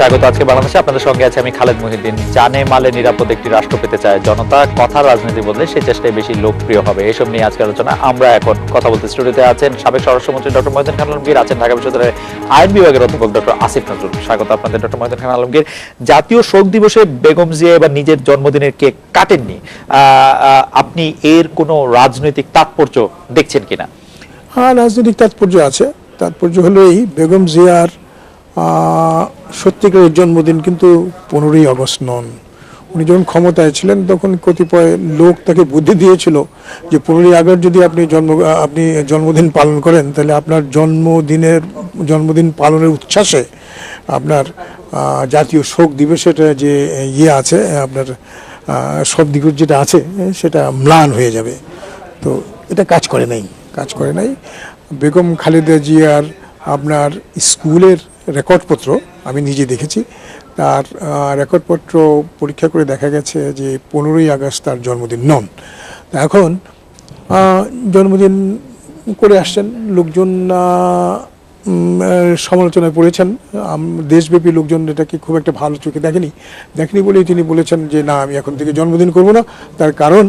স্বাগত। আজকে বাংলাদেশে আপনাদের সঙ্গে আছে আমি খালেদ মহিউদ্দিন। জানে মালে নিরাপদ একটি রাষ্ট্র পেতে চায় জনতা, কথার রাজনীতি বদলে সেই চেষ্টায় বেশি লোকপ্রিয় হবে, এসব নিয়ে আজকে আলোচনা। আমরা এখন কথা বলতে স্টুডিওতে আছেন সাবেক স্বরাষ্ট্রমন্ত্রী ডক্টর মহিউদ্দিন খান আলমগীর, আছেন ঢাকা বিশ্ববিদ্যালয়ের আইন বিভাগের অধ্যাপক ডক্টর আসিফ নজরুল। স্বাগত আপনাদের ডক্টর মহিউদ্দিন খান আলমগীর। জাতীয় শোক দিবসে বেগম জিয়া এবার নিজের জন্মদিনের কেক কাটেননি, আপনি এর কোনো রাজনৈতিক তাৎপর্য দেখছেন কিনা? হ্যাঁ, রাজনৈতিক তাৎপর্য আছে। তাৎপর্য হলো এই, বেগম জিয়ার সত্যিকারের জন্মদিন কিন্তু 15ই আগস্ট নন। উনি যখন ক্ষমতায় ছিলেন তখন কতিপয় লোক তাকে বুদ্ধি দিয়েছিল যে 15ই আগস্ট যদি আপনি জন্মদিন পালন করেন, তাহলে আপনার জন্মদিন পালনের উচ্ছ্বাসে আপনার জাতীয় শোক দিবসের যে আছে, আপনার শোক দিবস যেটা আছে সেটা ম্লান হয়ে যাবে। তো এটা কাজ করে নাই। বেগম খালেদা জিয়ার আপনার স্কুলের রেকর্ডপত্র আমি নিজে দেখেছি, তার রেকর্ডপত্র পরীক্ষা করে দেখা গেছে যে 15ই আগস্ট তার জন্মদিন নন। এখন জন্মদিন করে আসছেন, লোকজন সমালোচনায় পড়েছেন, দেশব্যাপী লোকজন এটাকে খুব একটা ভালো চোখে দেখেনি বলেই তিনি বলেছেন যে না, আমি এখন থেকে জন্মদিন করব না। তার কারণ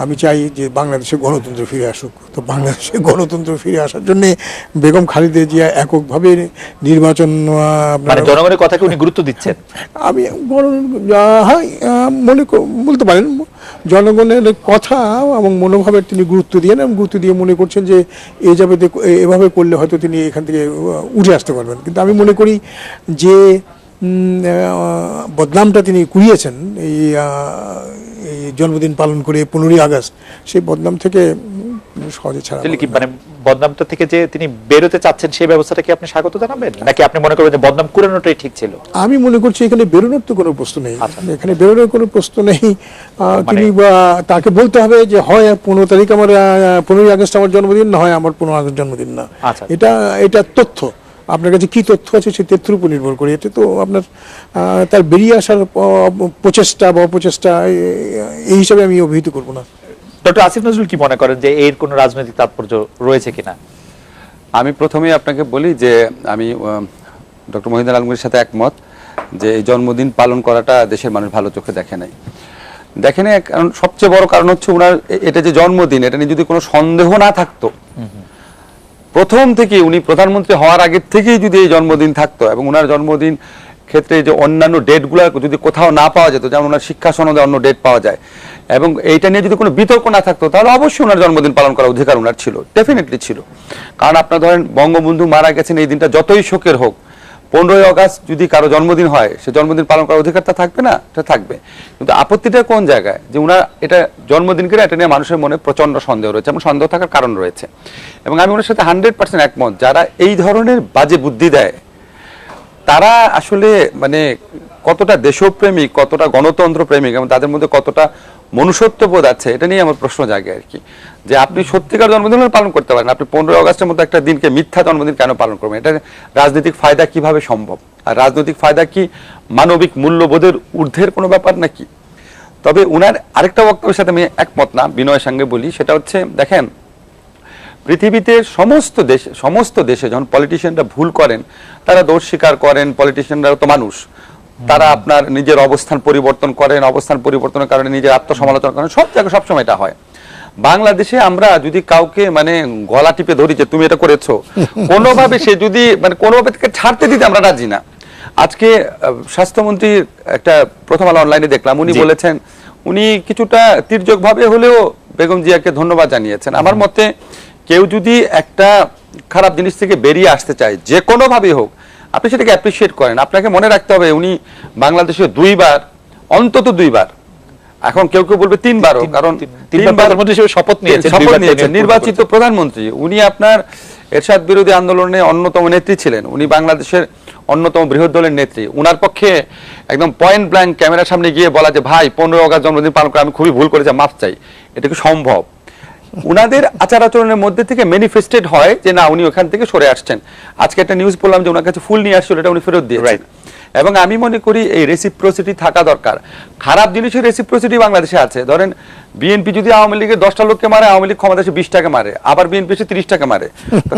আমি চাই যে বাংলাদেশে গণতন্ত্র ফিরে আসুক। তো বাংলাদেশে গণতন্ত্র ফিরে আসার জন্য বেগম খালেদা জিয়া এককভাবে নির্বাচন মানে জনগণের কথাকে উনি গুরুত্ব দিচ্ছেন। আমি হ্যাঁ বলতে পারেন জনগণের কথা এবং মনোভাবের তিনি গুরুত্ব দিয়ে এবং গুরুত্ব দিয়ে মনে করছেন যে এভাবে করলে হয়তো তিনি এখান থেকে উঠে আসতে পারবেন। কিন্তু আমি মনে করি যে বদনামটা তিনি কুড়িয়েছেন এই জন্মদিন পালন করে 15ই আগস্ট, সেই বদনাম থেকে সহজে ছাড়া কি মানে বদনামটা থেকে যে তিনি বেরোতে চাচ্ছেন সেই ব্যবস্থাটা কি আপনি স্বাগত জানাবেন, নাকি আপনি মনে করবেন যে বদনাম কুড়ানোটাই ঠিক ছিল? আমি মনে করছি এখানে বেরোনোর তো কোনো প্রশ্ন নেই, এখানে বেরোনোর কোনো প্রশ্ন নেই। তিনি তাকে বলতে হবে যে হয় 15 তারিখ আমার 15ই আগস্ট আমার জন্মদিন, না হয় আমার 15 আগস্ট জন্মদিন না। এটা তথ্য, আপনার কাছে কি তথ্য আছে সেই তথ্যের উপর নির্ভর করে। এতে তো আপনার তার বেরিয়ে আসার প্রচেষ্টা বা অপচেষ্টা এই হিসাবে আমি অভিহিত করব না। ডক্টর আসিফ নজরুল কি মনে করেন যে এর কোনো রাজনৈতিক তাৎপর্য রয়েছে কিনা? আমি প্রথমেই আপনাকে বলি যে আমি ডক্টর মহিউদ্দিন আলমগীরের সাথে একমত যে এই জন্মদিন পালন করাটা দেশের মানুষ ভালো চোখে দেখে নাই। কারণ সবচেয়ে বড় কারণ হচ্ছে ওনার এটা যে জন্মদিন, এটা নিয়ে যদি কোনো সন্দেহ না থাকতো, প্রথম থেকে উনি প্রধানমন্ত্রী হওয়ার আগের থেকেই যদি এই জন্মদিন থাকতো এবং ওনার জন্মদিন ক্ষেত্রে যে অন্যান্য ডেটগুলো যদি কোথাও না পাওয়া যেত, যেমন ওনার শিক্ষা সনদে অন্য ডেট পাওয়া যায়, এবং এইটা নিয়ে যদি কোনো বিতর্ক না থাকতো, তাহলে অবশ্যই ওনার জন্মদিন পালন করার অধিকার ওনার ছিল, ডেফিনেটলি ছিল। কারণ আপনার ধরেন বঙ্গবন্ধু মারা গেছেন, এই দিনটা যতই শোকের হোক, 15ই আগস্ট যদি কারো জন্মদিন হয়, সে জন্মদিন পালন করার অধিকারটা থাকবে না? এটা থাকবে। কিন্তু আপত্তিটা কোন জায়গায়, যে ওনার এটা জন্মদিন করে এটা নিয়ে মানুষের মনে প্রচন্ড সন্দেহ রয়েছে এবং সন্দেহ থাকার কারণ রয়েছে। এবং আমি ওনার সাথে 100% একমত, যারা এই ধরনের বাজে বুদ্ধি দেয় তারা আসলে মানে কতটা দেশপ্রেমিক, কতটা গণতন্ত্র প্রেমিক এবং তাদের মধ্যে কতটা মনুষ্যত্ববোধ আছে, এটা নিয়ে আমার প্রশ্ন জাগে আর কি। যে আপনি সত্যিকার জন্মদিন পালন করতে পারেন, আপনি 15ই আগস্টের মতো একটা দিনকে মিথ্যা জন্মদিন কেন পালন করবেন? এটা রাজনৈতিক ফায়দা কিভাবে সম্ভব? আর রাজনৈতিক ফায়দা কি মানবিক মূল্যবোধের ঊর্ধ্বের কোনো ব্যাপার নাকি? তবে উনার আরেকটা বক্তব্যের সাথে আমি একমত না, বিনয়ের সঙ্গে বলি, সেটা হচ্ছে দেখেন পৃথিবীতে সমস্ত দেশে যখন পলিটিশিয়ানরা ভুল করেন তারা দোষ স্বীকার করেন। পলিটিশিয়ানরা তো মানুষ, তারা আপনার নিজের অবস্থান পরিবর্তন করেন, অবস্থান পরিবর্তনের কারণে নিজের আত্মসমালোচনা করেন, সব জায়গায় সবসময় এটা হয়। বাংলাদেশে আমরা যদি কাউকে মানে গলা টিপে ধরি যে তুমি এটা করেছো, কোনোভাবে সে যদি মানে কোনোভাবে থেকে ছাড়তে দিতে আমরা রাজি না। আজকে স্বাস্থ্যমন্ত্রী একটা প্রথম আলো অনলাইনে দেখলাম, উনি বলেছেন, উনি কিছুটা তির্যক ভাবে হলেও বেগম জিয়াকে ধন্যবাদ জানিয়েছেন। আমার মতে কেউ যদি একটা খারাপ জিনিস থেকে বেরিয়ে আসতে চায়, যে কোনো ভাবে হোক, আপনি সেটাকে অ্যাপ্রিসিয়েট করেন। আপনাকে মনে রাখতে হবে উনি বাংলাদেশে অন্তত দুইবার, এখন কেউ কেউ বলবে 3 বারও, কারণ 3 বার শপথ নিয়েছেন নির্বাচিত প্রধানমন্ত্রী। উনি আপনার এরশাদ বিরোধী আন্দোলনে অন্যতম নেত্রী ছিলেন, উনি বাংলাদেশের অন্যতম বৃহৎ দলের নেত্রী। উনার পক্ষে একদম পয়েন্ট ব্ল্যাঙ্ক ক্যামেরার সামনে গিয়ে বলা যে ভাই 15 আগস্ট জন্মদিন পালন করে আমি খুবই ভুল করেছি, মাফ চাই, এটা কি সম্ভব? উনাদের আচার আচরণের মধ্যে থেকে ম্যানিফেস্টেড হয় যে না, উনি ওখান থেকে সরে আসছেন। আজকে একটা নিউজ পড়লাম যে ওনার কাছে ফুল নিয়ে আসছিল, এটা উনি ফেরত দিয়েছেন। এবং আমি মনে করি এই রেসিপ্রোসিটি থাকা দরকার। খারাপ জিনিসের রেসিপ্রোসিটি বাংলাদেশে আছে। ধরেন বিএনপি যদি আওয়ামী লীগের 10টা লোককে মারে, আওয়ামী লীগ ক্ষমতা এসে 20টাকে মারে, আবার বিএনপি এসে 30টাকে মারে।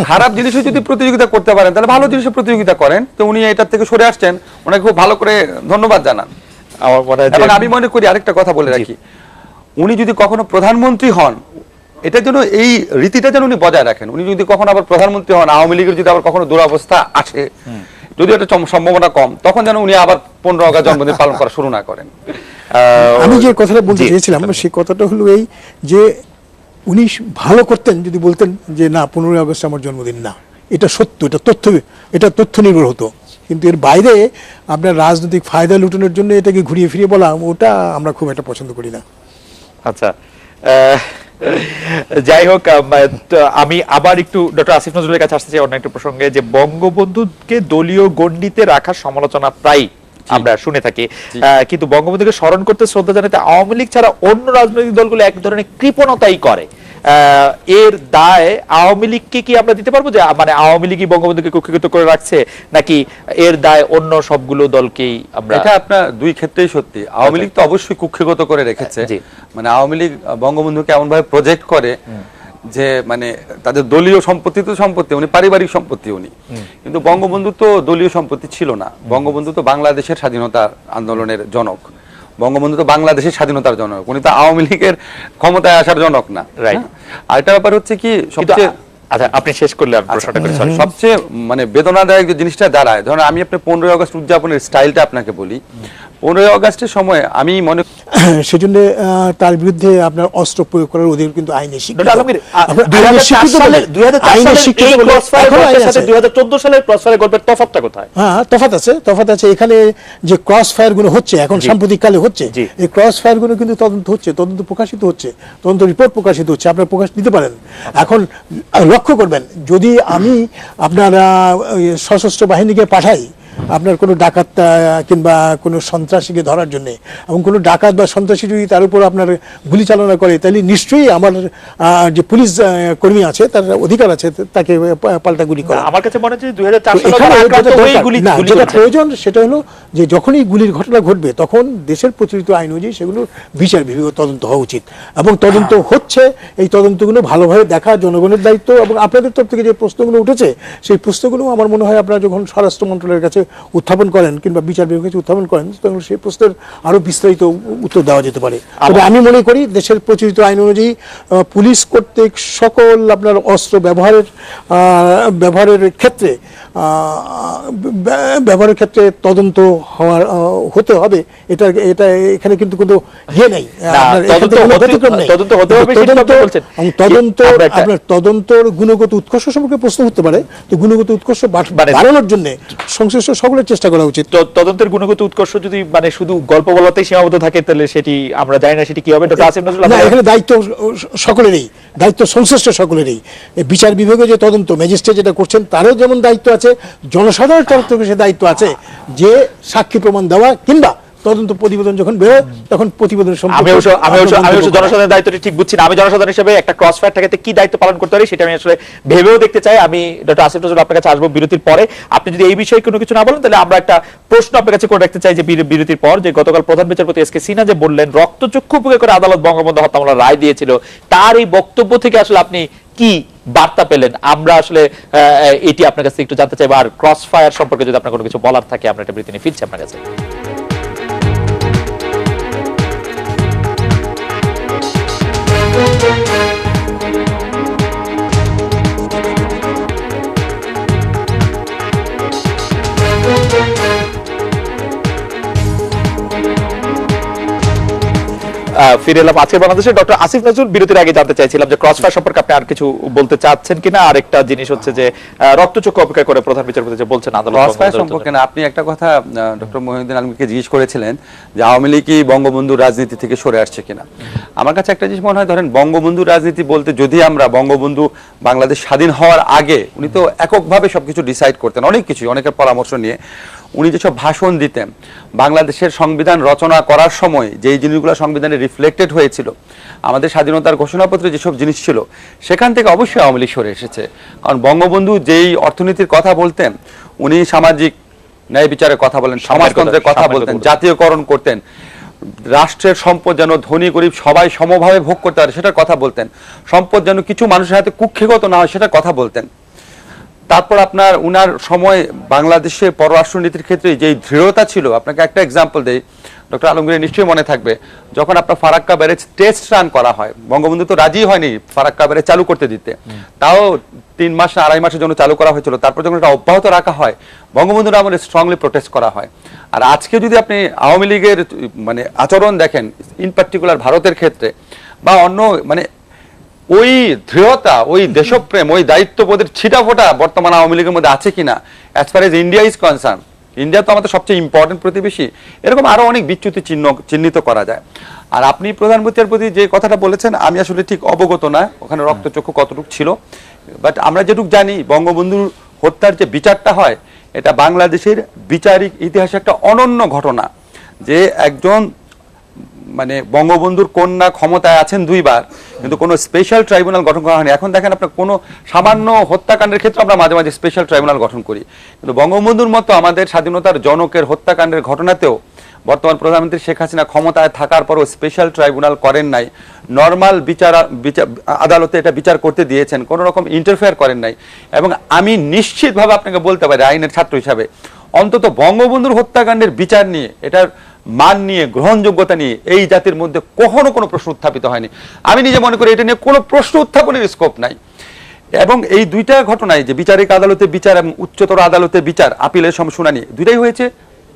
খারাপ জিনিসে যদি প্রতিযোগিতা করতে পারেন তাহলে ভালো জিনিসে প্রতিযোগিতা করেন। তো উনি এটার থেকে সরে আসছেন, ওনাকে খুব ভালো করে ধন্যবাদ জানান। এবং আমি মনে করি আরেকটা কথা বলে রাখি, উনি যদি কখনো প্রধানমন্ত্রী হন, এটার জন্য এই রীতিটা যেন উনি বজায় রাখেন। উনি যদি কখনো আবার প্রধানমন্ত্রী হন, আওয়ামী লীগের যদি আবার কখনো দুরবস্থা আসে, যদি এটা সম্ভাবনা কম, তখন যেন উনি আবার 15 আগস্ট জন্মদিন পালন করা শুরু না করেন। আমি যে কথাটা বলতে চেয়েছিলাম সেই কথাটা হলো এই যে উনি ভালো করতেন যদি বলতেন যে না 15 আগস্ট আমার জন্মদিন না, এটা সত্য, এটা তথ্য নির্ভর হতো। কিন্তু এর বাইরে আপনার রাজনৈতিক ফায়দা লুটানোর জন্য এটাকে ঘুরিয়ে ফিরিয়ে বলা, ওটা আমরা খুব একটা পছন্দ করি না। আচ্ছা, যাই হোক, আমি আবার একটু ডক্টর আসিফ নজরুলের কাছে আসতে চাই অন্য একটা প্রসঙ্গে, যে বঙ্গবন্ধুকে দলীয় গণ্ডিতে রাখার সমালোচনা প্রায় আমরা শুনে থাকি, কিন্তু বঙ্গবন্ধুকে স্মরণ করতে, শ্রদ্ধা জানাতে আওয়ামী লীগ ছাড়া অন্য রাজনৈতিক দলগুলো এক ধরনের কৃপণতাই করে। এর দায় আওয়ামী লীগকে কি আমরা দিতে পারবো, যে মানে আওয়ামী লীগই বঙ্গবন্ধুকে কুক্ষিগত করে রাখছে, নাকি এর দায় অন্য সবগুলো দলকেই? আমরা এটা আপনার দুই ক্ষেত্রেই সত্যি। আওয়ামী লীগ তো অবশ্যই কুক্ষিগত করে রেখেছে, মানে আওয়ামী লীগ বঙ্গবন্ধুকে এমন ভাবে প্রজেক্ট করে যে মানে তাদের দলীয় সম্পত্তি তো সম্পত্তি, উনি পারিবারিক সম্পত্তি উনি, কিন্তু বঙ্গবন্ধু তো দলীয় সম্পত্তি ছিল না। বঙ্গবন্ধু তো বাংলাদেশের স্বাধীনতা আন্দোলনের জনক, বঙ্গবন্ধু তো বাংলাদেশের স্বাধীনতার জনক, উনি তো আওয়ামী লীগের ক্ষমতায় আসার জনক না। Right. আরেকটা ব্যাপার হচ্ছে কি, সবচেয়ে আচ্ছা আপনি শেষ করলে আমি প্রশ্নটা করি sorry। সবচেয়ে মানে বেদনাদায়ক যে জিনিসটা দাঁড়ায়, ধরুন আমি আপনার 15ই আগস্ট উদযাপনের স্টাইলটা আপনাকে বলি। 15ই আগস্টের সময় আমি মনে সেজন্য তার বিরুদ্ধে আপনার অস্ত্র প্রয়োগ করার অধিকার কিন্তু আইনে স্বীকৃত। ডক্টর আলমগীর, আপনার 2004 আইনে স্বীকৃত বলে, সালের- 2004 আইনে সালের স্বীকৃত এই বলে ক্রসফায়ার এখনো গল্পের আইন সাথে আছে। 2014 সালের ক্রসফায়ার গল্পের তফাৎটা কোথায়? হ্যাঁ, তফাৎ আছে। এখানে যে ক্রস ফায়ার গুলো হচ্ছে এখন সাম্প্রতিক কালে হচ্ছে, জি। এই ক্রস ফায়ার গুলো কিন্তু তদন্ত হচ্ছে, তদন্ত প্রকাশিত হচ্ছে, তদন্ত রিপোর্ট প্রকাশিত হচ্ছে, আপনারা প্রকাশ দিতে পারেন। এখন লক্ষ্য করবেন, যদি আমি আপনার ওই সশস্ত্র বাহিনীকে পাঠাই আপনার কোনো ডাকাত কিংবা কোনো সন্ত্রাসীকে ধরার জন্য, এবং কোনো ডাকাত বা সন্ত্রাসী যদি তার উপর আপনার গুলি চালনা করে, তাহলে নিশ্চয়ই আমার যে পুলিশ কর্মী আছে তার অধিকার আছে তাকে পাল্টা গুলি করা। আমার কাছে মনে হচ্ছে 2004 তো সালে এখানে তারা আক্রান্ত যেটা হয়েই দরকার- গুলি না, গুলি যেটা করেছে। প্রয়োজন সেটা হলো যে যখনই গুলির ঘটনা ঘটবে তখন দেশের প্রচলিত আইন অনুযায়ী সেগুলো বিচার বিভাগ তদন্ত হওয়া উচিত, এবং তদন্ত হচ্ছে। এই তদন্তগুলো ভালোভাবে দেখা জনগণের দায়িত্ব, এবং আপনাদের তরফ থেকে যে প্রশ্নগুলো উঠেছে সেই প্রশ্নগুলো আমার মনে হয় আপনারা যখন স্বরাষ্ট্র মন্ত্রণালয়ের কাছে উত্থাপন করেন কিংবা বিচার বিভাগের কাছে উত্থাপন করেন, তখন সেই প্রশ্নের আরো বিস্তারিত উত্তর দেওয়া যেতে পারে। তবে আমি মনে করি দেশের প্রচলিত আইন অনুযায়ী পুলিশ কর্তৃক সকল আপনার অস্ত্র ব্যবহারের ক্ষেত্রে তদন্ত হতে হবে। এটা এটা এখানে কিন্তু কোনো ইয়ে নেই, আপনার এখানে তদন্ত কোনো হতে- ব্যতিক্রম নেই। তদন্ত হতে হবে সেটা তো আপনি বলছেন। এবং তদন্ত আমরা একটা- আপনার তদন্তর গুণগত উৎকর্ষ সম্পর্কে প্রশ্ন উঠতে পারে, তো গুণগত উৎকর্ষ বাড়ানোর জন্য সংশ্লিষ্ট সকলের চেষ্টা করা উচিত। তদন্তের গুণগত উৎকর্ষ যদি মানে শুধু গল্প বলাতেই সীমাবদ্ধ থাকে, তাহলে সেটি আমরা জানি না সেটি কি হবে। ডক্টর আসিফ নজরুল, না, আপনার- এখানে দায়িত্ব সকলেরই, দায়িত্ব সংশ্লিষ্ট সকলেরই। এই বিচার বিভাগে যে তদন্ত ম্যাজিস্ট্রেট যেটা করছেন তারও যেমন দায়িত্ব আছে, জনসাধারণের তরফ থেকে সে দায়িত্ব আছে যে সাক্ষী প্রমাণ দেওয়া, কিংবা তদন্ত প্রতিবেদন যখন বেরোয় তখন প্রতিবেদন আমি অবশ্য জনসাধারণের দায়িত্বটি ঠিক বুঝছি না। আমি জনসাধারণ হিসেবে একটা ক্রস ফায়ার ঠেকাতে কি দায়িত্ব পালন করতে পারি সেটা আমি আসলে ভেবেও দেখতে চাই। আমি ডক্টর আসিফ নজরুল আপনার কাছে আসবো বিরতির পরে। আপনি যদি এই বিষয়ে কোনো কিছু না বলেন তাহলে আমরা একটা প্রশ্ন আপনার কাছে করে রাখতে চাই যে বিরতির পর যে গতকাল প্রধান বিচারপতি এস কে সিনহা যে বললেন রক্তচক্ষু উপেক্ষা করে আদালত বঙ্গবন্ধু হত্যা মামলার রায় দিয়েছিল, তার এই বক্তব্য থেকে আসলে আপনি কি বার্তা পেলেন? আমরা আসলে এটি আপনার কাছে একটু জানতে চাই। আর ক্রস ফায়ার সম্পর্কে যদি আপনার কোনো কিছু বলার থাকে, আমরা একটা বিরতি নিয়ে ফিরছি আপনার কাছে। ফিরে এলাম আজকে বাংলাদেশে। ডক্টর আসিফ নজরুল, বিরতির আগে জানতে চাইছিলাম যে ক্রস ফায়ার সম্পর্কে আপনি আর কিছু বলতে চাচ্ছেন কিনা। আরেকটা জিনিস হচ্ছে যে রক্তচক্ষু অপেক্ষা করে প্রধান বিচারপতি যে বলছেন আদালত ক্রসফায়ার সম্পর্কে না, আপনি একটা কথা ডক্টর মহিউদ্দিন আলমগীরকে জিজ্ঞেস করেছিলেন যে আওয়ামী লীগ কি বঙ্গবন্ধুর রাজনীতি থেকে সরে আসছে কিনা। আমার কাছে একটা জিনিস মনে হয়, ধরেন বঙ্গবন্ধুর রাজনীতি বলতে যদি আমরা বঙ্গবন্ধু বাংলাদেশ স্বাধীন হওয়ার আগে উনি তো এককভাবে সবকিছু ডিসাইড করতেন, অনেক কিছু, অনেকের পরামর্শ নিয়ে উনি যেসব ভাষণ দিতেন, বাংলাদেশের সংবিধান রচনা করার সময় যেই জিনিসগুলো সংবিধানে রিফ্লেক্টেড হয়েছিল, আমাদের স্বাধীনতার ঘোষণাপত্রে যেসব জিনিস ছিল, সেখান থেকে অবশ্যই আওয়ামী লীগ সরে এসেছে। কারণ বঙ্গবন্ধু যেই অর্থনীতির কথা বলতেন, উনি সামাজিক ন্যায় বিচারের কথা বলেন, সমাজতন্ত্রের কথা বলতেন, জাতীয়করণ করতেন, রাষ্ট্রের সম্পদ যেন ধনী গরিব সবাই সমভাবে ভোগ করতে পারে সেটার কথা বলতেন, সম্পদ যেন কিছু মানুষের হাতে কুক্ষিগত না হয় সেটার কথা বলতেন। তারপর আপনার উনার সময় বাংলাদেশে পররাষ্ট্রনীতির ক্ষেত্রে যে দৃঢ়তা ছিল, আপনাকে একটা এক্সাম্পল দেই, ডক্টর আলমগীর নিশ্চয়ই মনে থাকবে, যখন আপনার ফারাক্কা ব্যারেজ টেস্ট রান করা হয়, বঙ্গবন্ধু তো রাজি হয়নি ফারাক্কা ব্যারেজ চালু করতে দিতে, তাও 3 মাস না 2.5 মাসের জন্য চালু করা হয়েছিল। তারপর যখন এটা অব্যাহত রাখা হয়, বঙ্গবন্ধুর আমলে স্ট্রংলি প্রোটেস্ট করা হয়। আর আজকে যদি আপনি আওয়ামী লীগের মানে আচরণ দেখেন, ইন পার্টিকুলার ভারতের ক্ষেত্রে বা অন্য, মানে ওই দৃঢ়তা, ওই দেশপ্রেম, ওই দায়িত্ববোধের ছিটাফোটা বর্তমান আওয়ামী লীগের মধ্যে আছে কিনা, as far age India is concern, India তো আমাদের সবচেয়ে ইম্পর্টেন্ট প্রতিবেশী, এরকম আরো অনেক বিচ্যুতি চিহ্নিত করা যায়। আর আপনি প্রধান বিচারপতি যে কথাটা বলেছেন, আমি আসলে ঠিক অবগত না ওখানে রক্তচক্ষু কতটুকু ছিল, বাট আমরা যেটুকু জানি বঙ্গবন্ধুর হত্যার যে বিচারটা হয়, এটা বাংলাদেশের বিচারিক ইতিহাসে একটা অনন্য ঘটনা, যে একজন মানে বঙ্গবন্ধুর কন্যা ক্ষমতায় আছেন 2 বার, কিন্তু কোনো স্পেশাল ট্রাইব্যুনাল গঠন করা হয়নি। এখন দেখেন আপনার কোনো সামান্য হত্যাকাণ্ডের ক্ষেত্রে আমরা মাঝে মাঝে স্পেশাল ট্রাইব্যুনাল গঠন করি, কিন্তু বঙ্গবন্ধুর মতো আমাদের স্বাধীনতার জনকের হত্যাকাণ্ডের ঘটনাতেও বর্তমান প্রধানমন্ত্রী শেখ হাসিনা ক্ষমতায় থাকার পরও স্পেশাল ট্রাইব্যুনাল করেন নাই, নর্মাল আদালতে এটা বিচার করতে দিয়েছেন, কোনো রকম ইন্টারফেয়ার করেন নাই। এবং আমি নিশ্চিতভাবে আপনাকে বলতে পারি আইনের ছাত্র হিসাবে অন্তত বঙ্গবন্ধুর হত্যাকাণ্ডের বিচার নিয়ে, এটার মান নিয়ে, গ্রহণযোগ্যতা নিয়ে এই জাতির মধ্যে কখনো কোনো প্রশ্ন উত্থাপিত হয়নি। আমি নিজে মনে করি এটা নিয়ে কোনো প্রশ্ন উত্থাপনের স্কোপ নাই। এবং এই দুইটা ঘটনায় যে বিচারিক আদালতের বিচার এবং উচ্চতর আদালতের বিচার, আপিলের শুনানি, দুইটাই হয়েছে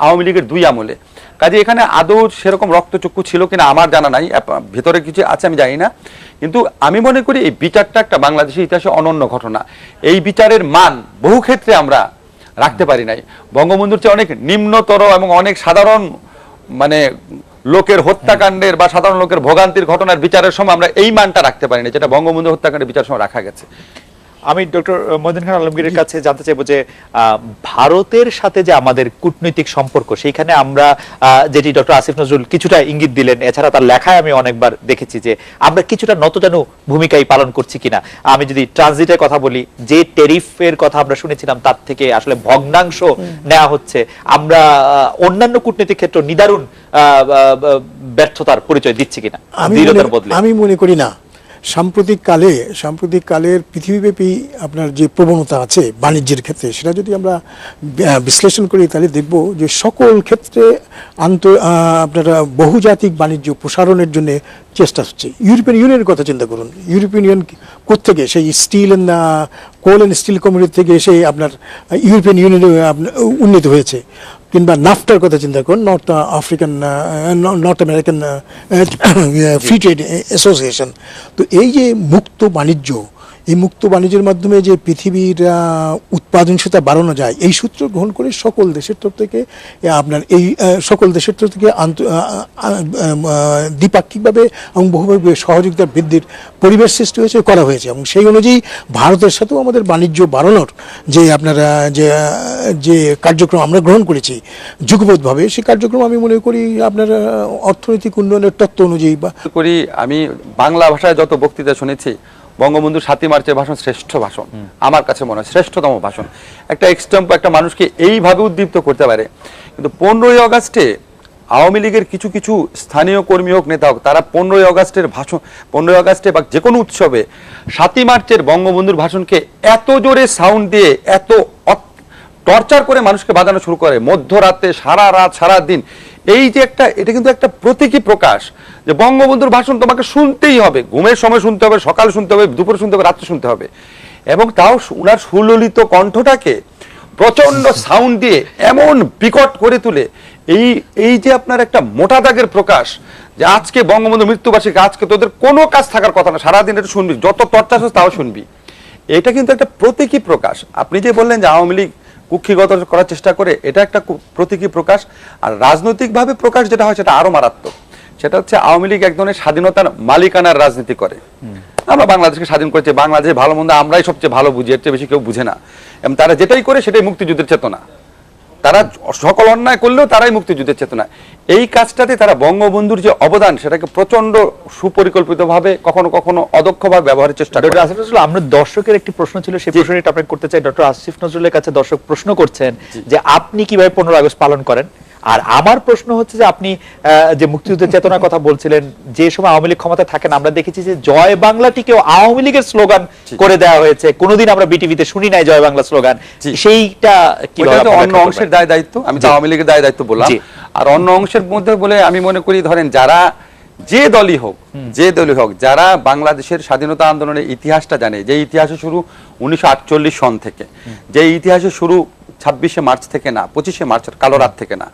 আওয়ামী লীগের 2 আমলে। কাজে এখানে আদৌ সেরকম রক্তচক্ষু ছিল কিনা আমার জানা নাই, ভেতরে কিছু আছে আমি জানি না, কিন্তু আমি মনে করি এই বিচারটা একটা বাংলাদেশের ইতিহাসে অনন্য ঘটনা। এই বিচারের মান বহু ক্ষেত্রে আমরা রাখতে পারি নাই। বঙ্গবন্ধুর চেয়ে অনেক নিম্নতর এবং অনেক সাধারণ মানে লোকের হত্যাকাণ্ডের বা সাধারণ লোকের ভোগান্তির ঘটনার বিচারের সময় আমরা এই মানটা রাখতে পারিনি, যেটা বঙ্গবন্ধু হত্যাকাণ্ডের বিচার সময় রাখা গেছে। আমি ডক্টর মহিউদ্দিন খান আলমগীরের কাছে জানতে চাইবো যে ভারতের সাথে যে আমাদের কূটনৈতিক সম্পর্ক, সেইখানে আমরা যেটি ডক্টর আসিফ নজরুল কিছুটা ইঙ্গিত দিলেন, এছাড়া তার লেখায় আমি অনেকবার দেখেছি যে আমরা কিছুটা নতজানু ভূমিকাই পালন করছি কিনা। আমি যদি ট্রানজিটের কথা বলি, যে ট্যারিফের কথা আমরা শুনেছিলাম তার থেকে আসলে ভগ্নাংশ নেওয়া হচ্ছে। আমরা অন্যান্য কূটনৈতিক ক্ষেত্র নিদারুণ ব্যর্থতার পরিচয় দিচ্ছি কিনা দৃঢ়তার বদলে। আমি মনে করি না। সাম্প্রতিক কালের পৃথিবীব্যাপী আপনার যে প্রবণতা আছে বাণিজ্যের ক্ষেত্রে, সেটা যদি আমরা বিশ্লেষণ করি তাহলে দেখব যে সকল ক্ষেত্রে আপনারা বহুজাতিক বাণিজ্য প্রসারণের জন্য চেষ্টা হচ্ছে। ইউরোপিয়ান ইউনিয়নের কথা চিন্তা করুন, ইউরোপিয়ান ইউনিয়ন কোত্থেকে, সেই steel and coal and steel community থেকে এসে আপনার ইউরোপিয়ান ইউনিয়নে উন্নীত হয়েছে। কিংবা নাফটার কথা চিন্তা করুন, north American free trade association. তো এই যে মুক্ত বাণিজ্য, এই মুক্ত বাণিজ্যের মাধ্যমে যে পৃথিবীর উৎপাদনশীলতা বাড়ানো যায়, এই সূত্র গ্রহণ করে সকল দেশের তরফ থেকে আপনার দ্বিপাক্ষিকভাবে এবং বহুভাবে সহযোগিতা বৃদ্ধির পরিবেশ সৃষ্টি হয়েছে, করা হয়েছে। এবং সেই অনুযায়ী ভারতের সাথেও আমাদের বাণিজ্য বাড়ানোর যে আপনারা যে কার্যক্রম আমরা গ্রহণ করেছি যুগপৎভাবে, সেই কার্যক্রম আমি মনে করি আপনার অর্থনৈতিক উন্নয়নের তত্ত্ব অনুযায়ী করি। আমি বাংলা ভাষায় যত বক্তৃতা শুনেছি, বঙ্গবন্ধুর 7ই মার্চের ভাষণ শ্রেষ্ঠ ভাষণ, আমার কাছে মনে হয় শ্রেষ্ঠতম ভাষণ। একটা এক্সটেম্পো একটা মানুষকে এইভাবে উদ্দীপ্ত করতে পারে। কিন্তু 15ই আগস্টে আওয়ামী লীগের কিছু কিছু স্থানীয় কর্মী হোক, নেতা হোক, তারা 15ই আগস্টের ভাষণ, 15ই আগস্টে বা যে কোনো উৎসবে 7ই মার্চের বঙ্গবন্ধুর ভাষণকে এত জোরে সাউন্ড দিয়ে, এত টর্চার করে মানুষকে বাজানো শুরু করে, মধ্যরাতে, সারা রাত, সারা দিন। এই যে এটা কিন্তু একটা প্রতীকী প্রকাশ যে বঙ্গবন্ধুর ভাষণ তোমাকে শুনতেই হবে, ঘুমের সময় শুনতে হবে, সকাল শুনতে হবে, দুপুর শুনতে হবে, রাত্রে শুনতে হবে। এবং তাও উনার সুললিত কণ্ঠটাকে প্রচন্ড সাউন্ড দিয়ে এমন বিকট করে তুলে, এই যে আপনার একটা মোটা দাগের প্রকাশ যে আজকে বঙ্গবন্ধুর মৃত্যুবার্ষিকী, আজকে তোদের কোনো কাজ থাকার কথা না, সারাদিন এটা শুনবি, যত টর্চার তাও শুনবি। এটা কিন্তু একটা প্রতীকী প্রকাশ। আপনি যে বললেন যে আওয়ামী লীগ কুক্ষিগত করার চেষ্টা করে, এটা একটা প্রতীকী প্রকাশ। আর রাজনৈতিকভাবে প্রকাশ যেটা হয় সেটা আরো মারাত্মক। সেটা হচ্ছে আওয়ামী লীগ এক ধরনের স্বাধীনতার মালিকানার রাজনীতি করে। আমরা বাংলাদেশকে স্বাধীন করেছি, বাংলাদেশের ভালো মন্দ আমরাই সবচেয়ে ভালো বুঝি, এর চেয়ে বেশি কেউ বুঝে না। এবং তারা যেটাই করে সেটাই মুক্তিযুদ্ধের চেতনা। তারা সকল অন্যায় করলেও তারাই মুক্তিযুদ্ধের চেতনা। এই কাজটাতে তারা বঙ্গবন্ধুর যে অবদান, সেটাকে প্রচন্ড সুপরিকল্পিতভাবে, কখনো কখনো অদক্ষভাবে ব্যবহারের চেষ্টা করে। ডক্টর আসিফ নজরুল, আমরা দর্শকের একটি প্রশ্ন ছিল, সেই প্রশ্নটা আপনাকে করতে চাই। ডক্টর আসিফ নজরুলের কাছে দর্শক প্রশ্ন করছেন যে আপনি কিভাবে 15 আগস্ট পালন করেন। আর আমার প্রশ্ন হচ্ছে যে আপনি যে মুক্তিযুদ্ধের চেতনার কথা বলছিলেন, যে সময় আওয়ামী লীগ ক্ষমতায় থাকেন, আমরা দেখেছি যে জয় বাংলাটিকেও আওয়ামী লীগের স্লোগান করে দেওয়া হয়েছে। কোনোদিন আমরা বিটিভিতে শুনি নাই জয় বাংলা স্লোগান। সেইটা কি অন্য অংশের দায় দায়িত্ব, আমি তো আওয়ামী লীগের দায় দায়িত্ব বললাম। আর অন্য অংশের মধ্যে বলে আমি মনে করি, ধরেন যারা যে দলই হোক, যারা বাংলাদেশের স্বাধীনতা আন্দোলনের ইতিহাসটা জানে, যে ইতিহাসে শুরু 1948 সন থেকে, যে ইতিহাসে শুরু 26শে মার্চ থেকে না, 25শে মার্চের কালো রাত থেকে না,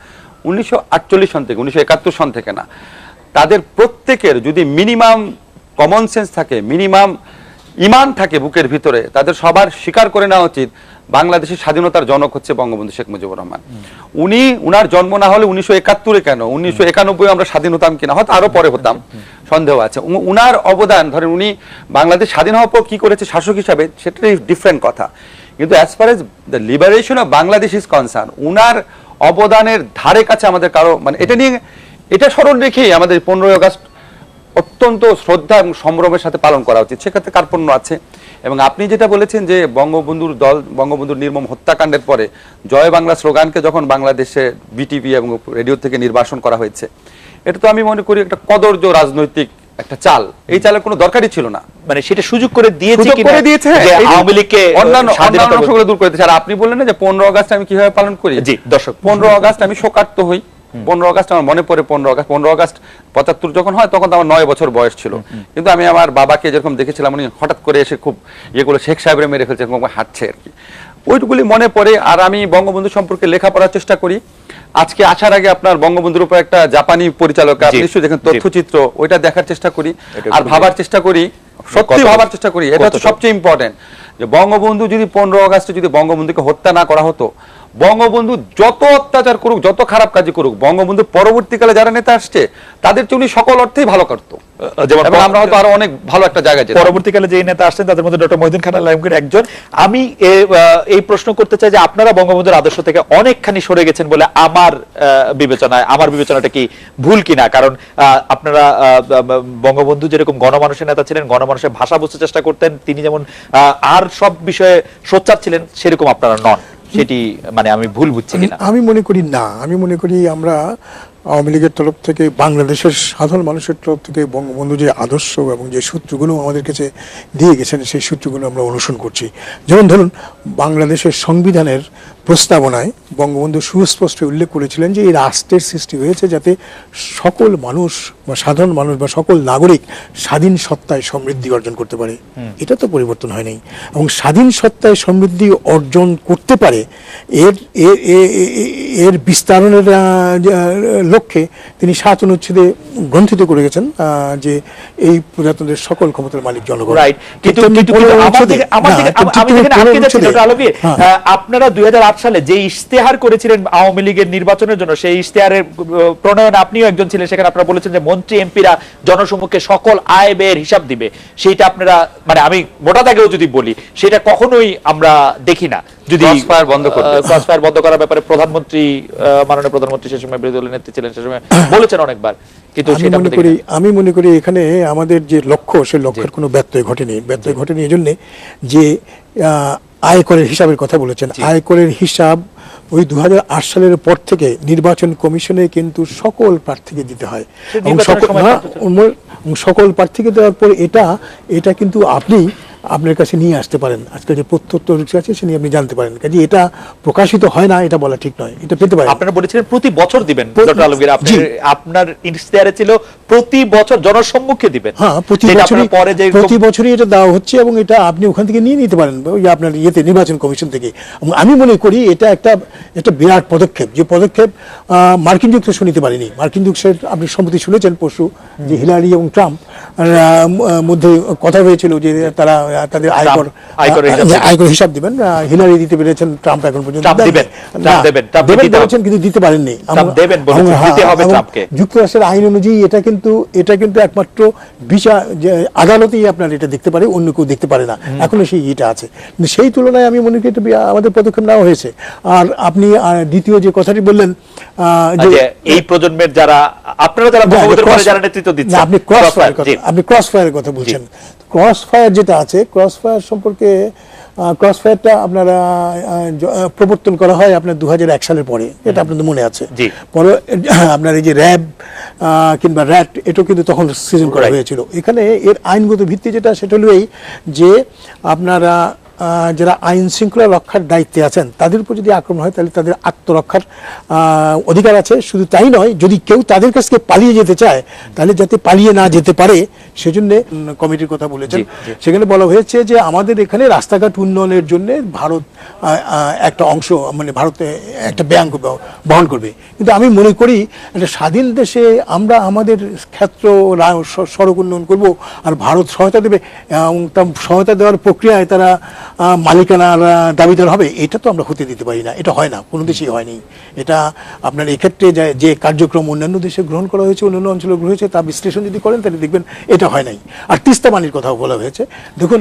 1948 সন থেকে, 1971 সন থেকে না, তাদের প্রত্যেকের যদি মিনিমাম কমন সেন্স থাকে, মিনিমাম ইমান থাকে বুকের ভিতরে, তাদের সবার স্বীকার করে নেওয়া উচিত বাংলাদেশের স্বাধীনতার জনক হচ্ছে বঙ্গবন্ধু শেখ মুজিবুর রহমান। উনার জন্ম না হলে 1971 কেন, 1991 আমরা স্বাধীন হতাম কিনা, হয়তো আরো পরে হতাম, সন্দেহ আছে। উনার অবদান, ধরেন উনি বাংলাদেশ স্বাধীন হওয়ার পর কি করেছে শাসক হিসাবে, সেটাই ডিফারেন্ট কথা। কিন্তু as far as the liberation of Bangladesh is concern, উনার অবদানের ধারে কাছে আমাদের কারো এটা স্মরণ রেখেই আমাদের 15ই আগস্ট অত্যন্ত শ্রদ্ধা এবং সম্ভ্রমের সাথে পালন করা উচিত। সেক্ষেত্রে কার্পণ্য আছে। এবং আপনি যেটা বলেছেন যে বঙ্গবন্ধুর নির্মম হত্যাকাণ্ডের পরে জয় বাংলা স্লোগানকে যখন বাংলাদেশে বিটিভি এবং রেডিও থেকে নির্বাসন করা হয়েছে, এটা তো আমি মনে করি একটা কদর্য রাজনৈতিক একটা চাল, এই চালের কোনো দরকারই ছিল না। মানে সেটা সুযোগ করে দিয়েছে সুযোগ কিনা করে দিয়েছে, যে এই যে আওয়ামী লীগকে অন্যান্য স্বাধীনতা অংশগুলো দূর করে দিয়েছে। আর আপনি বললেন না যে 15 আগস্ট আমি কিভাবে পালন করি। জি দর্শক, 15 আগস্ট আমি শোকার্ত হই। 15 আগস্ট আমার মনে পড়ে, 15 আগস্ট 75 যখন হয় তখন তো আমার 9 বছর বয়স ছিল। কিন্তু আমি আমার বাবাকে যেরকম দেখেছিলাম, উনি হঠাৎ করে এসে খুব ইয়েগুলো শেখ সাহেবরে মেরে ফেলছে, এরকম হাঁটছে আর কি, ওইটুকুলি মনে পড়ে। আর আমি বঙ্গবন্ধু সম্পর্কে লেখাপড়ার চেষ্টা করি। আজকে আসার আগে আপনার বঙ্গবন্ধুর উপর একটা জাপানি পরিচালক, আপনি নিশ্চয়ই দেখেন, তথ্যচিত্র, ওইটা দেখার চেষ্টা করি আর ভাবার চেষ্টা করি, সত্যি ভাবার চেষ্টা করি। এটা হচ্ছে সবচেয়ে ইম্পর্টেন্ট, যে বঙ্গবন্ধু যদি 15 আগস্টে যদি বঙ্গবন্ধুকে হত্যা না করা হতো, বঙ্গবন্ধু যত অত্যাচার করুক, যত খারাপ কাজ করুক, বঙ্গবন্ধু পরবর্তীকালে যারা নেতা আসছে তাদের উনি সকল অর্থেই ভালো করতো, যেমন আমরা হয়তো আরো অনেক ভালো একটা জায়গায় যেতাম। পরবর্তীকালে যে নেতা আসছেন তাদের মধ্যে ডক্টর মহিউদ্দিন খান আলমগীর একজন। আমি এই প্রশ্ন করতে চাই যে আপনারা বঙ্গবন্ধুর আদর্শ থেকে অনেকখানি সরে গেছেন বলে আমার বিবেচনাটা কি ভুল কিনা? কারণ আপনারা বঙ্গবন্ধু যেরকম গণমানুষের নেতা ছিলেন, গণমানুষের ভাষা বুঝতে চেষ্টা করতেন, তিনি যেমন আর সব বিষয়ে সোচ্চার ছিলেন, সেরকম আপনারা নন। সেটি মানে আমি ভুল বুঝছি কিনা? আমি মনে করি না, আমি মনে করি আমরা আওয়ামী লীগের তরফ থেকে, বাংলাদেশের সাধারণ মানুষের তরফ থেকে বঙ্গবন্ধু যে আদর্শ এবং যে সূত্রগুলো আমাদের কাছে দিয়ে গেছেন, সেই সূত্রগুলো আমরা অনুসরণ করছি। যেমন ধরুন, বাংলাদেশের সংবিধানের প্রস্তাবনায় বঙ্গবন্ধু সুস্পষ্ট উল্লেখ করেছিলেন যে এই রাষ্ট্রের সৃষ্টি হয়েছে যাতে সকল মানুষ বা সাধারণ মানুষ বা সকল নাগরিক স্বাধীন সত্তায় সমৃদ্ধি অর্জন করতে পারে। এটা তো পরিবর্তন হয় নাই, এবং স্বাধীন সত্তায় সমৃদ্ধি অর্জন করতে পারে এর বিস্তারণের লক্ষ্যে তিনি 7 অনুচ্ছেদে গ্রন্থিত করে গেছেন যে এই প্রজাতন্ত্রের সকল ক্ষমতার মালিক জনগণ। রাইট, কিন্তু আপনারা 2008 সালে যে ইশতেহার করেছিলেন আওয়ামী লীগের নির্বাচনের জন্য, সেই ইশতেহারের প্রণয়ন আপনিও একজন ছিলেন। সেখানে আপনারা বলেছেন যে মন্ত্রী এমপিরা জনসমক্ষে সকল আয় ব্যয়ের হিসাব দিবে। সেইটা আপনারা, মানে আমি মোটা দাগেও যদি বলি, সেটা কখনোই আমরা দেখি না। যদি ক্রসফায়ার বন্ধ করার ব্যাপারে প্রধানমন্ত্রী, মাননীয় প্রধানমন্ত্রী সে সময় বিরোধী দলের নেত্রী ছিলেন, সে সময় বলেছেন অনেকবার, কিন্তু আমি মনে করি এখানে আমাদের যে লক্ষ্য, সেই লক্ষ্যের কোনো ব্যত্যয় ঘটেনি। এই জন্যে যে আয়করের হিসাবের কথা বলেছেন, আয়করের হিসাব ওই 2008 সালের পর থেকে নির্বাচন কমিশনে কিন্তু সকল প্রার্থীকে দিতে হয়, এবং সকল প্রার্থীকে দেওয়ার পর এটা কিন্তু আপনি আপনার কাছে নিয়ে আসতে পারেন। আজকে যে প্রত্যুত্তর আছে সে নিয়ে আপনি জানতে পারেন। কাজে এটা প্রকাশিত হয় না, এটা বলা ঠিক নয়, এটা পেতে পারেন। আপনারা বলেছিলেন প্রতি বছর দিবেন ডক্টর আলমগীর, আপনার ইশতেহারে ছিল প্রতি বছর জনসম্মুখে দিবেন। হ্যাঁ, প্রতি বছরই এটা দেওয়া হচ্ছে, এবং এটা আপনি ওখান থেকে নিয়ে নিতে পারেন, ওই আপনার ইয়েতে নির্বাচন কমিশন থেকে। এবং আমি মনে করি এটা একটা বিরাট পদক্ষেপ, যে পদক্ষেপ মার্কিন যুক্তরাষ্ট্র নিতে পারেনি। মার্কিন যুক্তরাষ্ট্র আপনি সম্প্রতি শুনেছেন পরশু যে হিলারি এবং ট্রাম্প মধ্যে কথা হয়েছিল যে তারা তাদের আয়কর হিসাব দিবেন। হিলারি দিতে পেরেছেন, ট্রাম্প এখন পর্যন্ত বলেছেন কিন্তু দিতে পারেননি। যুক্তরাষ্ট্রের আইন অনুযায়ী এটা কিন্তু একমাত্র বিচার আদালতেই আপনার এটা দেখতে পারে, অন্য কেউ দেখতে পারে না। এখনো সেই এটা আছে, কিন্তু সেই তুলনায় আমি মনে করি এটা আমাদের পদক্ষেপ নেওয়া হয়েছে। আর আপনি দ্বিতীয় যে কথাটি বললেন যে এই প্রজন্মের যারা নেতৃত্ব দিচ্ছেন, আপনি ক্রসফায়ারের কথা বলছেন। ক্রসফায়ার যেটা আছে, ক্রসফায়ার সম্পর্কে ক্রসফায়ারটা আপনারা প্রবর্তন করা হয় আপনার 2001 সালের পরে, এটা আপনাদের মনে আছে। পরে আপনার এই যে র্যাব কিংবা র্যাট, এটাও কিন্তু তখন সৃজন করা হয়েছিল। এখানে এর আইনগত ভিত্তি যেটা, সেটা হলো এই যে আপনারা যারা আইন শৃঙ্খলা রক্ষার দায়িত্বে আছেন তাদের উপর যদি আক্রমণ হয় তাহলে তাদের আত্মরক্ষার অধিকার আছে। শুধু তাই নয়, যদি কেউ তাদের কাছ থেকে পালিয়ে যেতে চায় তাহলে যাতে পালিয়ে না যেতে পারে সেজন্য কমিটির কথা বলেছেন। সেখানে বলা হয়েছে যে আমাদের এখানে রাস্তাঘাট উন্নয়নের জন্য ভারত একটা অংশ, মানে ভারতে একটা ব্যয় বহন করবে। কিন্তু আমি মনে করি একটা স্বাধীন দেশে আমরা আমাদের ক্ষেত্র সড়ক উন্নয়ন করব আর ভারত সহায়তা দেবে, এবং সহায়তা দেওয়ার প্রক্রিয়ায় তারা মালিকানার দাবিদার হবে, এটা তো আমরা হতে দিতে পারি না। এটা হয় না, কোনো দেশেই হয়নি। এটা আপনার এক্ষেত্রে যে কার্যক্রম অন্যান্য দেশে গ্রহণ করা হয়েছে, অন্যান্য অঞ্চলে গ্রহণ হয়েছে, তা বিশ্লেষণ যদি করেন তাহলে দেখবেন এটা হয় নাই। আর তিস্তা পানির কথাও বলা হয়েছে। দেখুন,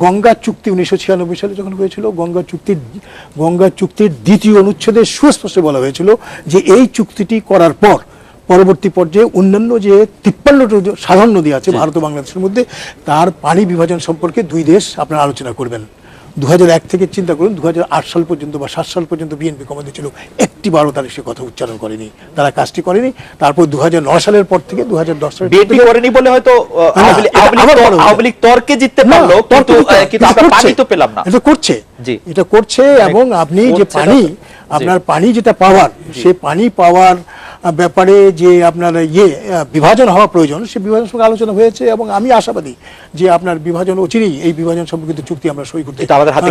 গঙ্গা চুক্তি 1996 সালে যখন হয়েছিল, গঙ্গা চুক্তির দ্বিতীয় অনুচ্ছেদে সুস্পষ্ট বলা হয়েছিল যে এই চুক্তিটি করার পর পরবর্তী পর্যায়ে অন্যান্য যে 53টি সাধারণ নদী আছে ভারত ও বাংলাদেশের মধ্যে, তার পানি বিভাজন সম্পর্কে দুই দেশ আপনারা আলোচনা করবেন। 2001 থেকে চিন্তা করুন, 2008 সাল পর্যন্ত বা 7 সাল পর্যন্ত বিএনপি ক্ষমতায় ছিল, একটি একটি বারও তারা সে কথা উচ্চারণ করেনি, তারা কাজটি করেনি। তারপর 2009 সালের পর থেকে 2010 সালের বিএনপি করেনি বলে হয়তো আওয়ামী লীগ তর্কে জিততে পারলো, কিন্তু আমরা পানি তো পেলাম না। এটা করছে, জি। এটা করছে। এবং আপনি যে পানি, আপনার পানি যেটা পাওয়ার, সেই পানি পাওয়ার ব্যাপারে যে আপনার বিভাজন হওয়া প্রয়োজন, সেই বিভাজন সঙ্গে আলোচনা হয়েছে। এবং আমি আশাবাদী যে আপনার বিভাজন অচিরেই এই বিভাজন সম্পর্কিত চুক্তি আমরা সই করতে কিন্তু আমাদের হাতে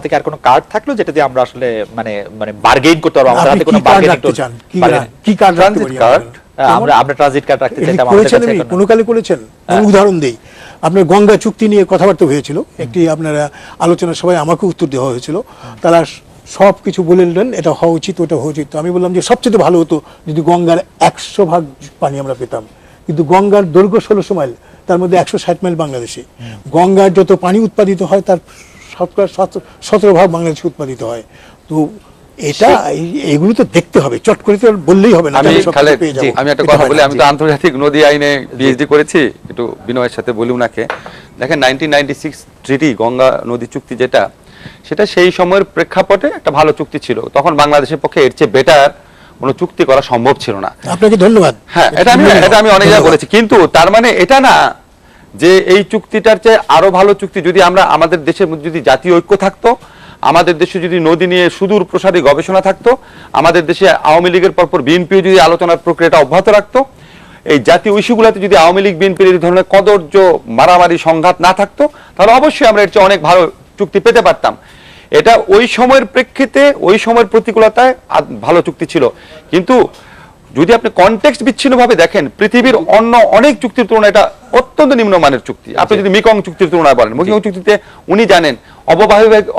কি আর কোনো কার্ড থাকলো যেটা দিয়ে আমরা আসলে মানে বার্গেইন করতে পারবো? আমাদের হাতে কোনো বার্গেইন রাখতে চান? কি কার্ড রাখতে পারি? আমরা ট্রানজিট কার্ড রাখতে চাইতাম। করেছেন কোনো কালে করেছেন? উদাহরণ দেই, আপনার গঙ্গা চুক্তি নিয়ে কথাবার্তা হয়েছিল, একটি আপনার আলোচনা সভায় আমাকে উত্তর দেওয়া হয়েছিল। তারা সব কিছু বললেন এটা হওয়া উচিত, ওটা হওয়া উচিত। তো আমি বললাম যে সবচেয়ে ভালো হতো যদি গঙ্গার 100 ভাগ পানি আমরা পেতাম। কিন্তু গঙ্গার দৈর্ঘ্য 1600 মাইল, তার মধ্যে 160 মাইল বাংলাদেশে। গঙ্গার যত পানি উৎপাদিত হয় তার 17 ভাগ বাংলাদেশে উৎপাদিত হয়। তো এটা এগুলো তো দেখতে হবে, চট করে তো বললেই হবে না। আমি একটা কথা বলি, আমি তো আন্তর্জাতিক নদী আইনে পিএইচডি করেছি, একটু বিনয়ের সাথে বলি উনাকে। দেখেন 1996 ট্রিটি, গঙ্গা নদী চুক্তি যেটা, সেটা সেই সময়ের প্রেক্ষাপটে একটা ভালো চুক্তি ছিল। তখন বাংলাদেশের পক্ষে এর চেয়ে বেটার কোনো চুক্তি করা সম্ভব ছিল না। আপনাকে ধন্যবাদ। হ্যাঁ, এটা আমি অনেক জায়গায় বলেছি, কিন্তু তার মানে এটা না যে এই চুক্তিটার চেয়ে আরো ভালো চুক্তি যদি আমরা আমাদের দেশের মধ্যে যদি জাতীয় ঐক্য থাকতো, আমাদের দেশে যদি নদী নিয়ে সুদূর প্রসারী গবেষণা থাকতো, আমাদের দেশে আওয়ামী লীগের পরপর বিএনপি যদি আলোচনার প্রক্রিয়াটা অব্যাহত রাখতো, এই জাতীয় ইস্যুগুলোতে যদি আওয়ামী লীগ বিএনপির এই ধরনের কদর্য মারামারি সংঘাত না থাকতো, তাহলে অবশ্যই আমরা এর চেয়ে অনেক ভালো চুক্তি পেতে পারতাম। এটা ওই সময়ের প্রেক্ষিতে, ওই সময়ের প্রতিকূলতায় ভালো চুক্তি ছিল। কিন্তু যদি আপনি কনটেক্সট বিচ্ছিন্নভাবে দেখেন, পৃথিবীর অন্য অনেক চুক্তির তুলনায় এটা অত্যন্ত নিম্নমানের চুক্তি। আপনি যদি মিকং চুক্তির তুলনায় বলেন, মিকং চুক্তিতে উনি জানেন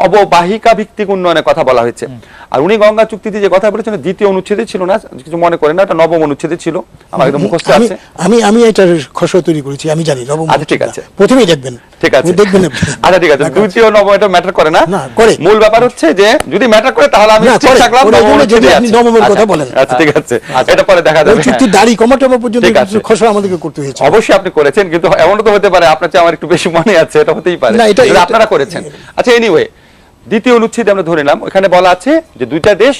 অববাহিকা ভিত্তিক উন্নয়নের কথা বলা হয়েছে। আর উনি গঙ্গা চুক্তিতে যে কথা বলেছেন দ্বিতীয় অনুচ্ছেদে ছিল না, কিছু মনে করেন না, এটা নবম অনুচ্ছেদে ছিল। আমার একদম মুখস্থ আছে। আমি এটার খসড়া তৈরি করেছি, আমি জানি নবম। আচ্ছা, ঠিক আছে, প্রথমেই দেখবেন। ঠিক আছে, দেখবেন। আচ্ছা, ঠিক আছে, দ্বিতীয় নবম এটা ম্যাটার করে না। করে। মূল ব্যাপার হচ্ছে যে যদি ম্যাটার করে তাহলে আমি ঠিক থাকলাম, যদি আপনি নবমের কথা বলেন। আচ্ছা, ঠিক আছে, এটা পরে দেখা যাবে। চুক্তি দাড়ি কমাটামা পর্যন্ত খসড়া আমাদেরকে করতে হয়েছে। অবশ্যই আপনি করেছেন, কিন্তু এমনও তো হতে পারে আপনার চেয়ে আমার একটু বেশি মনে আছে, এটা হতেই পারে আপনারা করেছেন। আচ্ছা, এনিওয়ে, দ্বিতীয় অনুচ্ছেদে আমরা ধরে নিলাম, ওখানে বলা আছে যে দুইটা দেশ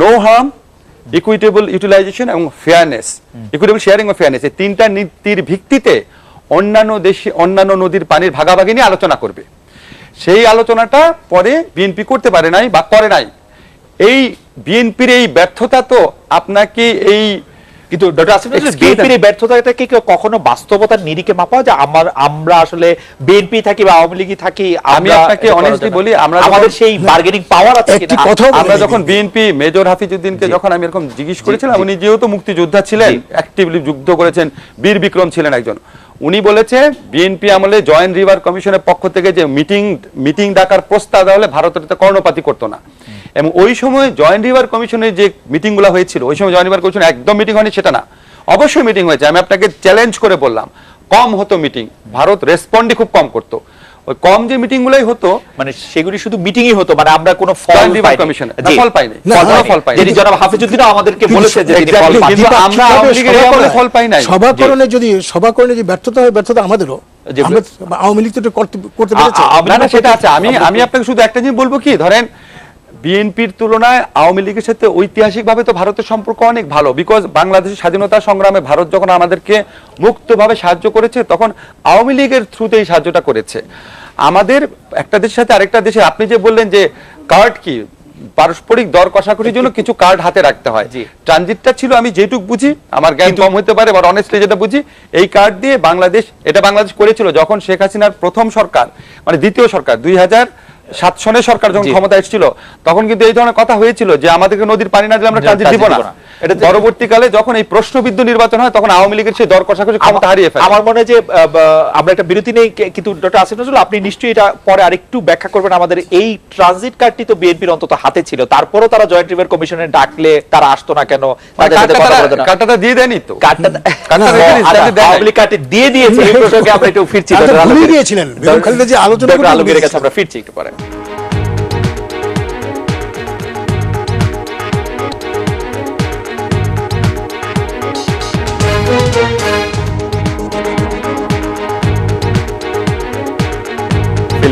নো হার্ম, ইকুইটেবল ইউটিলাইজেশন এবং ফেয়ারনেস, ইকুইটেবল শেয়ারিং ও ফেয়ারনেস, এই তিনটা নীতির ভিত্তিতে অন্যান্য নদীর পানির ভাগাভাগি নিয়ে আলোচনা করবে। সেই আলোচনাটা পরে বিএনপি করতে পারে নাই বা করে নাই। এই বিএনপির এই ব্যর্থতা তো আপনাকে এই কিন্তু ডক্টর আসিফ নজরুল, বিএনপির এই ব্যর্থতাটা কি কখনো বাস্তবতার নিরিখে মাপা যায়? আমরা আসলে বিএনপি থাকি বা আওয়ামী লীগই থাকি, আমি আপনাকে অনেস্টলি বলি, আমাদের সেই বার্গেনিং পাওয়ার আছে কিনা? আমরা যখন বিএনপি মেজর হাফিজউদ্দিনকে যখন আমি এরকম জিজ্ঞেস করেছিলাম, উনি যেহেতু মুক্তিযোদ্ধা ছিলেন, অ্যাক্টিভলি যুদ্ধ করেছেন, বীর বিক্রম ছিলেন একজন, উনি বলেছে বিএনপি আমলে জয়েন্ট রিভার কমিশনের পক্ষ থেকে যে মিটিং ডাকার প্রস্তাব দেওয়া হলে ভারতের কর্ণপাতি করতো না। এবং ওই সময় জয়েন্ট রিভার কমিশনের যে মিটিংগুলো হয়েছিল, ওই সময় জয়েন্ট রিভার কমিশন একদম মিটিং হয়নি সেটা না, অবশ্যই মিটিং হয়েছে। আমি আপনাকে চ্যালেঞ্জ করে বললাম, কম হতো মিটিং, ভারত রেসপন্ডই খুব কম করতো। ওই কম যে মিটিং গুলোই হতো, মানে সেগুলি শুধু মিটিংই হতো, মানে আমরা কোনো ফল পাইনি। জনাব হাফিজউদ্দিনও আমাদেরকে বলেছে যে তিনি ফল পান, কিন্তু আমরা আওয়ামী লীগের আমলে ফল পাই নাই। সভাকরণে যে ব্যর্থতা হয়, ব্যর্থতা আমাদেরও। আওয়ামী লীগ তো করতে পেরেছে না, সেটা আছে। আমি আপনাকে শুধু একটা জিনিস বলবো, কি ধরেন বিএনপির তুলনায় আওয়ামী লীগের সাথে ঐতিহাসিকভাবে তো ভারতের সম্পর্ক অনেক ভালো, বিকজ বাংলাদেশের স্বাধীনতা সংগ্রামে ভারত যখন আমাদেরকে মুক্তভাবে সাহায্য করেছে, তখন আওয়ামী লীগের থ্রুতে এই সাহায্যটা করেছে। আমাদের একটা দেশের সাথে আরেকটা দেশে, আপনি যে বললেন যে কার্ড কি, পারস্পরিক দর কষাকষির জন্য কিছু কার্ড হাতে রাখতে হয়। ট্রানজিটটা ছিল, আমি যেটুক বুঝি, আমার জ্ঞান কম হতে পারে, বাট অনেস্টলি যেটা বুঝি, এই কার্ড দিয়ে বাংলাদেশ করেছিল যখন শেখ হাসিনার প্রথম সরকার, মানে দ্বিতীয় সরকার 2007 সনে সরকার যখন ক্ষমতা এসেছিল, তখন কিন্তু এই ধরনের কথা হয়েছিল যে আমাদেরকে নদীর পানি না দিলে আমরা ট্রানজিট দিব না। এটা পরবর্তীকালে যখন এই প্রশ্নবিদ্ধ নির্বাচন হয়, তখন আওয়ামী লীগের সেই দর কষাকষি ক্ষমতা হারিয়ে ফেলে। আমার মনে হয় যে আমরা একটা বিরতি নেই, কিন্তু ডক্টর আসিফ নজরুল, আপনি নিশ্চয়ই এটা পরে আরেকটু ব্যাখ্যা করবেন আমাদের। এই ট্রানজিট কার্ডটি তো বিএনপির অন্তত হাতে ছিল, তারপরও তারা জয়েন্ট রিভার কমিশনে ডাকলে তারা আসতো না কেন? কার্ডটা দিয়ে দেয়নি তো, আওয়ামী লীগ কার্ডটি দিয়ে দিয়েছে। এই প্রসঙ্গে আমরা একটু ফিরছি, আলমগীরের কাছে আমরা ফিরছি একটু পরে।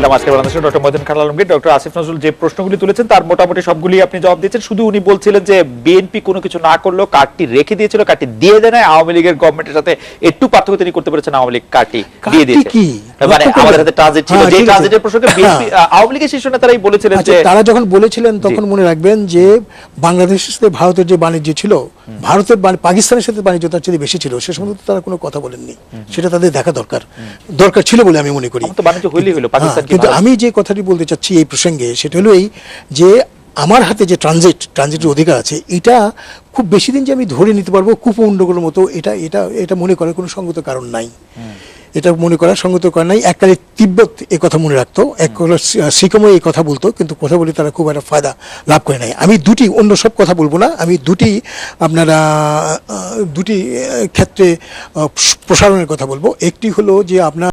ছিলাম আজকে বাংলাদেশের ডক্টর মহিউদ্দিন খান আলমগীর। ডক্টর আসিফ নজরুল যে প্রশ্নগুলি তুলেছেন তার মোটামুটি সবগুলি আপনি জবাব দিয়েছেন। শুধু উনি বলছিলেন যে বিএনপি কোনো কিছু না করলেও কার্ডটি রেখে দিয়েছিল, কার্ডটি দিয়ে দেয় না। আওয়ামী লীগের গভর্নমেন্টের সাথে একটু পার্থক্য তিনি করতে পেরেছেন, আওয়ামী লীগ কার্ডটি দিয়ে দিয়েছে। কি? মানে আমাদের হাতে ট্রানজিট ছিল, হ্যাঁ, যে ঠিক আছে। ট্রানজিটের প্রসঙ্গে বিএনপি আওয়ামী লীগের শীর্ষ নেতারাই বলেছিলেন আচ্ছা, যে তারা যখন বলেছিলেন তখন মনে রাখবেন যে বাংলাদেশের সাথে ভারতের যে বাণিজ্য ছিল, ভারতের পাকিস্তানের সাথে বাণিজ্য তার চেয়ে বেশি ছিল, সে সম্বন্ধে তো তারা কোনো কথা বলেননি। সেটা তাদের দেখা দরকার ছিল বলে আমি মনে করি। তো বাণিজ্য হইলেই হলো, পাকিস্তান কি কিন্তু ভারত? আমি যে কথাটি বলতে চাচ্ছি এই প্রসঙ্গে সেটা হলো এই যে আমার হাতে যে ট্রানজিটের অধিকার আছে, এটা খুব বেশি দিন যে আমি ধরে নিতে পারবো কুপমণ্ডলের মতো, এটা মনে করার কোনো সঙ্গত কারণ নাই। এটা মনে করার সঙ্গত কারণ নাই। এককালে তিব্বত এই কথা মনে রাখতো, এককালে সিকিমও এই কথা বলতো, কিন্তু কথা বলে তারা খুব একটা ফায়দা লাভ করে নাই। আমি অন্য সব কথা বলবো না, আমি আপনারা দুটি ক্ষেত্রে প্রসারণের কথা বলবো। একটি হলো যে আপনার